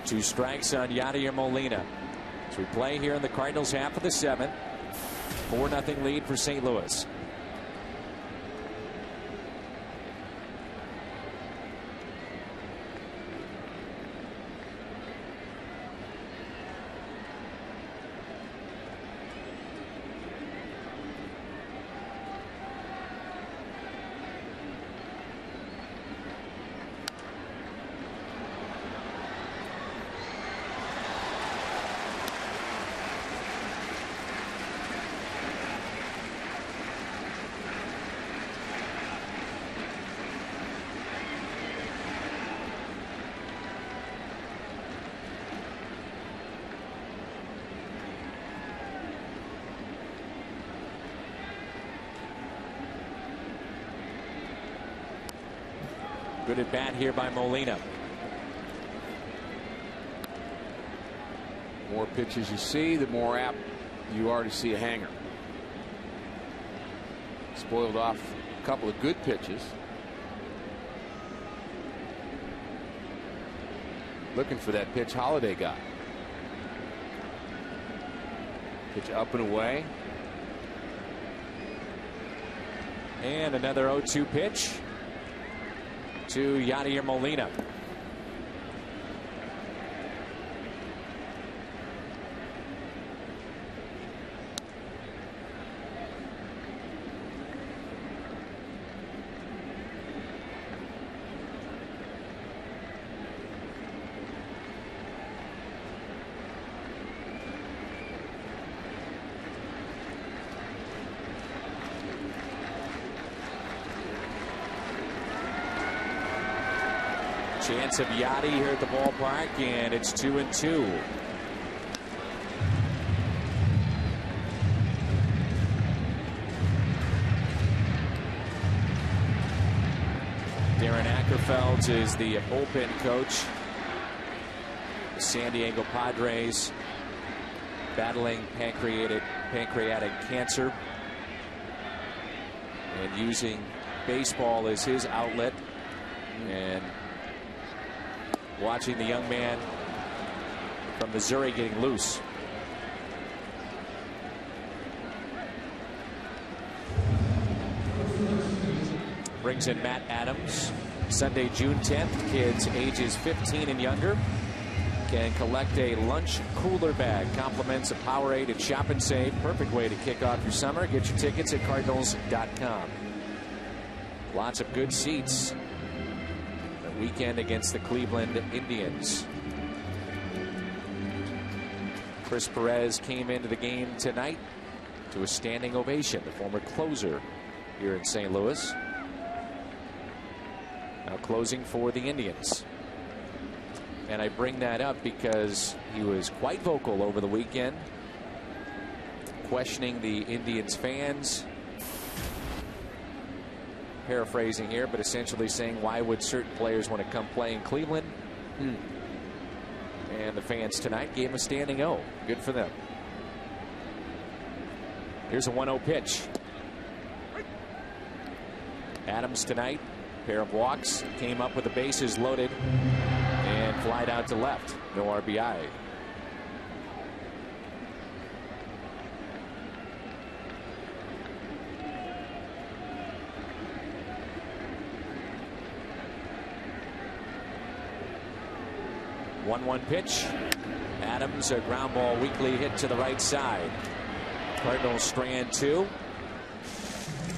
Two strikes on Yadier Molina. As we play here in the Cardinals half of the seventh. 4-0 lead for St. Louis. Good at bat here by Molina. More pitches you see, the more apt you are to see a hanger. Spoiled off a couple of good pitches. Looking for that pitch Holiday got. Pitch up and away. And another 0-2 pitch to Yadier Molina. Chance of Yachty here at the ballpark, and it's 2-2. Darren Ackerfeld is the bullpen coach. The San Diego Padres battling pancreatic cancer and using baseball as his outlet, and watching the young man from Missouri getting loose. Brings in Matt Adams. Sunday, June 10th, kids ages 15 and younger can collect a lunch cooler bag. Compliments of Powerade and Shop and Save. Perfect way to kick off your summer. Get your tickets at Cardinals.com. Lots of good seats. The weekend against the Cleveland Indians. Chris Perez came into the game tonight to a standing ovation. The former closer here in St. Louis. Now closing for the Indians. And I bring that up because he was quite vocal over the weekend, questioning the Indians fans. Paraphrasing here, but essentially saying, why would certain players want to come play in Cleveland? And the fans tonight gave him a standing O. Good for them. Here's a 1-0 pitch. Adams tonight, pair of walks, came up with the bases loaded and flied out to left. No RBI. One pitch. Adams, a ground ball weakly hit to the right side. Cardinals strand 2.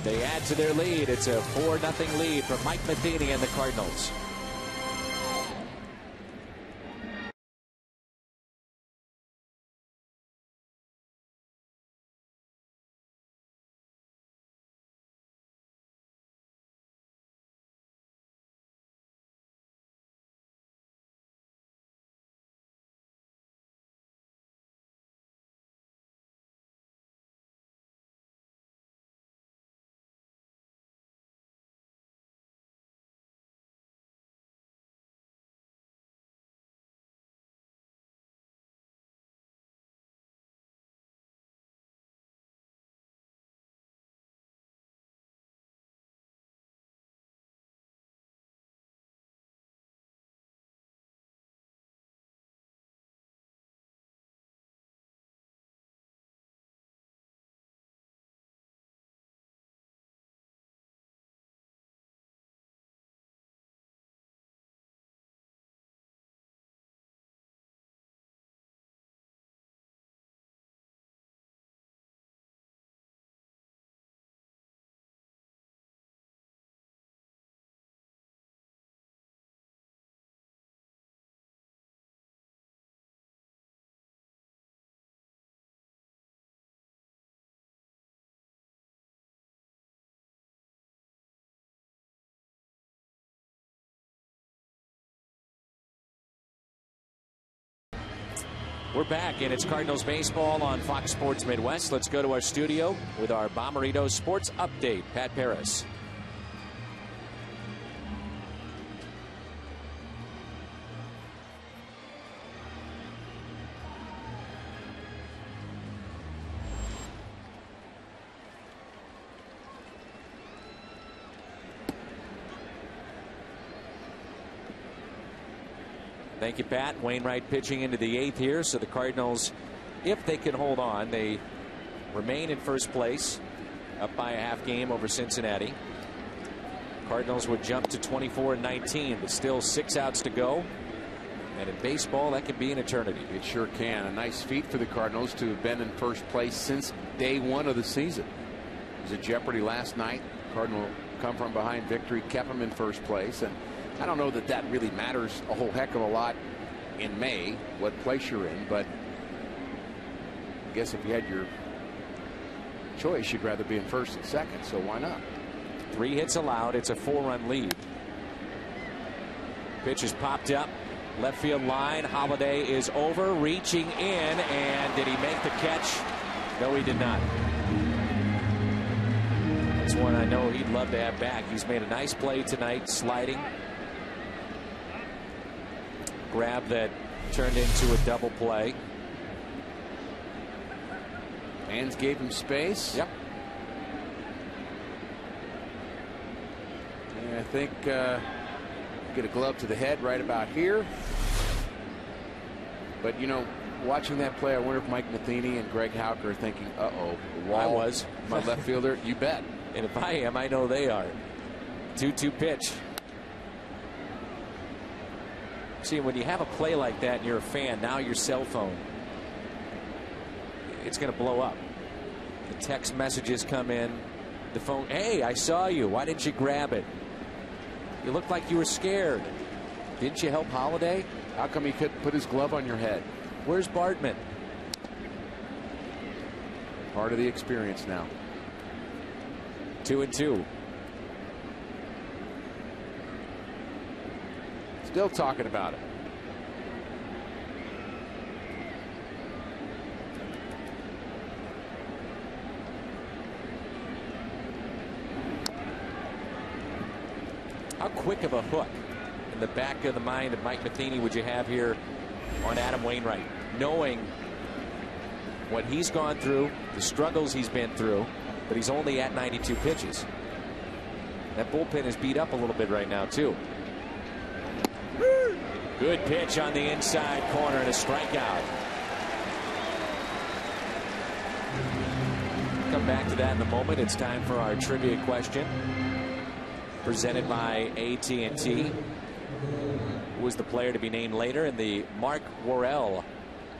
They add to their lead. It's a 4-0 lead for Mike Matheny and the Cardinals. We're back, and it's Cardinals baseball on Fox Sports Midwest. Let's go to our studio with our Bommarito Sports Update, Pat Paris. Thank you, Pat. Wainwright pitching into the 8th here. So the Cardinals, if they can hold on, they remain in first place, up by a half game over Cincinnati. Cardinals would jump to 24-19, but still 6 outs to go. And in baseball, that can be an eternity. It sure can. A nice feat for the Cardinals to have been in first place since day 1 of the season. It was a jeopardy last night. Cardinal come from behind victory, kept them in first place. And I don't know that that really matters a whole heck of a lot in May, what place you're in, but I guess if you had your choice, you'd rather be in first and second, so why not? 3 hits allowed. It's a 4-run lead. Pitch is popped up. Left field line. Holiday is over, reaching in, and did he make the catch? No, he did not. That's one I know he'd love to have back. He's made a nice play tonight, sliding. Grab that turned into a double play. Fans gave him space. Yep. And I think get a glove to the head right about here. But you know, watching that play, I wonder if Mike Matheny and Greg Hauker are thinking, uh-oh, wall. I was. My left fielder, you bet. And if I am, I know they are. 2-2 pitch. See, when you have a play like that and you're a fan, now your cell phone, it's going to blow up. The text messages come in. The phone, hey, I saw you. Why didn't you grab it? You looked like you were scared. Didn't you help Holiday? How come he couldn't put his glove on your head? Where's Bartman? Part of the experience now. 2-2. Still talking about it. How quick of a hook in the back of the mind of Mike Matheny would you have here on Adam Wainwright, knowing what he's gone through, the struggles he's been through, but he's only at 92 pitches. That bullpen is beat up a little bit right now, too. Good pitch on the inside corner and a strikeout. Come back to that in a moment. It's time for our trivia question, presented by AT&T. Who was the player to be named later in the Mark Worrell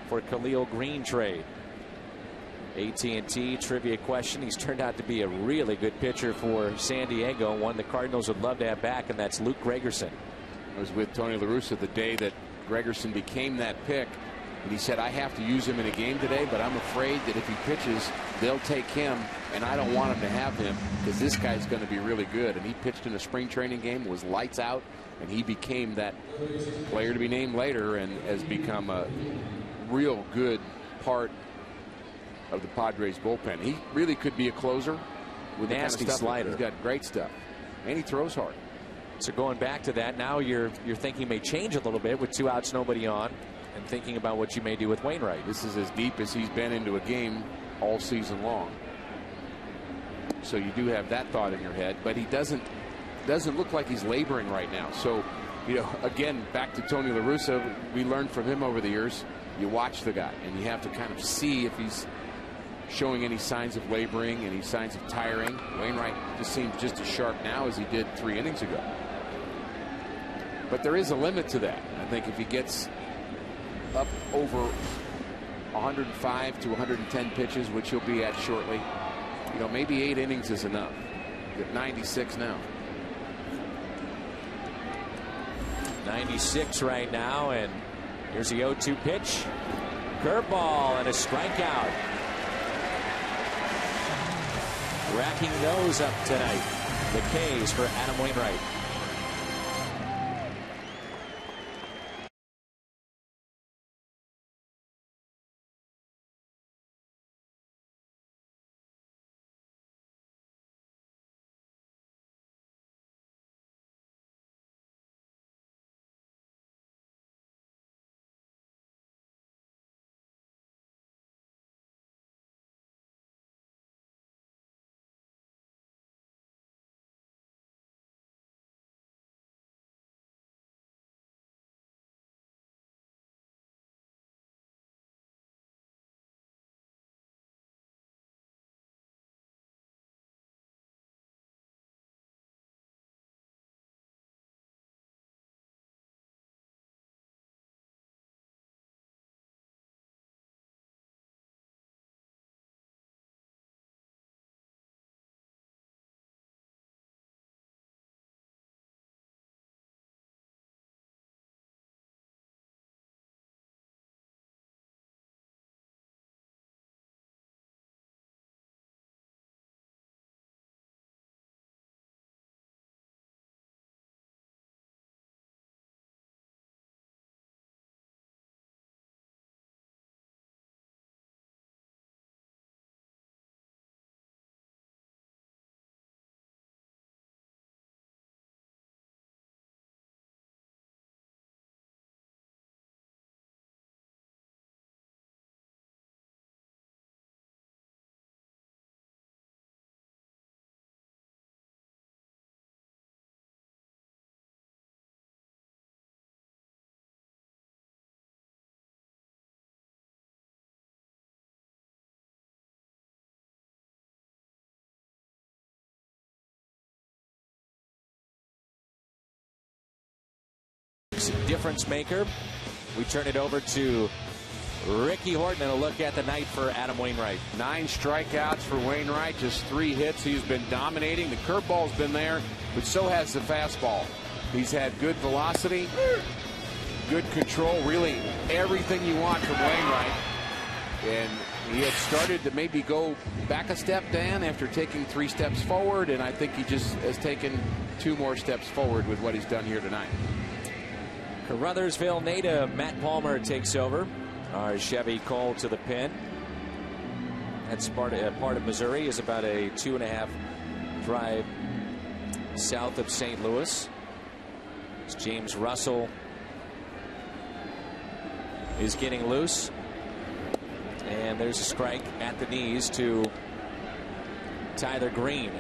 for Khalil Green trade? AT&T trivia question. He's turned out to be a really good pitcher for San Diego, one the Cardinals would love to have back, and that's Luke Gregerson. I was with Tony La Russa the day that Gregerson became that pick, and he said, I have to use him in a game today, but I'm afraid that if he pitches, they'll take him, and I don't want him to have him because this guy's going to be really good. And he pitched in a spring training game, was lights out, and he became that player to be named later and has become a real good part of the Padres bullpen. He really could be a closer with the nasty kind of stuff slider. He's got great stuff, and he throws hard. So going back to that, now your thinking may change a little bit with 2 outs, nobody on, and thinking about what you may do with Wainwright. This is as deep as he's been into a game all season long. So you do have that thought in your head, but he doesn't look like he's laboring right now. So, you know, again, back to Tony La Russa, we learned from him over the years. You watch the guy, and you have to kind of see if he's showing any signs of laboring, any signs of tiring. Wainwright just seems just as sharp now as he did 3 innings ago. But there is a limit to that. I think if he gets up over 105 to 110 pitches, which he'll be at shortly, you know, maybe 8 innings is enough. At 96 now. 96 right now, and here's the 0-2 pitch. Curveball and a strikeout. Racking those up tonight. The K's for Adam Wainwright. difference maker. We turn it over to Ricky Horton and a look at the night for Adam Wainwright. 9 strikeouts for Wainwright, just 3 hits. He's been dominating. The curveball's been there, but so has the fastball. He's had good velocity, good control, really everything you want from Wainwright. And he had started to maybe go back a step, Dan, after taking 3 steps forward, and I think he just has taken 2 more steps forward with what he's done here tonight. Caruthersville native Matt Palmer takes over. Our Chevy Cole to the pin. That's part of Missouri, is about a 2.5 drive south of St. Louis. As James Russell is getting loose. And there's a strike at the knees to Tyler Green.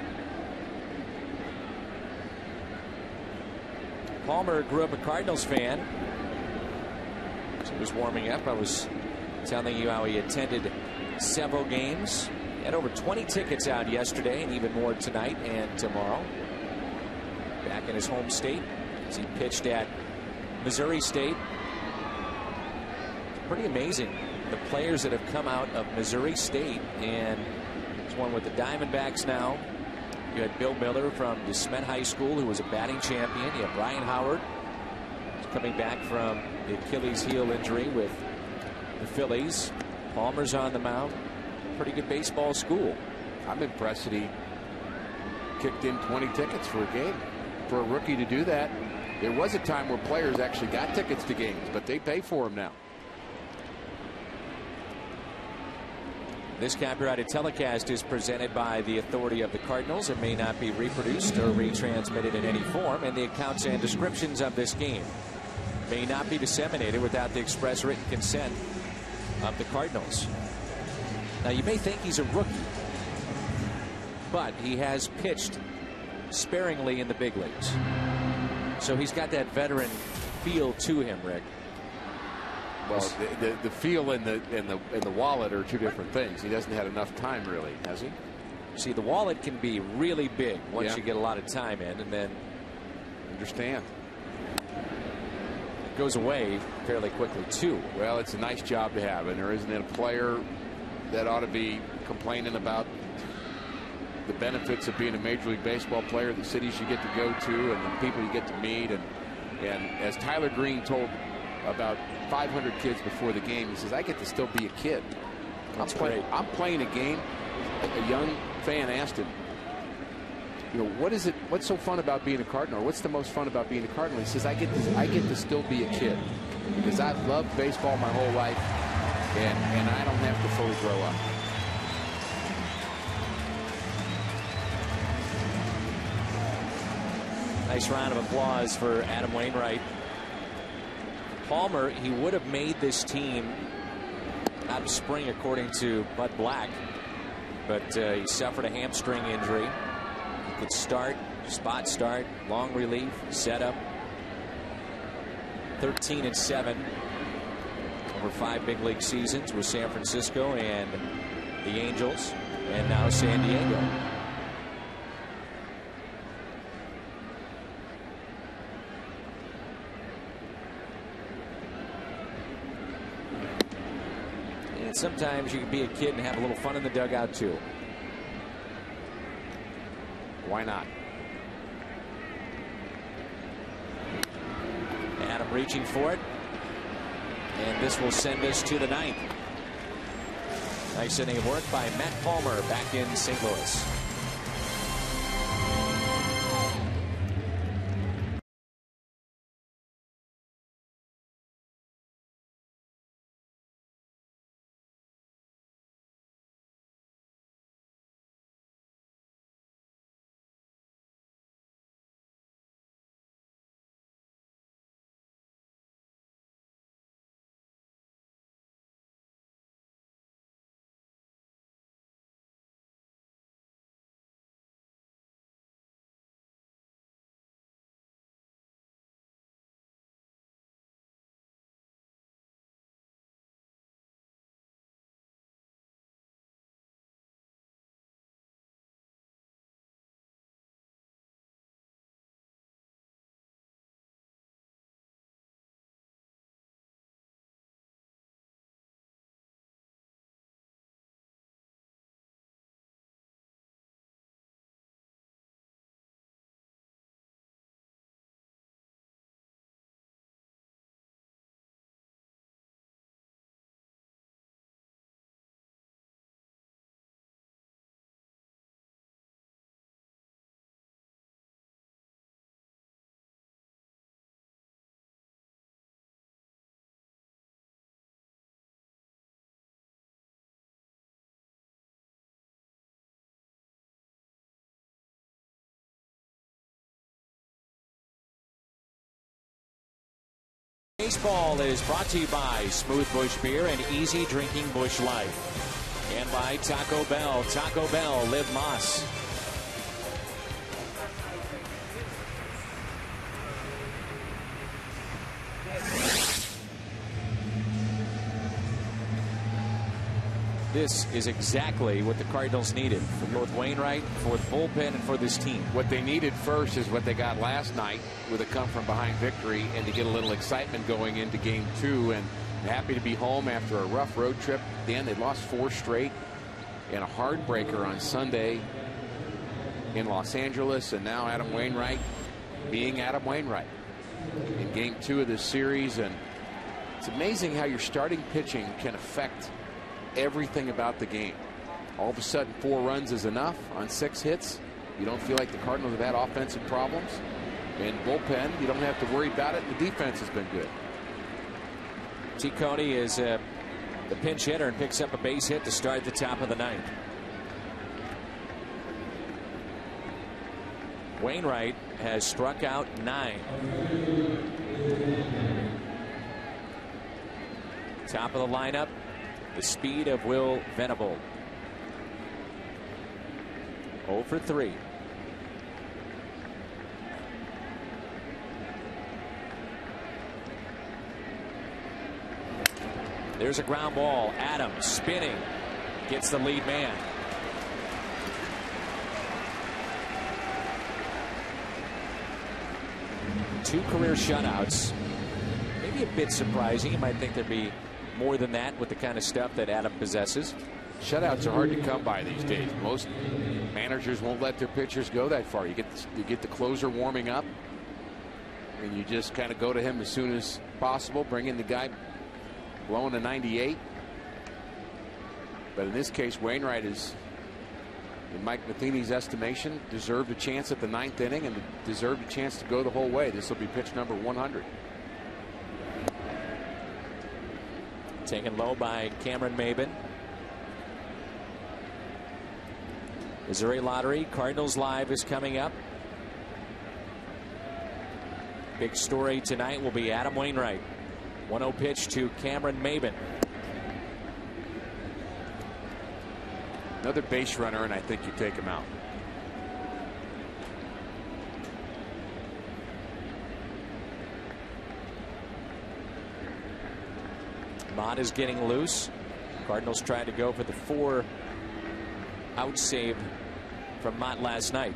Palmer grew up a Cardinals fan. As he was warming up, I was telling you how he attended several games. He had over 20 tickets out yesterday and even more tonight and tomorrow. Back in his home state as he pitched at Missouri State. It's pretty amazing, the players that have come out of Missouri State, and there's one with the Diamondbacks now. You had Bill Miller from DeSmet High School, who was a batting champion. You have Brian Howard, who's coming back from the Achilles heel injury with the Phillies. Palmer's on the mound. Pretty good baseball school. I'm impressed that he kicked in 20 tickets for a game. For a rookie to do that, there was a time where players actually got tickets to games, but they pay for them now. This copyrighted telecast is presented by the authority of the Cardinals. It may not be reproduced or retransmitted in any form, and the accounts and descriptions of this game may not be disseminated without the express written consent of the Cardinals. Now, you may think he's a rookie, but he has pitched sparingly in the big leagues. So he's got that veteran feel to him, Rick. Well, the feel and the wallet are 2 different things. He hasn't had enough time, really, has he? See, the wallet can be really big once you get a lot of time in, and then understand it goes away fairly quickly too. Well, it's a nice job to have, and there isn't a player that ought to be complaining about the benefits of being a Major League Baseball player, the cities you get to go to, and the people you get to meet, and as Tyler Green told about 500 kids before the game, he says, I get to still be a kid. I'm playing a game. A young fan asked him, you know, what's so fun about being a Cardinal? Or what's the most fun about being a Cardinal? He says, I get to still be a kid because I've loved baseball my whole life, and I don't have to fully grow up. Nice round of applause for Adam Wainwright. Palmer, he would have made this team out of spring, according to Bud Black, but he suffered a hamstring injury. He could start, spot start, long relief, setup. 13-7 over 5 big league seasons with San Francisco and the Angels, and now San Diego. Sometimes you can be a kid and have a little fun in the dugout too. Why not? Adam reaching for it, and this will send us to the 9th. Nice inning of work by Matt Palmer back in St. Louis. Baseball is brought to you by Smooth Bush Beer and Easy Drinking Bush Life. And by Taco Bell. Taco Bell, live Moss. This is exactly what the Cardinals needed for both Wainwright, for the bullpen, and for this team. What they needed first is what they got last night with a come-from-behind victory and to get a little excitement going into Game 2. And happy to be home after a rough road trip. Dan, they lost 4 straight and a heartbreaker on Sunday in Los Angeles. And now Adam Wainwright being Adam Wainwright in Game 2 of this series. And it's amazing how your starting pitching can affect everything about the game. All of a sudden 4 runs is enough on 6 hits. You don't feel like the Cardinals have had offensive problems. And bullpen, you don't have to worry about it. The defense has been good. T. Cody is the pinch hitter and picks up a base hit to start the top of the 9th. Wainwright has struck out 9. Top of the lineup, the speed of Will Venable. 0 for 3. There's a ground ball. Adams spinning. Gets the lead man. Two career shutouts. Maybe a bit surprising. You might think there'd be more than that with the kind of stuff that Adam possesses. Shutouts are hard to come by these days. Most managers won't let their pitchers go that far. You get the closer warming up, and you just kind of go to him as soon as possible. Bring in the guy blowing a 98. But in this case, Wainwright is, in Mike Matheny's estimation, deserved a chance at the 9th inning and deserved a chance to go the whole way. This will be pitch number 100. Taken low by Cameron Maben. Missouri Lottery Cardinals Live is coming up. Big story tonight will be Adam Wainwright. 1-0 pitch to Cameron Maben. Another base runner, and I think you take him out. Mott is getting loose. Cardinals tried to go for the 4-out save from Mott last night.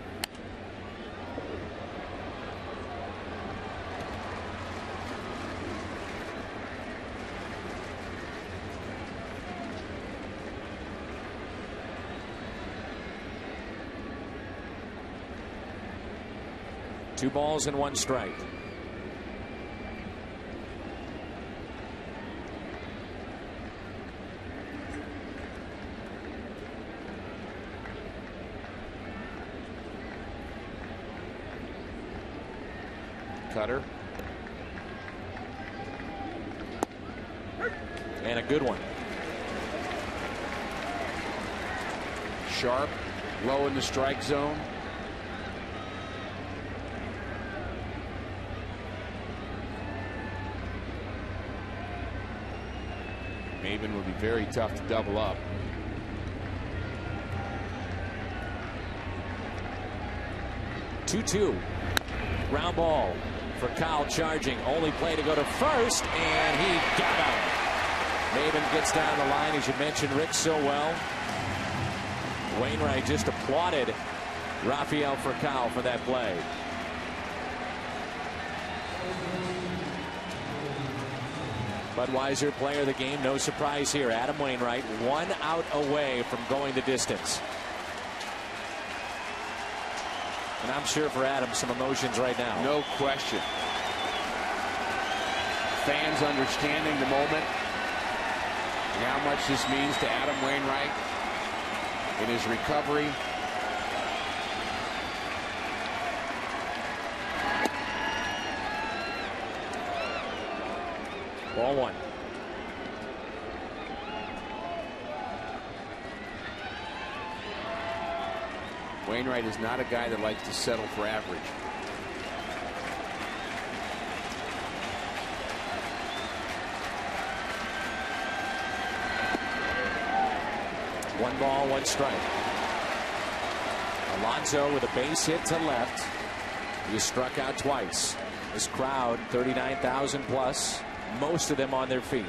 Two balls and 1 strike. Cutter. And a good one. Sharp, low in the strike zone. Maben will be very tough to double up. Two. Ground ball for Kyle charging. Only play to go to first, and he got out. Maben gets down the line, as you mentioned, Rick, so well. Wainwright just applauded Rafael Furcal for that play. Budweiser player of the game, no surprise here. Adam Wainwright 1 out away from going the distance. And I'm sure for Adam some emotions right now. No question. Fans understanding the moment and how much this means to Adam Wainwright in his recovery. Ball 1. Wainwright is not a guy that likes to settle for average. 1 ball, 1 strike. Alonso with a base hit to left. He struck out twice. This crowd, 39,000 plus, most of them on their feet.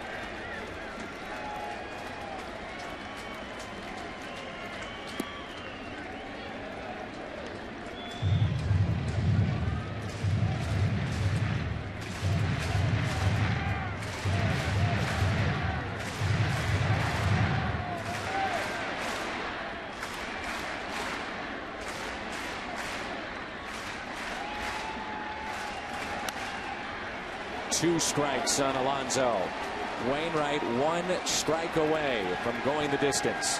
Two strikes on Alonso. Wainwright 1 strike away from going the distance.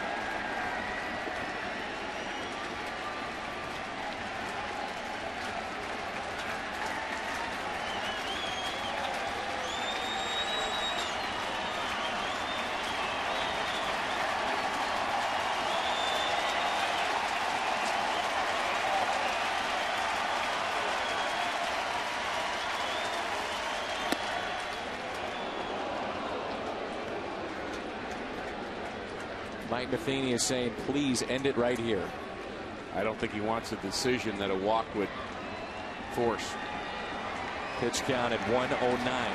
Mike Matheny is saying, please end it right here. I don't think he wants a decision that a walk would force. Pitch count at 109.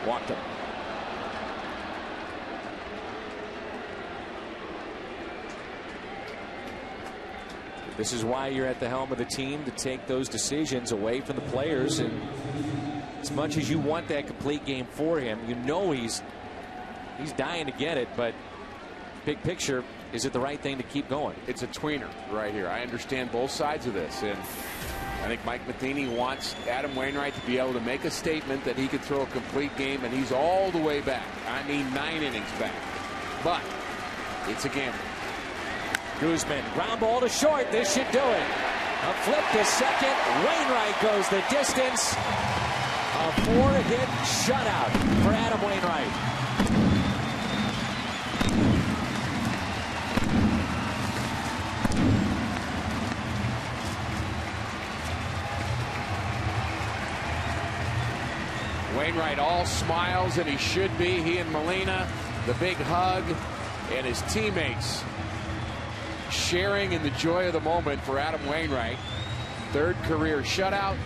Walked him. This is why you're at the helm of the team, to take those decisions away from the players. And as much as you want that complete game for him, you know he's dying to get it, but big picture, is it the right thing to keep going? It's a tweener right here. I understand both sides of this, and I think Mike Matheny wants Adam Wainwright to be able to make a statement that he could throw a complete game, and he's all the way back. I mean 9 innings back. But it's a gamble. Guzman, ground ball to short. This should do it. A flip to second. Wainwright goes the distance. A 4-hit shutout for Adam Wainwright. Wainwright all smiles, and he should be. He and Molina, the big hug, and his teammates sharing in the joy of the moment for Adam Wainwright. 3rd career shutout.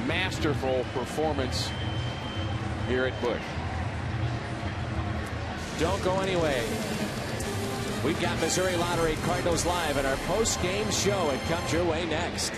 Masterful performance here at Busch. Don't go anyway. We've got Missouri Lottery Cardinals live in our post-game show. It comes your way next.